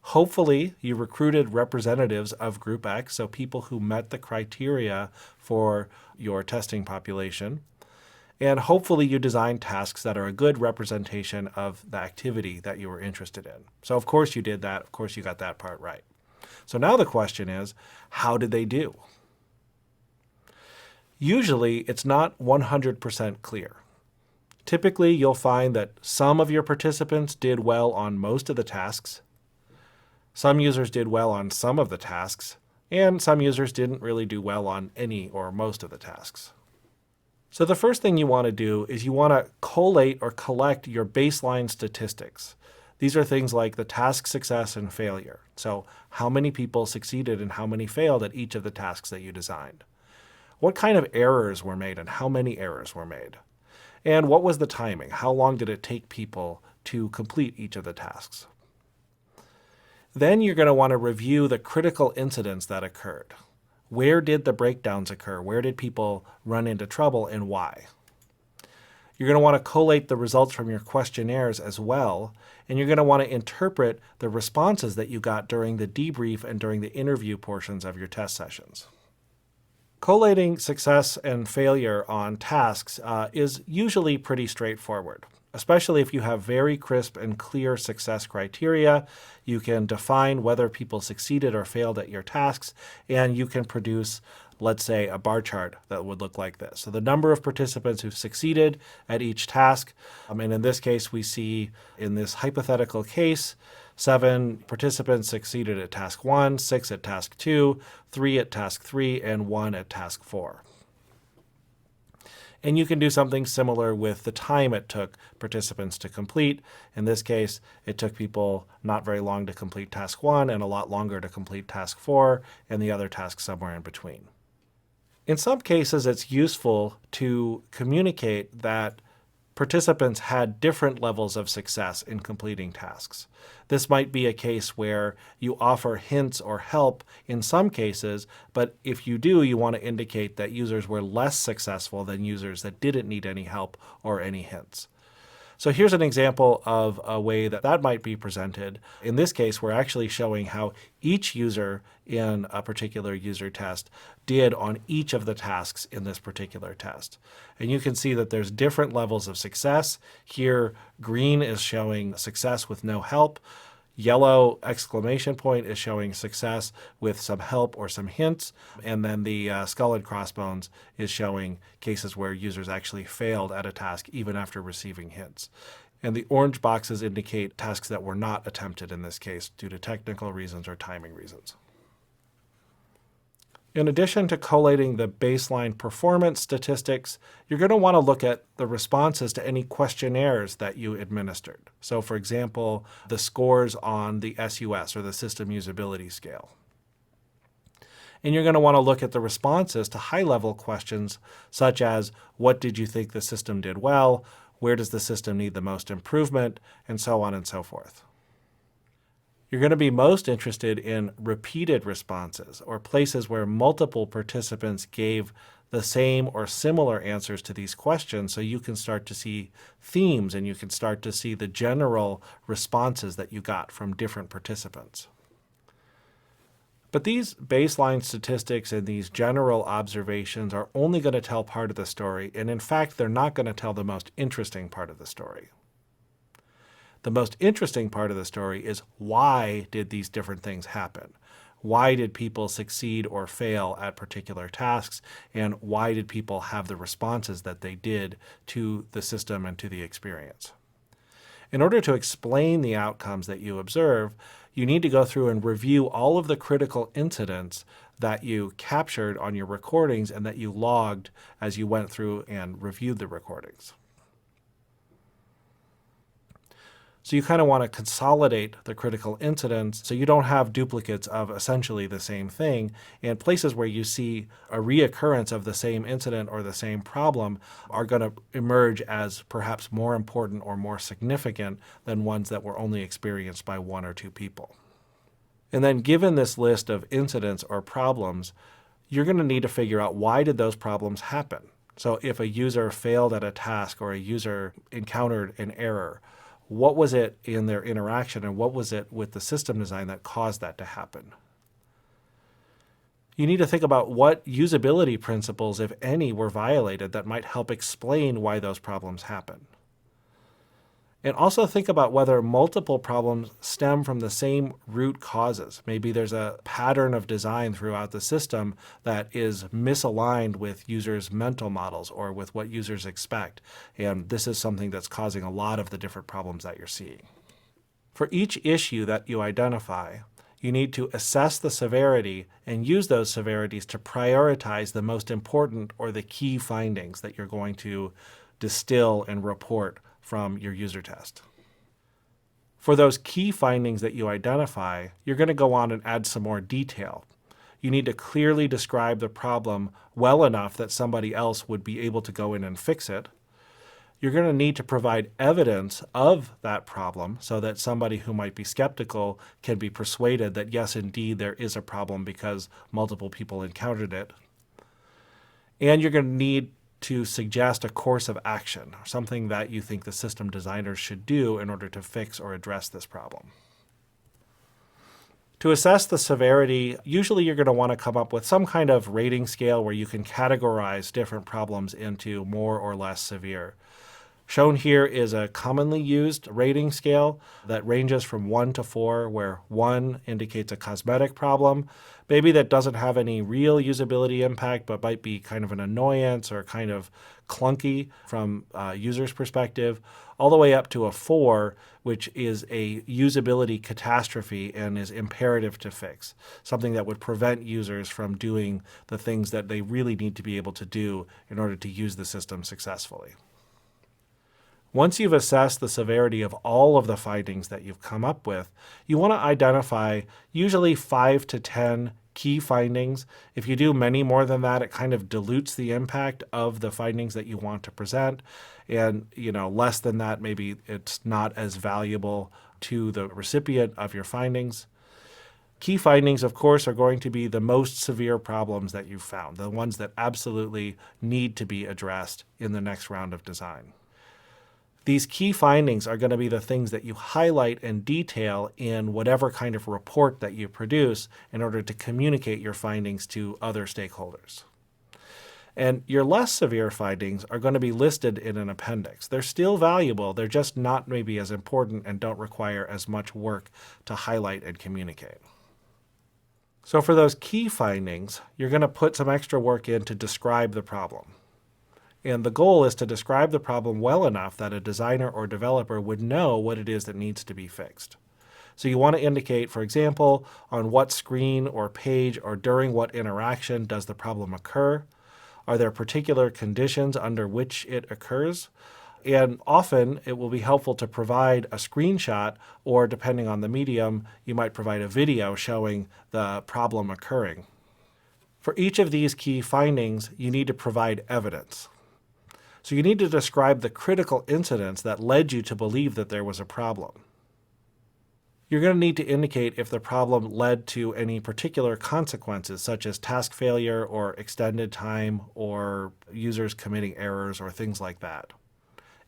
Hopefully, you recruited representatives of Group X, so people who met the criteria for your testing population. And hopefully, you designed tasks that are a good representation of the activity that you were interested in. So, of course, you did that. Of course, you got that part right. So now the question is, how did they do? Usually, it's not 100% clear. Typically, you'll find that some of your participants did well on most of the tasks. Some users did well on some of the tasks, and some users didn't really do well on any or most of the tasks. So the first thing you want to do is you want to collate or collect your baseline statistics. These are things like the task success and failure. So how many people succeeded and how many failed at each of the tasks that you designed? What kind of errors were made and how many errors were made? And what was the timing? How long did it take people to complete each of the tasks? Then you're going to want to review the critical incidents that occurred. Where did the breakdowns occur? Where did people run into trouble and why? You're going to want to collate the results from your questionnaires as well, and you're going to want to interpret the responses that you got during the debrief and during the interview portions of your test sessions. Collating success and failure on tasks is usually pretty straightforward. especially if you have very crisp and clear success criteria. You can define whether people succeeded or failed at your tasks, and you can produce, let's say, a bar chart that would look like this. So the number of participants who succeeded at each task, and in this case, we see in this hypothetical case, 7 participants succeeded at task 1, 6 at task 2, 3 at task 3, and 1 at task 4. And you can do something similar with the time it took participants to complete. In this case, it took people not very long to complete task 1 and a lot longer to complete task 4 and the other tasks somewhere in between. In some cases, it's useful to communicate that participants had different levels of success in completing tasks. This might be a case where you offer hints or help in some cases, but if you do, you want to indicate that users were less successful than users that didn't need any help or any hints. So here's an example of a way that that might be presented. In this case, we're actually showing how each user in a particular user test did on each of the tasks in this particular test. And you can see that there's different levels of success. Here, green is showing success with no help. Yellow exclamation point is showing success with some help or some hints. And then the skull and crossbones is showing cases where users actually failed at a task even after receiving hints. And the orange boxes indicate tasks that were not attempted in this case due to technical reasons or timing reasons. In addition to collating the baseline performance statistics, you're going to want to look at the responses to any questionnaires that you administered. So for example, the scores on the SUS or the System Usability Scale. And you're going to want to look at the responses to high-level questions such as, what did you think the system did well? Where does the system need the most improvement? And so on and so forth. You're going to be most interested in repeated responses, or places where multiple participants gave the same or similar answers to these questions, so you can start to see themes and you can start to see the general responses that you got from different participants. But these baseline statistics and these general observations are only going to tell part of the story, and in fact, they're not going to tell the most interesting part of the story. The most interesting part of the story is, why did these different things happen? Why did people succeed or fail at particular tasks? And why did people have the responses that they did to the system and to the experience? In order to explain the outcomes that you observe, you need to go through and review all of the critical incidents that you captured on your recordings and that you logged as you went through and reviewed the recordings. So you kind of want to consolidate the critical incidents so you don't have duplicates of essentially the same thing. And places where you see a reoccurrence of the same incident or the same problem are going to emerge as perhaps more important or more significant than ones that were only experienced by 1 or 2 people. And then given this list of incidents or problems, you're going to need to figure out, why did those problems happen? So if a user failed at a task or a user encountered an error, what was it in their interaction and what was it with the system design that caused that to happen? You need to think about what usability principles, if any, were violated that might help explain why those problems happen. And also think about whether multiple problems stem from the same root causes. Maybe there's a pattern of design throughout the system that is misaligned with users' mental models or with what users expect. And this is something that's causing a lot of the different problems that you're seeing. For each issue that you identify, you need to assess the severity and use those severities to prioritize the most important or the key findings that you're going to distill and report from your user test. For those key findings that you identify, you're going to go on and add some more detail. You need to clearly describe the problem well enough that somebody else would be able to go in and fix it. You're going to need to provide evidence of that problem so that somebody who might be skeptical can be persuaded that yes, indeed, there is a problem because multiple people encountered it. And you're going to need to suggest a course of action, something that you think the system designers should do in order to fix or address this problem. To assess the severity, usually you're going to want to come up with some kind of rating scale where you can categorize different problems into more or less severe. Shown here is a commonly used rating scale that ranges from 1 to 4, where 1 indicates a cosmetic problem, maybe that doesn't have any real usability impact, but might be kind of an annoyance or kind of clunky from a user's perspective, all the way up to a 4, which is a usability catastrophe and is imperative to fix, something that would prevent users from doing the things that they really need to be able to do in order to use the system successfully. Once you've assessed the severity of all of the findings that you've come up with, you want to identify usually 5 to 10 key findings. If you do many more than that, it kind of dilutes the impact of the findings that you want to present. And, less than that, maybe it's not as valuable to the recipient of your findings. Key findings, of course, are going to be the most severe problems that you've found, the ones that absolutely need to be addressed in the next round of design. These key findings are going to be the things that you highlight and detail in whatever kind of report that you produce in order to communicate your findings to other stakeholders. And your less severe findings are going to be listed in an appendix. They're still valuable, they're just not maybe as important and don't require as much work to highlight and communicate. So for those key findings, you're going to put some extra work in to describe the problem. And the goal is to describe the problem well enough that a designer or developer would know what it is that needs to be fixed. So you want to indicate, for example, on what screen or page or during what interaction does the problem occur? Are there particular conditions under which it occurs? And often it will be helpful to provide a screenshot, or depending on the medium, you might provide a video showing the problem occurring. For each of these key findings, you need to provide evidence. So you need to describe the critical incidents that led you to believe that there was a problem. You're going to need to indicate if the problem led to any particular consequences, such as task failure or extended time or users committing errors or things like that.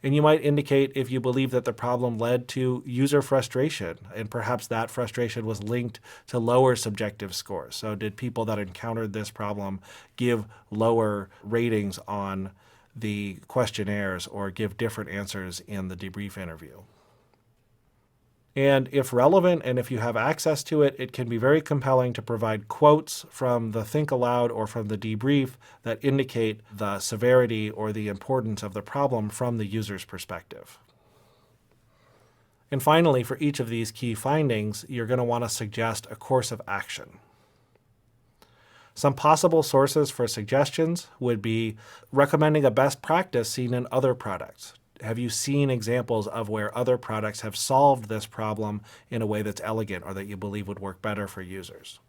And you might indicate if you believe that the problem led to user frustration, and perhaps that frustration was linked to lower subjective scores. So did people that encountered this problem give lower ratings on the questionnaires or give different answers in the debrief interview? And if relevant and if you have access to it, it can be very compelling to provide quotes from the Think Aloud or from the debrief that indicate the severity or the importance of the problem from the user's perspective. And finally, for each of these key findings, you're going to want to suggest a course of action. Some possible sources for suggestions would be recommending a best practice seen in other products. Have you seen examples of where other products have solved this problem in a way that's elegant or that you believe would work better for users?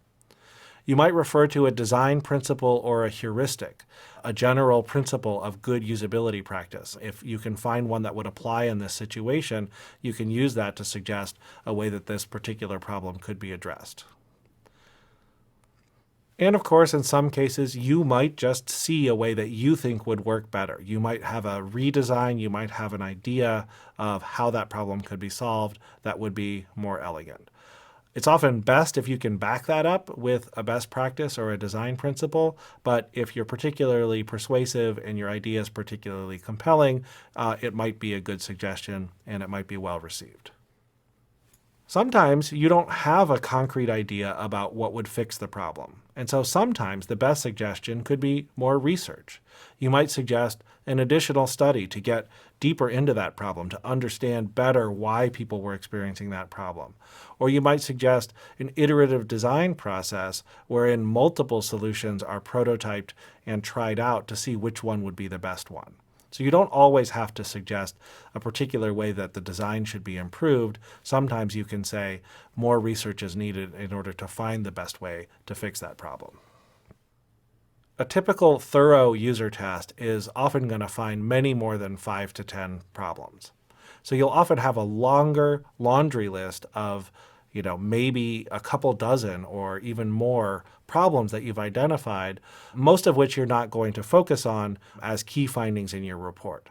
You might refer to a design principle or a heuristic, a general principle of good usability practice. If you can find one that would apply in this situation, you can use that to suggest a way that this particular problem could be addressed. And of course, in some cases, you might just see a way that you think would work better. You might have a redesign, you might have an idea of how that problem could be solved that would be more elegant. It's often best if you can back that up with a best practice or a design principle, but if you're particularly persuasive and your idea is particularly compelling, it might be a good suggestion and it might be well received. Sometimes you don't have a concrete idea about what would fix the problem. And so sometimes the best suggestion could be more research. You might suggest an additional study to get deeper into that problem, to understand better why people were experiencing that problem. Or you might suggest an iterative design process wherein multiple solutions are prototyped and tried out to see which one would be the best one. So you don't always have to suggest a particular way that the design should be improved. Sometimes you can say more research is needed in order to find the best way to fix that problem. A typical thorough user test is often going to find many more than 5 to 10 problems. So you'll often have a longer laundry list of maybe a couple dozen or even more problems that you've identified, most of which you're not going to focus on as key findings in your report.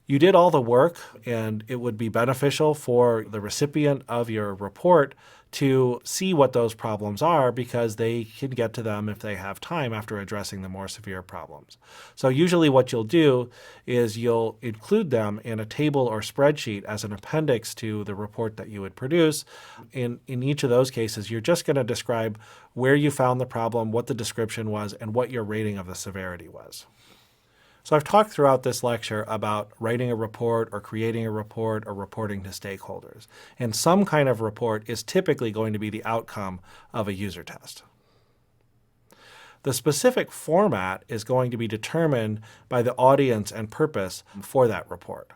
You did all the work, and it would be beneficial for the recipient of your report to see what those problems are because they can get to them if they have time after addressing the more severe problems. So usually what you'll do is you'll include them in a table or spreadsheet as an appendix to the report that you would produce. In each of those cases, you're just going to describe where you found the problem, what the description was, and what your rating of the severity was. So I've talked throughout this lecture about writing a report or creating a report or reporting to stakeholders. And some kind of report is typically going to be the outcome of a user test. The specific format is going to be determined by the audience and purpose for that report.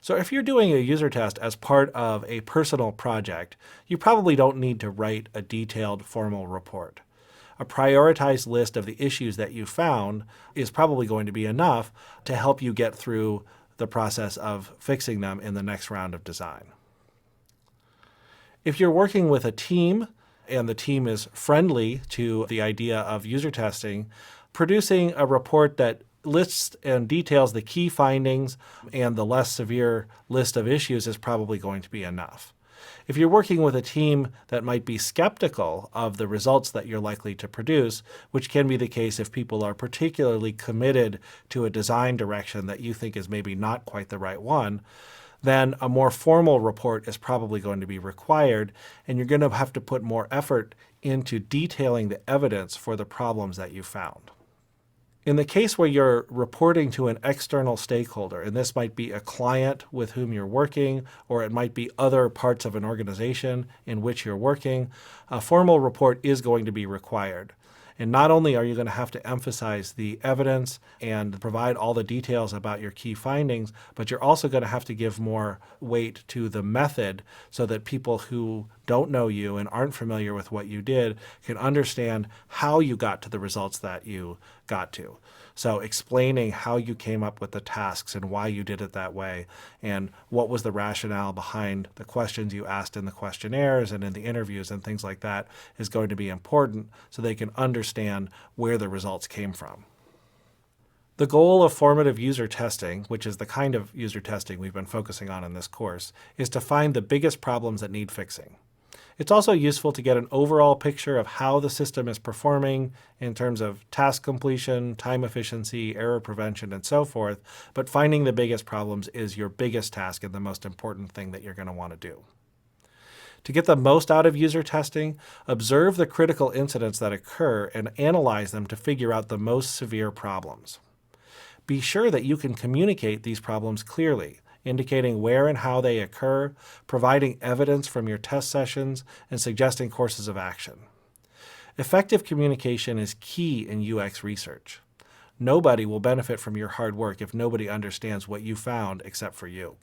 So if you're doing a user test as part of a personal project, you probably don't need to write a detailed formal report. A prioritized list of the issues that you found is probably going to be enough to help you get through the process of fixing them in the next round of design. If you're working with a team and the team is friendly to the idea of user testing, producing a report that lists and details the key findings and the less severe list of issues is probably going to be enough. If you're working with a team that might be skeptical of the results that you're likely to produce, which can be the case if people are particularly committed to a design direction that you think is maybe not quite the right one, then a more formal report is probably going to be required, and you're going to have to put more effort into detailing the evidence for the problems that you found. In the case where you're reporting to an external stakeholder, and this might be a client with whom you're working, or it might be other parts of an organization in which you're working, a formal report is going to be required. And not only are you going to have to emphasize the evidence and provide all the details about your key findings, but you're also going to have to give more weight to the method so that people who don't know you and aren't familiar with what you did can understand how you got to the results that you got to. So explaining how you came up with the tasks and why you did it that way, and what was the rationale behind the questions you asked in the questionnaires and in the interviews and things like that is going to be important so they can understand where the results came from. The goal of formative user testing, which is the kind of user testing we've been focusing on in this course, is to find the biggest problems that need fixing. It's also useful to get an overall picture of how the system is performing in terms of task completion, time efficiency, error prevention, and so forth, but finding the biggest problems is your biggest task and the most important thing that you're going to want to do. To get the most out of user testing, observe the critical incidents that occur and analyze them to figure out the most severe problems. Be sure that you can communicate these problems clearly, indicating where and how they occur, providing evidence from your test sessions, and suggesting courses of action. Effective communication is key in UX research. Nobody will benefit from your hard work if nobody understands what you found except for you.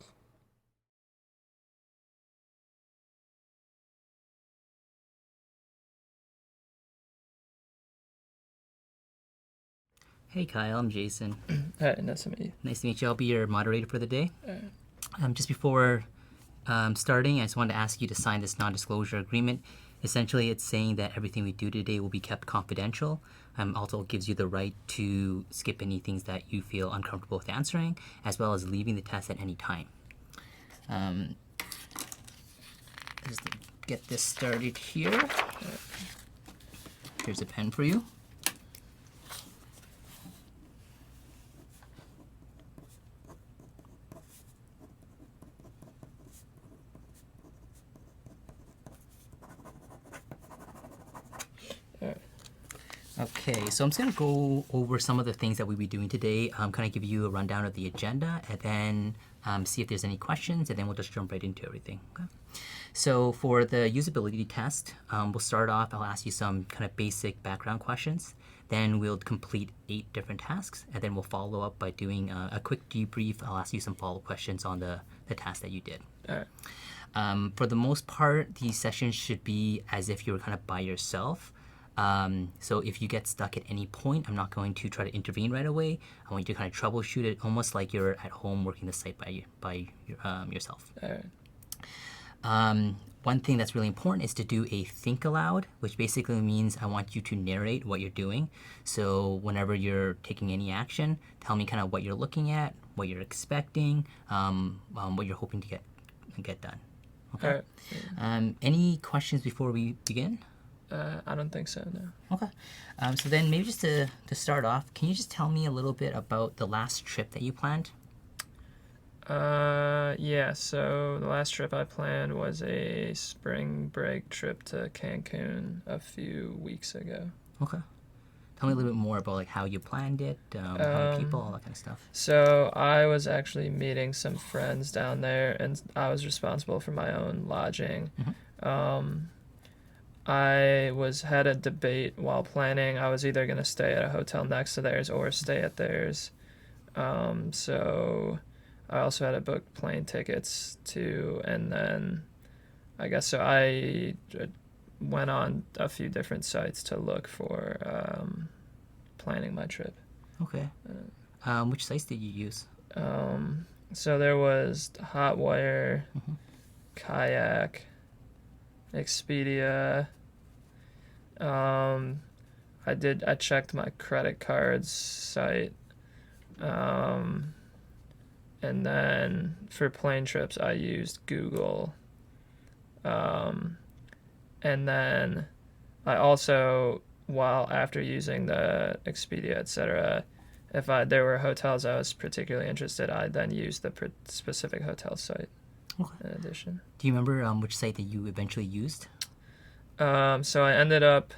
Hey Kyle, I'm Jason. Hi, nice to meet you. Nice to meet you. I'll be your moderator for the day. Just before starting, I just wanted to ask you to sign this non-disclosure agreement. Essentially, it's saying that everything we do today will be kept confidential. Also gives you the right to skip any things that you feel uncomfortable with answering, as well as leaving the test at any time. Just to get this started here. Here's a pen for you. Okay, so I'm just gonna go over some of the things that we'll be doing today, kind of give you a rundown of the agenda, and then see if there's any questions, and then we'll just jump right into everything. Okay. So for the usability test, we'll start off, I'll ask you some kind of basic background questions, then we'll complete 8 different tasks, and then we'll follow up by doing a quick debrief. I'll ask you some follow-up questions on the task that you did. All right. For the most part, these sessions should be as if you were kind of by yourself. So if you get stuck at any point, I'm not going to try to intervene right away. I want you to kind of troubleshoot it almost like you're at home working the site by yourself. All right. one thing that's really important is to do a think aloud, which basically means I want you to narrate what you're doing. So whenever you're taking any action, tell me kind of what you're looking at, what you're expecting, what you're hoping to get done. Okay. All right. Any questions before we begin? I don't think so, no. Okay. So then maybe just to start off, can you just tell me a little bit about the last trip that you planned? Yeah, so the last trip I planned was a spring break trip to Cancun a few weeks ago. Okay. Tell me a little bit more about like how you planned it, how many people, all that kind of stuff. So I was actually meeting some friends down there, and I was responsible for my own lodging. I had a debate while planning. I was either going to stay at a hotel next to theirs or stay at theirs. So I also had to book plane tickets too, and then I guess so I went on a few different sites to look for planning my trip. Okay. Which sites did you use? So there was Hotwire, Kayak, Expedia. I checked my credit cards site. And then for plane trips I used Google. And then I also, after using the Expedia, etc., if there were hotels I was particularly interested, I then used the specific hotel site. Okay. In addition. Do you remember which site that you eventually used? So I ended up,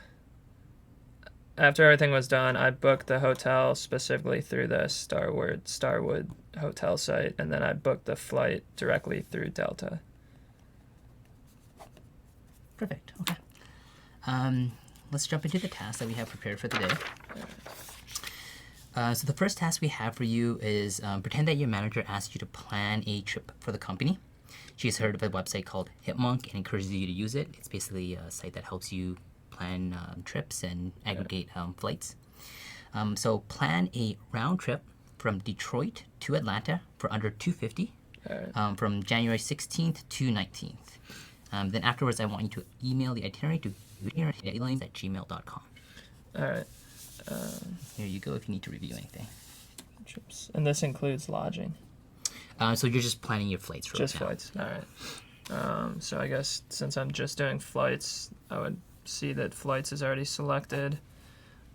after everything was done, I booked the hotel specifically through the Starwood hotel site, and then I booked the flight directly through Delta. Perfect. Okay. Let's jump into the tasks that we have prepared for the day. So the first task we have for you is pretend that your manager asks you to plan a trip for the company. She's heard of a website called Hipmonk and encourages you to use it. It's basically a site that helps you plan trips and aggregate flights. So plan a round trip from Detroit to Atlanta for under $250 from January 16th to 19th. Then afterwards, I want you to email the itinerary to airlines@gmail.com. All right. There you go if you need to review anything. Trips. And this includes lodging. So you're just planning your flights for Just right now. flights. All right. So I guess since I'm just doing flights, I would see that flights is already selected.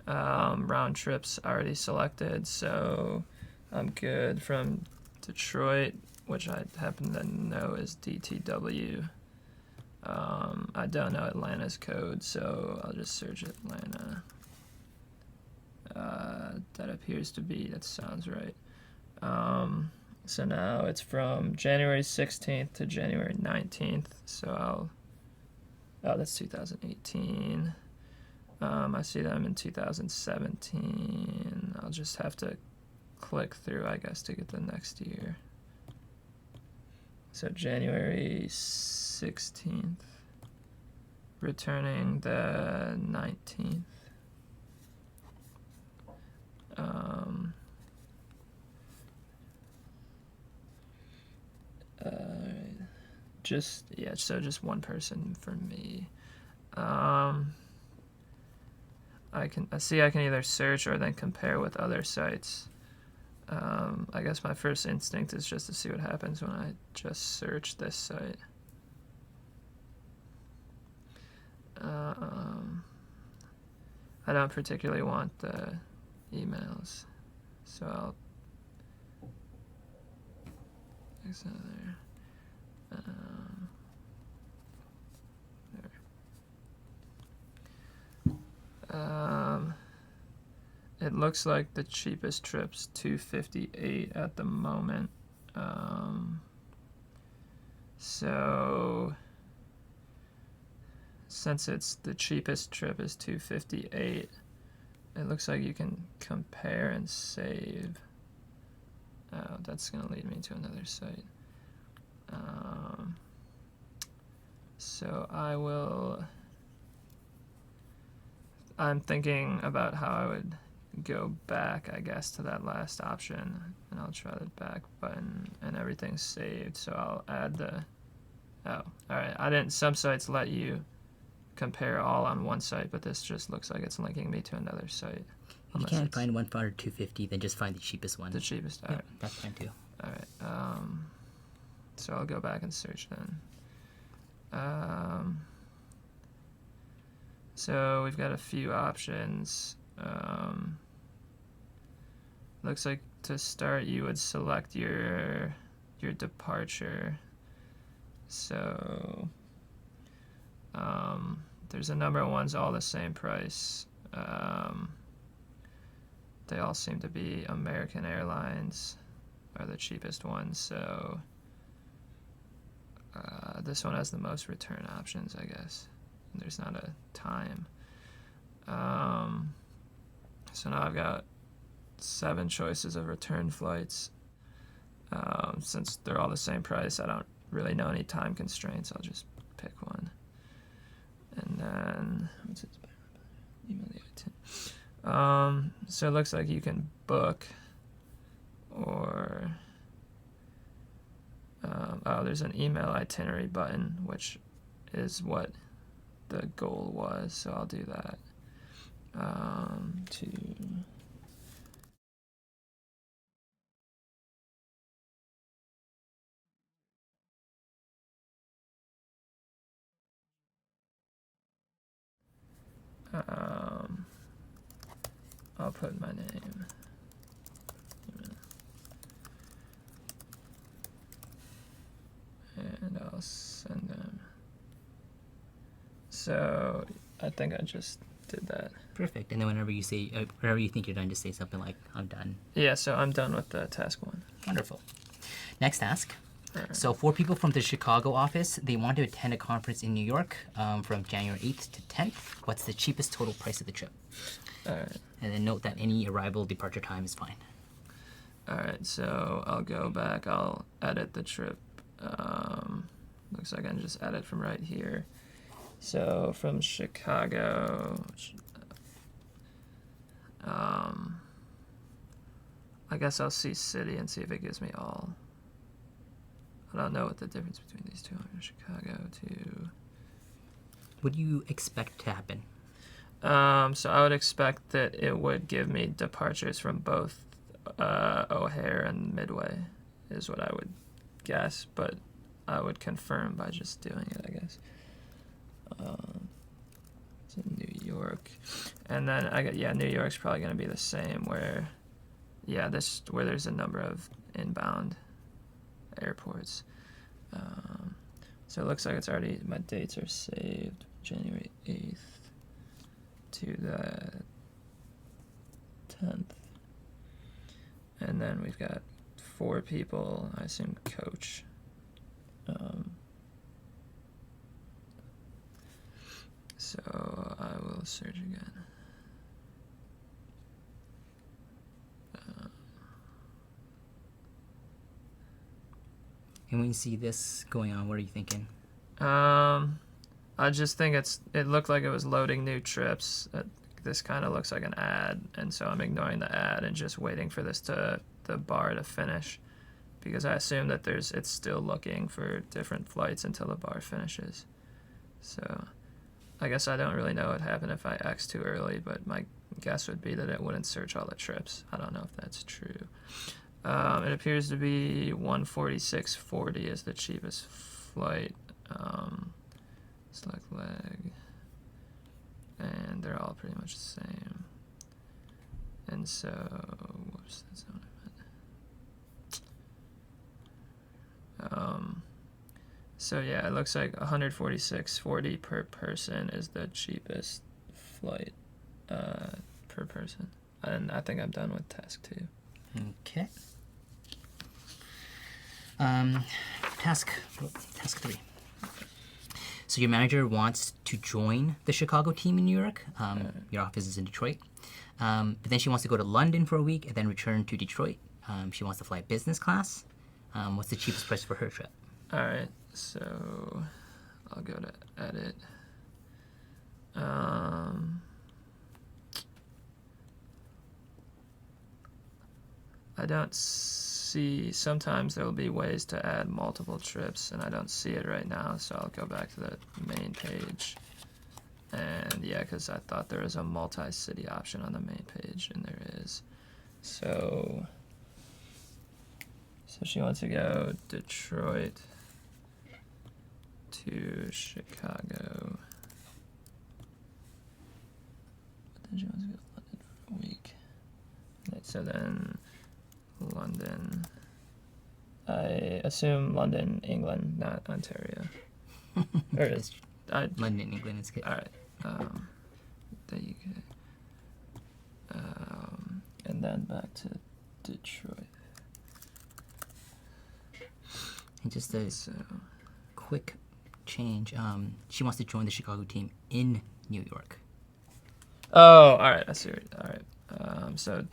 Round trips already selected. So I'm good from Detroit, which I happen to know is DTW. I don't know Atlanta's code, so I'll just search Atlanta. That appears to be, that sounds right. So now it's from January 16th to January 19th. So that's 2018. I see them in 2017. I'll just have to click through, I guess, to get the next year. So January 16th, returning the 19th. Just one person for me. I can either search or then compare with other sites. I guess my first instinct is just to see what happens when I just search this site. I don't particularly want the emails, so I'll fix that there. It looks like the cheapest trip's $258 at the moment. So since it's the cheapest trip is $258, it looks like you can compare and save. Oh, that's gonna lead me to another site. So I'm thinking about how I would go back, I guess, to that last option, and I'll try the back button, and everything's saved. So I'll add Oh, all right. I didn't. Some sites let you compare all on one site, but this just looks like it's linking me to another site. If you Unless can't it's find one for under 250, then just find the cheapest one. the cheapest. All Yeah, right. that's fine too. All right. So I'll go back and search then. So we've got a few options. Looks like to start you would select your departure. So there's a number of ones all the same price. They all seem to be American Airlines are the cheapest ones. So this one has the most return options, I guess. And there's not a time. So now I've got 7 choices of return flights. Since they're all the same price, I don't really know any time constraints. I'll just pick one. And then, what's it? Email the item. So it looks like you can book or there's an email itinerary button, which is what the goal was. So I'll do that. I'll put my name. And I'll send them. So I think I just did that. Perfect. And then whenever you say, whenever you think you're done, just say something like, I'm done. Yeah, so I'm done with the task 1. Wonderful. Next task. Alright. So 4 people from the Chicago office, they want to attend a conference in New York from January 8th to 10th. What's the cheapest total price of the trip? Alright. And then note that any arrival departure time is fine. Alright, so I'll go back. I'll edit the trip. Looks like I can just edit from right here. So from Chicago, I guess I'll see city and see if it gives me all. I don't know what the difference between these two are. Chicago to... What do you expect to happen? So I would expect that it would give me departures from both O'Hare and Midway, is what I would guess, but I would confirm by just doing it, I guess. It's in New York, and then New York's probably going to be the same. Where there's a number of inbound airports. So it looks like it's already, my dates are saved, January 8th to the 10th. And then we've got 4 people, I assume coach. So I will search again. And when you see this going on, what are you thinking? I just think it looked like it was loading new trips. This kind of looks like an ad, and so I'm ignoring the ad and just waiting for the bar to finish, because I assume that it's still looking for different flights until the bar finishes. So I guess I don't really know what happened if I X too early, but my guess would be that it wouldn't search all the trips. I don't know if that's true. It appears to be 146.40 is the cheapest flight. Select leg. And they're all pretty much the same. And so, whoops, that's not what I meant. So yeah, it looks like 146.40 per person is the cheapest flight per person. And I think I'm done with task 2. Okay. Task 3. So your manager wants to join the Chicago team in New York. Your office is in Detroit. But then she wants to go to London for a week and then return to Detroit. She wants to fly business class. What's the cheapest price for her trip? All right, so I'll go to edit. I don't see sometimes there will be ways to add multiple trips, and I don't see it right now, so I'll go back to the main page. And yeah, because I thought there was a multi-city option on the main page, and there is. So she wants to go Detroit to Chicago. But then she wants to go to London for a week. Right, so then London. I assume London, England, not Ontario. Or is London, England is good. all right. The UK. And then back to Detroit. And just a So quick change. She wants to join the Chicago team in New York. oh, all right. I see. All right. So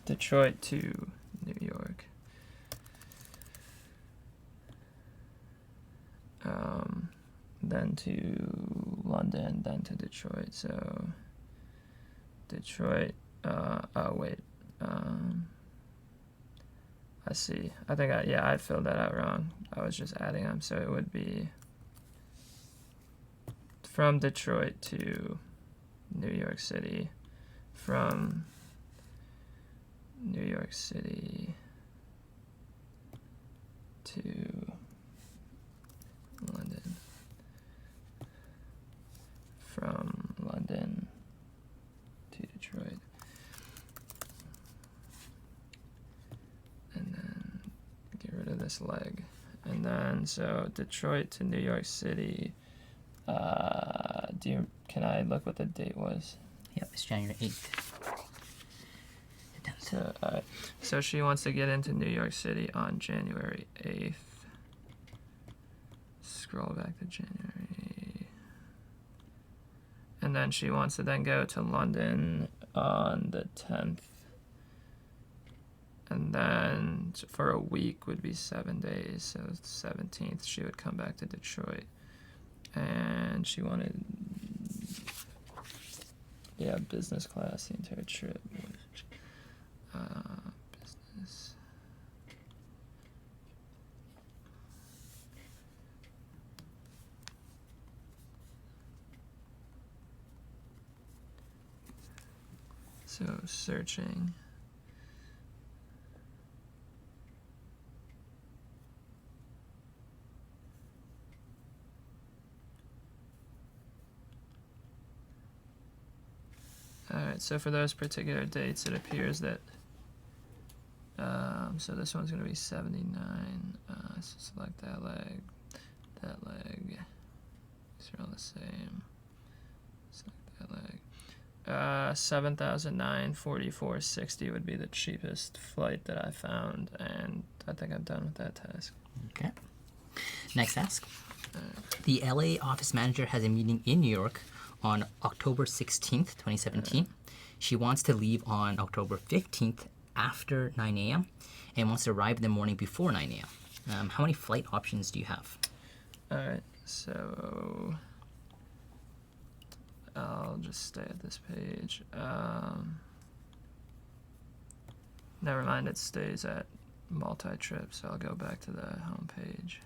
Detroit to New York. Then to London, then to Detroit. So Detroit. Oh wait. I see. I think I filled that out wrong. I was just adding them, so it would be from Detroit to New York City, from New York City to London, from London to Detroit, and then get rid of this leg, and then so Detroit to New York City. Can I look what the date was? Yep, it's January 8th. So, so she wants to get into New York City on January 8th. Scroll back to January. And then she wants to then go to London on the 10th. And then for a week would be 7 days. So 17th she would come back to Detroit. And she wanted, business class the entire trip. Business. So searching. Alright, so for those particular dates, it appears that, so this one's going to be 79, so select that leg, these are all the same, select that leg, 7,944.60 would be the cheapest flight that I found, and I think I'm done with that task. Okay. Next task. The LA office manager has a meeting in New York on October 16th, 2017. She wants to leave on October 15th after 9 a.m. and wants to arrive in the morning before 9 a.m. How many flight options do you have? Alright, so I'll just stay at this page. Never mind, it stays at multi-trip, so I'll go back to the home page.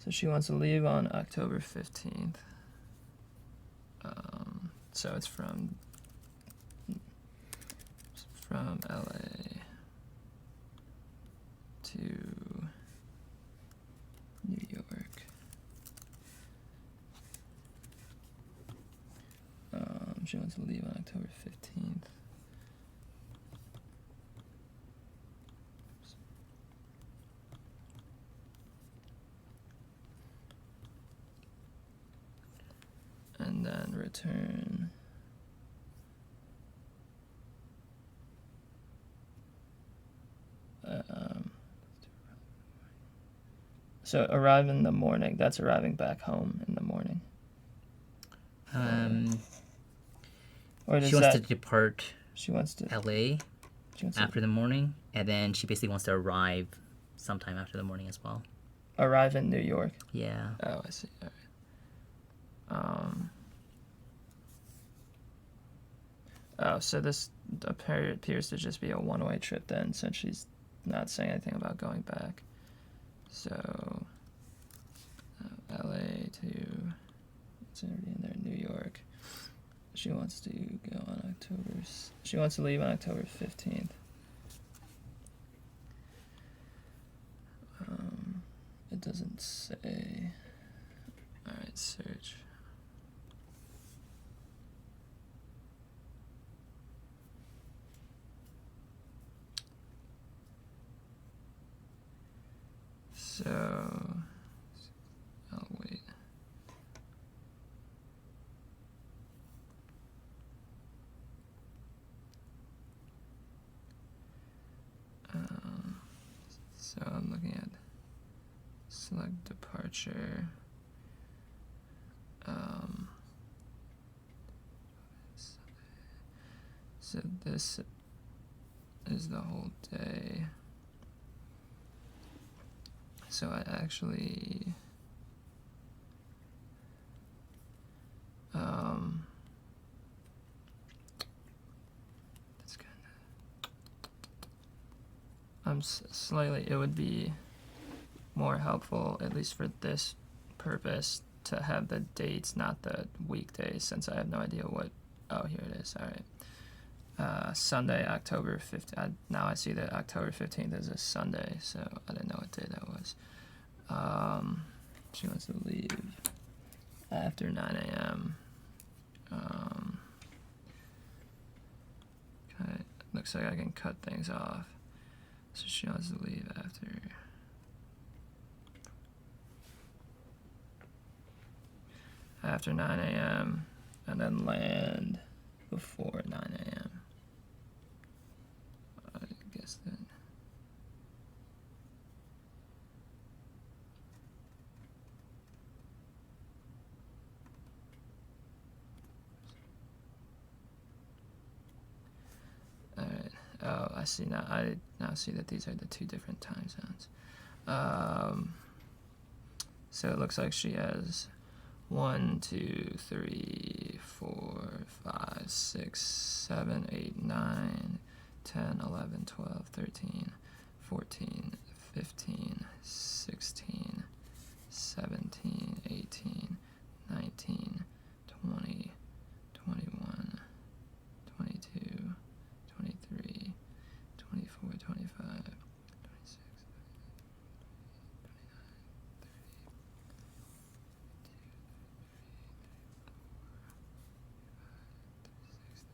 So she wants to leave on October 15th. So it's from LA to New York. She wants to leave on October 15th. And then return. So arrive in the morning. That's arriving back home in the morning. Or does She wants that, to depart she wants to LA she wants after the morning, and then she basically wants to arrive sometime after the morning as well. to arrive in New York. Yeah. Oh, I see. All right. Oh, so this appears to just be a one-way trip then, since she's not saying anything about going back. So, LA to, it's already in there, New York. She wants to go on she wants to leave on October 15th. It doesn't say. Alright, search. So, I'll wait. So I'm looking at select departure. So this is the whole day. So I actually that's kind of slightly, it would be more helpful, at least for this purpose, to have the dates, not the weekdays, since I have no idea what. Oh, here it is. All right. Sunday, October 15th. Now I see that October 15th is a Sunday, so I didn't know what day that was. She wants to leave after 9 a.m. Okay, looks like I can cut things off. So she wants to leave after 9 a.m. and then land before 9 a.m. I guess that. Alright. Oh, I see now. I now see that these are the two different time zones. So it looks like she has 1, 2, 3, 4, 5, 6, 7, 8, 9, 10, 11, 12, 13, 14, 15, 16, 17, 18, 19, 20, 21, 22, 23, 24, 25, 26, 29, 30, 31, 32,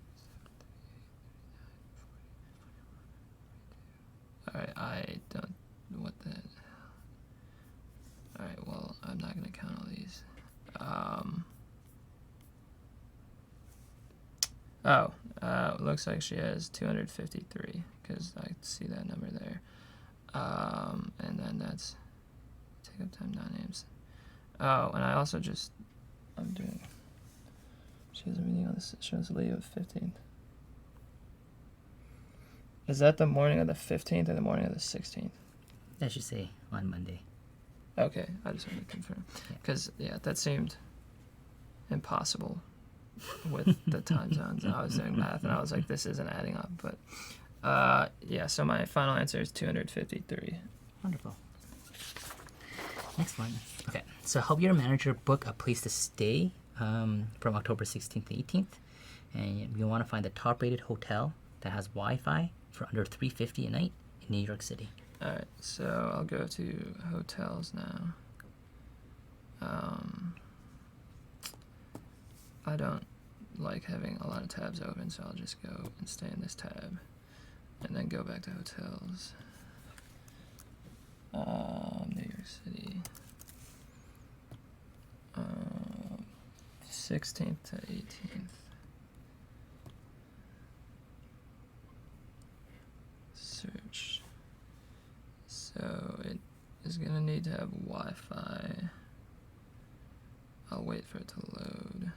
33, 34, 35, 36, 37, 38, 39, 40, 41, 42. Alright, I don't. What the. Alright, well, I'm not gonna count all these. Looks like she has 253, because I see that number there. And then that's take up time 9 names. Oh, and I also just, I'm doing, she has a meeting on this, she wants to leave of 15th. Is that the morning of the 15th or the morning of the 16th? That should say on Monday. Okay, I just wanted to confirm. Because, yeah, that seemed impossible with the time zones. And I was doing math, and I was like, this isn't adding up. But, yeah, so my final answer is 253. Wonderful. Next one. Okay, so help your manager book a place to stay from October 16th to 18th. And you want to find the top-rated hotel that has Wi-Fi for under $350 a night in New York City. Alright, so I'll go to hotels now. I don't like having a lot of tabs open, so I'll just go and stay in this tab and then go back to hotels. New York City. 16th to 18th. Search. So it is gonna need to have Wi-Fi. I'll wait for it to load.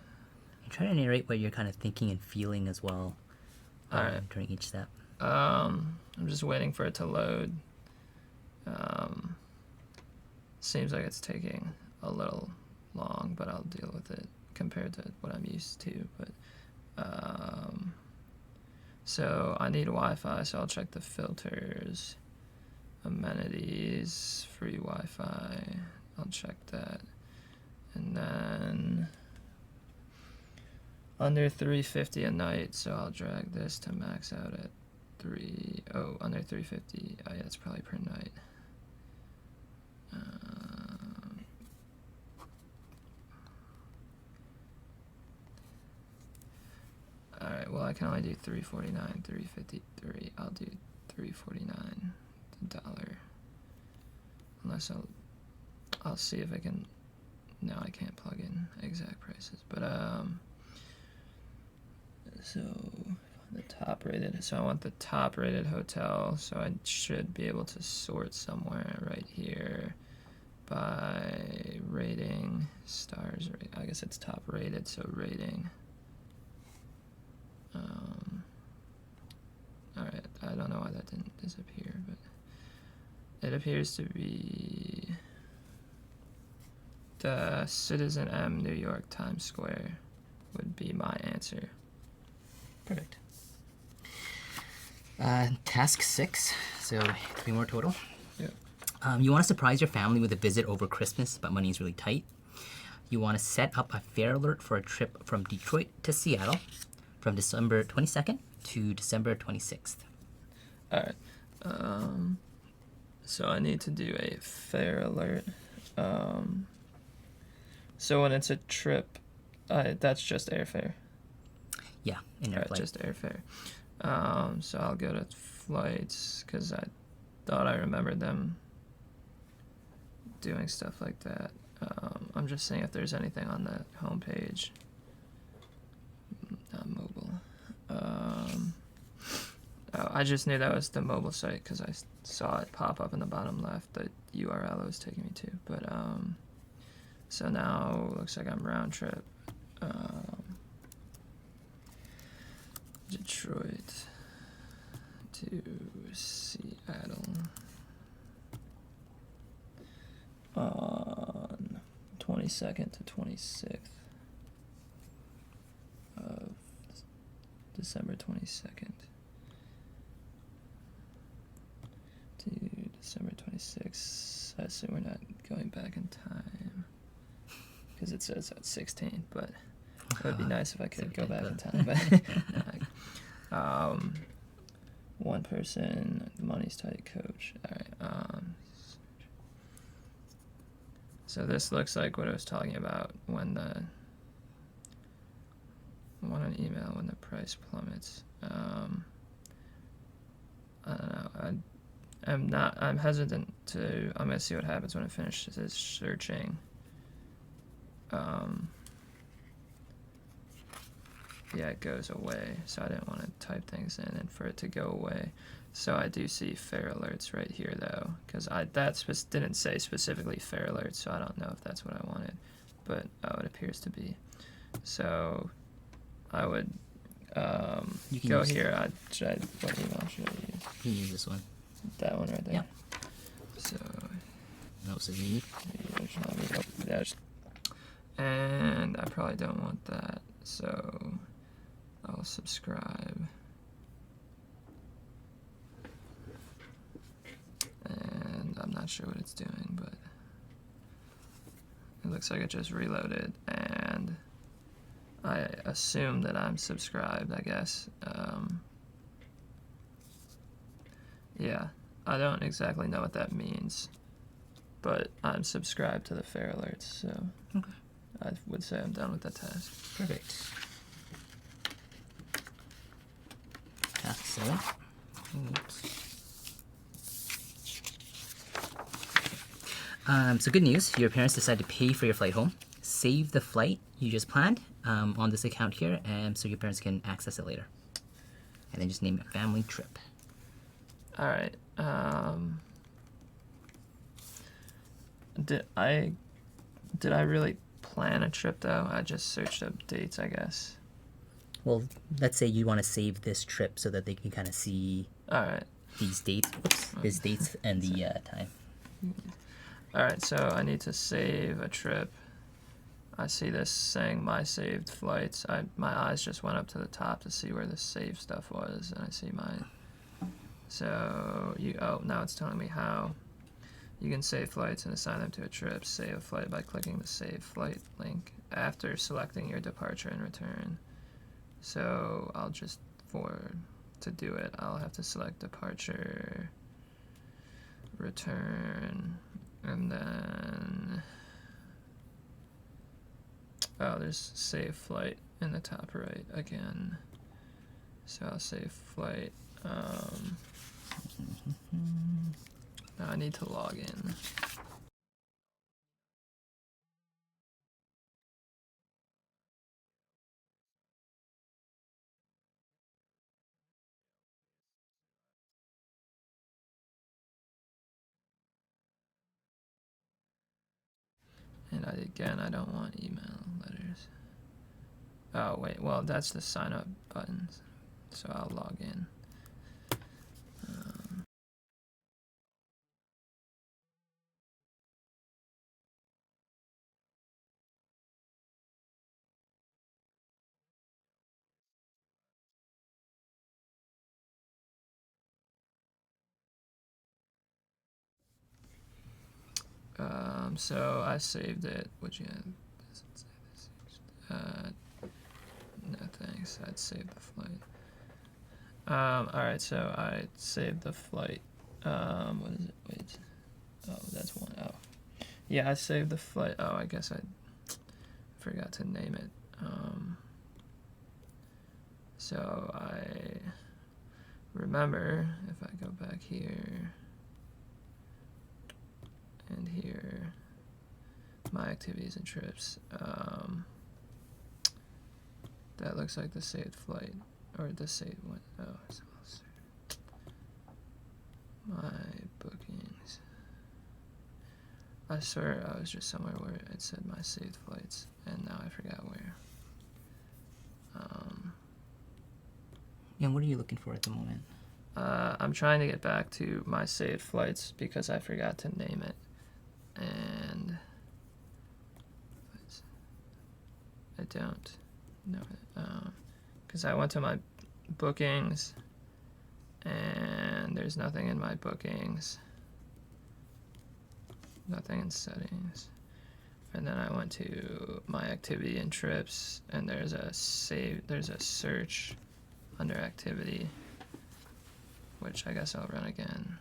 And try to narrate what you're kind of thinking and feeling as well Alright. during each step. I'm just waiting for it to load. Seems like it's taking a little long, but I'll deal with it compared to what I'm used to. But So I need Wi-Fi, so I'll check the filters, amenities, free Wi-Fi. I'll check that. And then under 350 a night, so I'll drag this to max out at under 350. Oh yeah, that's probably per night. Alright, well I can only do 349, 353. I'll do 349 $1. Unless I'll see if I can. No, I can't plug in exact prices, but so the top rated. So I want the top rated hotel. So I should be able to sort somewhere right here by rating stars. I guess it's top rated, so rating. All right, I don't know why that didn't disappear, but it appears to be the Citizen M, New York, Times Square would be my answer. Perfect. Task 6, so 3 more total. Yep. You want to surprise your family with a visit over Christmas, but money is really tight. You want to set up a fare alert for a trip from Detroit to Seattle from December 22nd to December 26th. All right. So I need to do a fare alert. So when it's a trip, that's just airfare. Yeah, in your Alright, flight. just airfare. So I'll go to flights because I thought I remembered them doing stuff like that. I'm just seeing if there's anything on the homepage. Not mobile. I just knew that was the mobile site because I saw it pop up in the bottom left. The URL it was taking me to. But so now looks like I'm round trip. Detroit to Seattle on 22nd to 26th of December 22nd to December 26th. I assume we're not going back in time because it says at 16, but it would be nice if I could go back in time. But one person, money's tight, coach. All right. So this looks like what I was talking about when an email when the price plummets. I don't know. I'm hesitant to. I'm gonna see what happens when it finishes searching. Yeah, it goes away, so I didn't want to type things in and for it to go away. So I do see fare alerts right here though, because didn't say specifically fare alerts, so I don't know if that's what I wanted, but it appears to be. So I would You can go use- here. What email should I use? You can use this one. That one right there. Yeah. So No, so you need. And I probably don't want that, so I'll subscribe. And I'm not sure what it's doing, but it looks like it just reloaded, and I assume that I'm subscribed, I guess. Yeah, I don't exactly know what that means, but I'm subscribed to the fare alerts, so Okay. I would say I'm done with that task. Perfect. Task 7. Oops. So good news, your parents decided to pay for your flight home. Save the flight you just planned on this account here, and so your parents can access it later. And then just name it family trip. All right. Did I really plan a trip though? I just searched up dates, I guess. Well, let's say you want to save this trip so that they can kind of see All right. these dates. Oops, these dates and the time. All right. So I need to save a trip. I see this saying my saved flights. My eyes just went up to the top to see where the save stuff was, and I see my. So now it's telling me how. You can save flights and assign them to a trip. Save a flight by clicking the save flight link after selecting your departure and return. So I'll just to do it, I'll have to select departure, return, and then there's save flight in the top right again. So I'll save flight. Now I need to log in. And I don't want email letters. Oh wait, well that's the sign up buttons. So I'll log in. So I saved it. No thanks. I'd save the flight. Alright, so I saved the flight. What is it? Wait. Oh, that's one. Oh. Yeah, I saved the flight. Oh, I guess I forgot to name it. So I remember if I go back here and here, my activities and trips, that looks like the saved flight, or the saved one. Oh, my bookings. I swear I was just somewhere where it said my saved flights, and now I forgot where. And what are you looking for at the moment? I'm trying to get back to my saved flights because I forgot to name it, and I don't know it because I went to my bookings and there's nothing in my bookings, nothing in settings, and then I went to my activity and trips and there's a search under activity, which I guess I'll run again,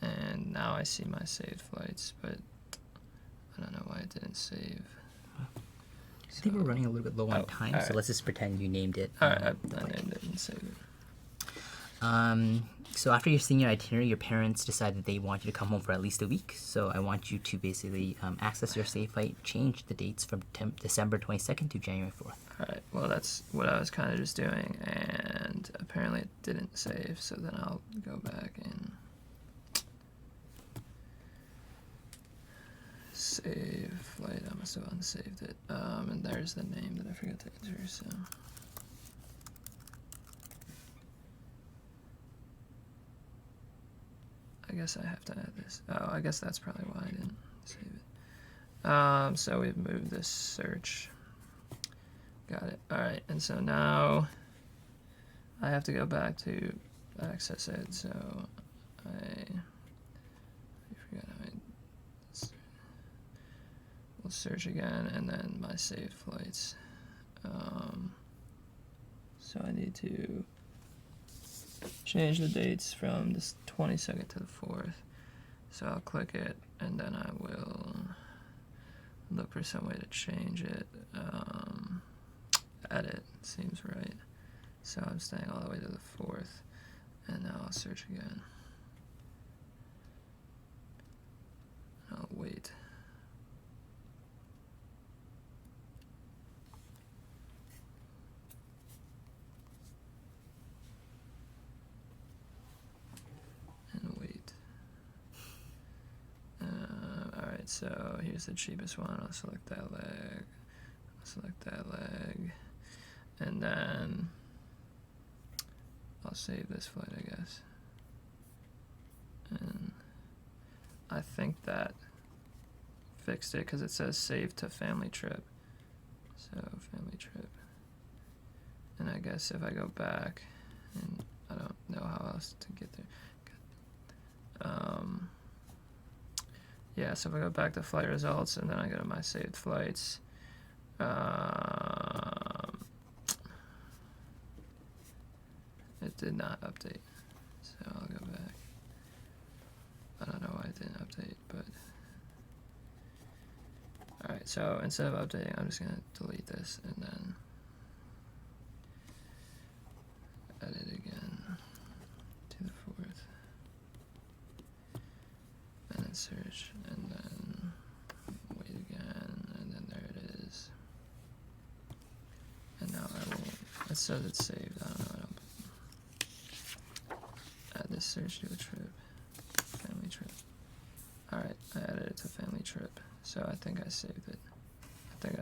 and now I see my saved flights, but I don't know why it didn't save. I think we're running a little bit low on time, so let's just pretend you named it. Alright, I named it and saved it. So after your senior itinerary, your parents decided they want you to come home for at least a week. So I want you to basically access your save flight, change the dates from December 22nd to January 4th. Alright, well that's what I was kind of just doing, and apparently it didn't save, so then I'll go back and save flight. I must have unsaved it. And there's the name that I forgot to enter, so. I guess I have to add this. Oh, I guess that's probably why I didn't save it. So we've moved this search. Got it. Alright, and so now I have to go back to access it, so I forgot how we'll search again, and then my saved flights. So I need to change the dates from the 22nd to the 4th. So I'll click it, and then I will look for some way to change it. Edit seems right. So I'm staying all the way to the 4th, and now I'll search again. I'll wait. Alright, so here's the cheapest one. I'll select that leg. And then I'll save this flight, I guess. And I think that fixed it because it says save to family trip. So family trip. And I guess if I go back, and I don't know how else to get there. Yeah, so if I go back to flight results and then I go to my saved flights, it did not update. So I'll go back. I don't know why it didn't update, but alright, so instead of updating, I'm just gonna delete this and then edit again to the 4th, and then search, and then wait again, and then there it is. And now I will, it says it's saved, I don't know, add this search to a trip, family trip. Alright, I added it to family trip, so I think I saved it. I think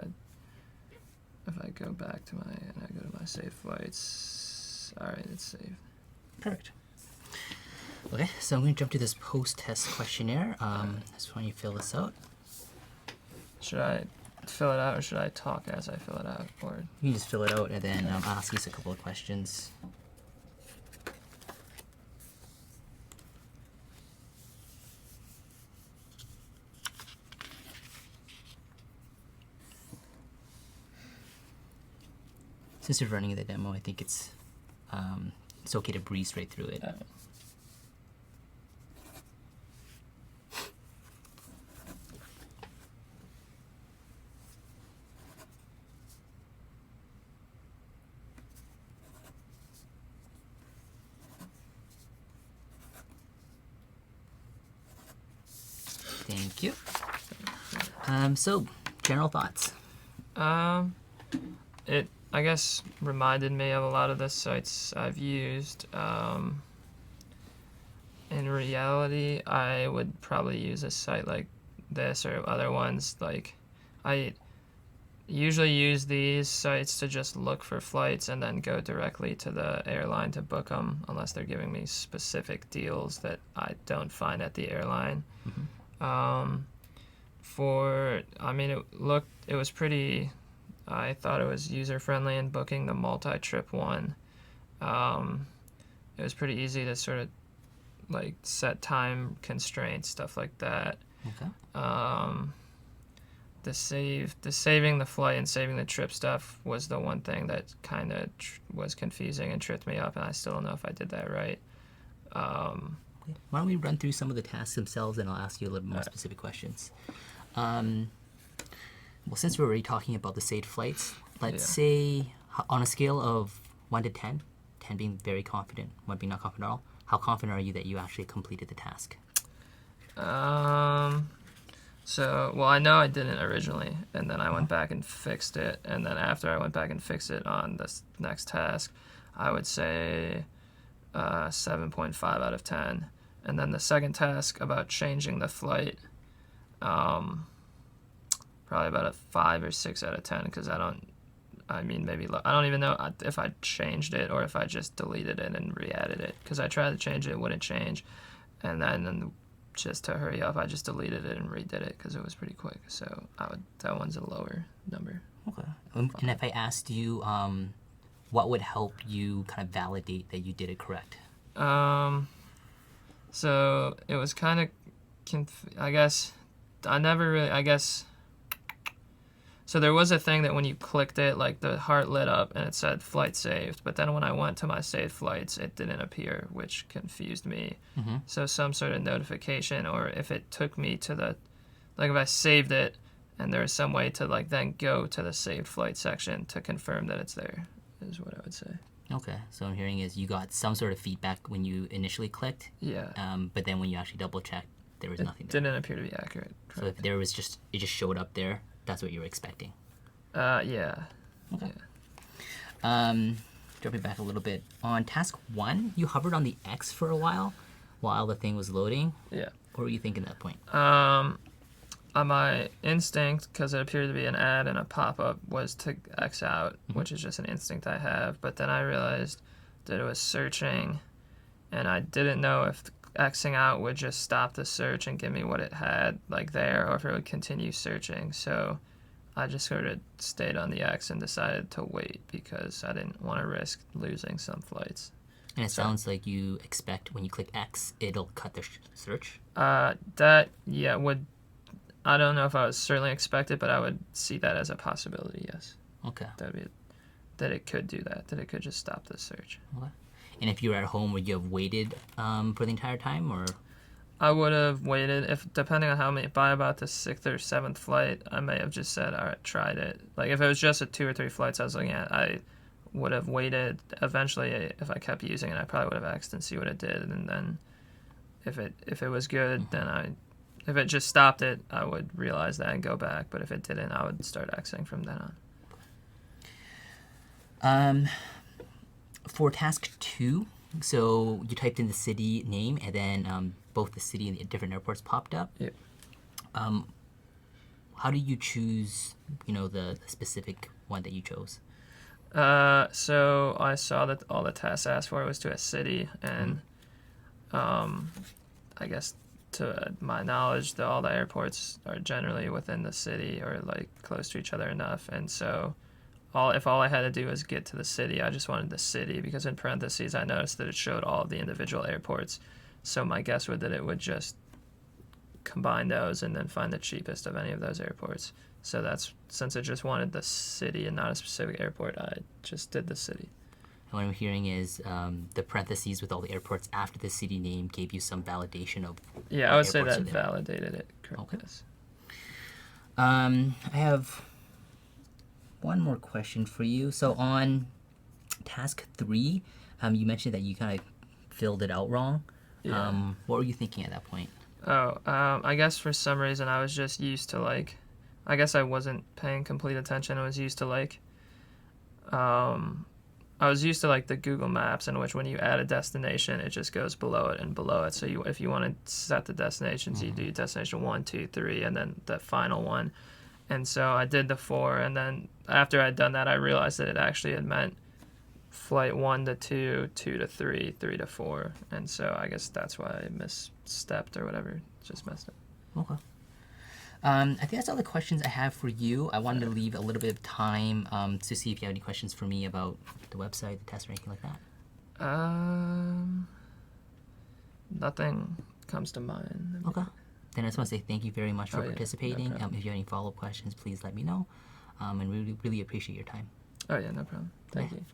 if I go back to and I go to my saved flights, alright, it's saved. Perfect. Okay, so I'm going to jump to this post-test questionnaire. Just want you to fill this out. Should I fill it out or should I talk as I fill it out? Or You can just fill it out and then I'll ask you a couple of questions. Since you're running the demo, I think it's okay to breeze right through it. Thank you. So, general thoughts. it, I guess, reminded me of a lot of the sites I've used. In reality, I would probably use a site like this or other ones. Like, I usually use these sites to just look for flights and then go directly to the airline to book them, unless they're giving me specific deals that I don't find at the airline. It was pretty, I thought it was user-friendly in booking the multi-trip one. It was pretty easy to sort of like set time constraints, stuff like that. Okay. The saving the flight and saving the trip stuff was the one thing that kind of was confusing and tripped me up, and I still don't know if I did that right. Okay. Why don't we run through some of the tasks themselves, and I'll ask you a little more specific questions. Well, since we're already talking about the saved flights, let's say on a scale of 1 to 10, 10 being very confident, 1 being not confident at all, how confident are you that you actually completed the task? Well, I know I didn't originally, and then I went back and fixed it, and then after I went back and fixed it on this next task, I would say 7.5 out of 10. And then the second task about changing the flight, probably about a 5 or 6 out of 10, because I don't even know if I changed it or if I just deleted it and re-added it, because I tried to change it, it wouldn't change, and then just to hurry up, I just deleted it and redid it because it was pretty quick. So that one's a lower number. Okay. And if I asked you, what would help you kind of validate that you did it correct? So it was kind of, so there was a thing that when you clicked it, like the heart lit up and it said flight saved, but then when I went to my saved flights, it didn't appear, which confused me. So some sort of notification, or if it took me to if I saved it and there was some way to then go to the saved flight section to confirm that it's there, is what I would say. Okay, so I'm hearing is you got some sort of feedback when you initially clicked, Yeah. but then when you actually double checked, there was nothing there. Didn't appear to be accurate. So if there was it just showed up there, that's what you were expecting. Yeah. Okay. Jumping back a little bit. On task 1, you hovered on the X for a while the thing was loading. Yeah. What were you thinking at that point? My instinct, because it appeared to be an ad and a pop-up, was to X out, which is just an instinct I have. But then I realized that it was searching, and I didn't know if Xing out would just stop the search and give me what it had like there, or if it would continue searching. So I just sort of stayed on the X and decided to wait because I didn't want to risk losing some flights. And it sounds like you expect when you click X, it'll cut the search. That, yeah, would, I don't know if I would certainly expect it, but I would see that as a possibility, yes. Okay. That it could do that, that it could just stop the search. Okay. And if you were at home, would you have waited for the entire time, or? I would have waited, if depending on how many, by about the 6th or 7th flight, I may have just said, all right, tried it. Like if it was just a 2 or 3 flights I was looking at, I would have waited. Eventually, if I kept using it, I probably would have X'd and see what it did, and then if it was good, then if it just stopped it, I would realize that and go back. But if it didn't, I would start Xing from then on. For task 2, so you typed in the city name, and then both the city and the different airports popped up. Yep. How do you choose, the specific one that you chose? So I saw that all the tasks asked for was to a city, and I guess to my knowledge, all the airports are generally within the city or like close to each other enough, and so if all I had to do was get to the city, I just wanted the city, because in parentheses I noticed that it showed all of the individual airports. So my guess would that it would just combine those and then find the cheapest of any of those airports. So that's, since it just wanted the city and not a specific airport, I just did the city. And what I'm hearing is the parentheses with all the airports after the city name gave you some validation of. Yeah, I would say airports that are there. validated it. Correct. Okay. Yes. I have one more question for you. So on task 3, you mentioned that you kind of filled it out wrong. Yeah. What were you thinking at that point? I guess for some reason I was just used to like, I guess I wasn't paying complete attention. I was used to like, the Google Maps, in which when you add a destination, it just goes below it and below it. So if you want to set the destinations, you do destination 1, 2, 3, and then the final one. And so I did the 4, and then after I'd done that, I realized that it actually had meant flight 1 to 2, 2 to 3, 3 to 4. And so I guess that's why I misstepped or whatever, just messed up. Okay. I think that's all the questions I have for you. I wanted to leave a little bit of time to see if you have any questions for me about the website, the test, or anything like that. Nothing comes to mind. Okay. Then I just want to say thank you very much for Oh, yeah. No participating. problem. If you have any follow-up questions, please let me know. And we really appreciate your time. Oh yeah, no problem. Thank you.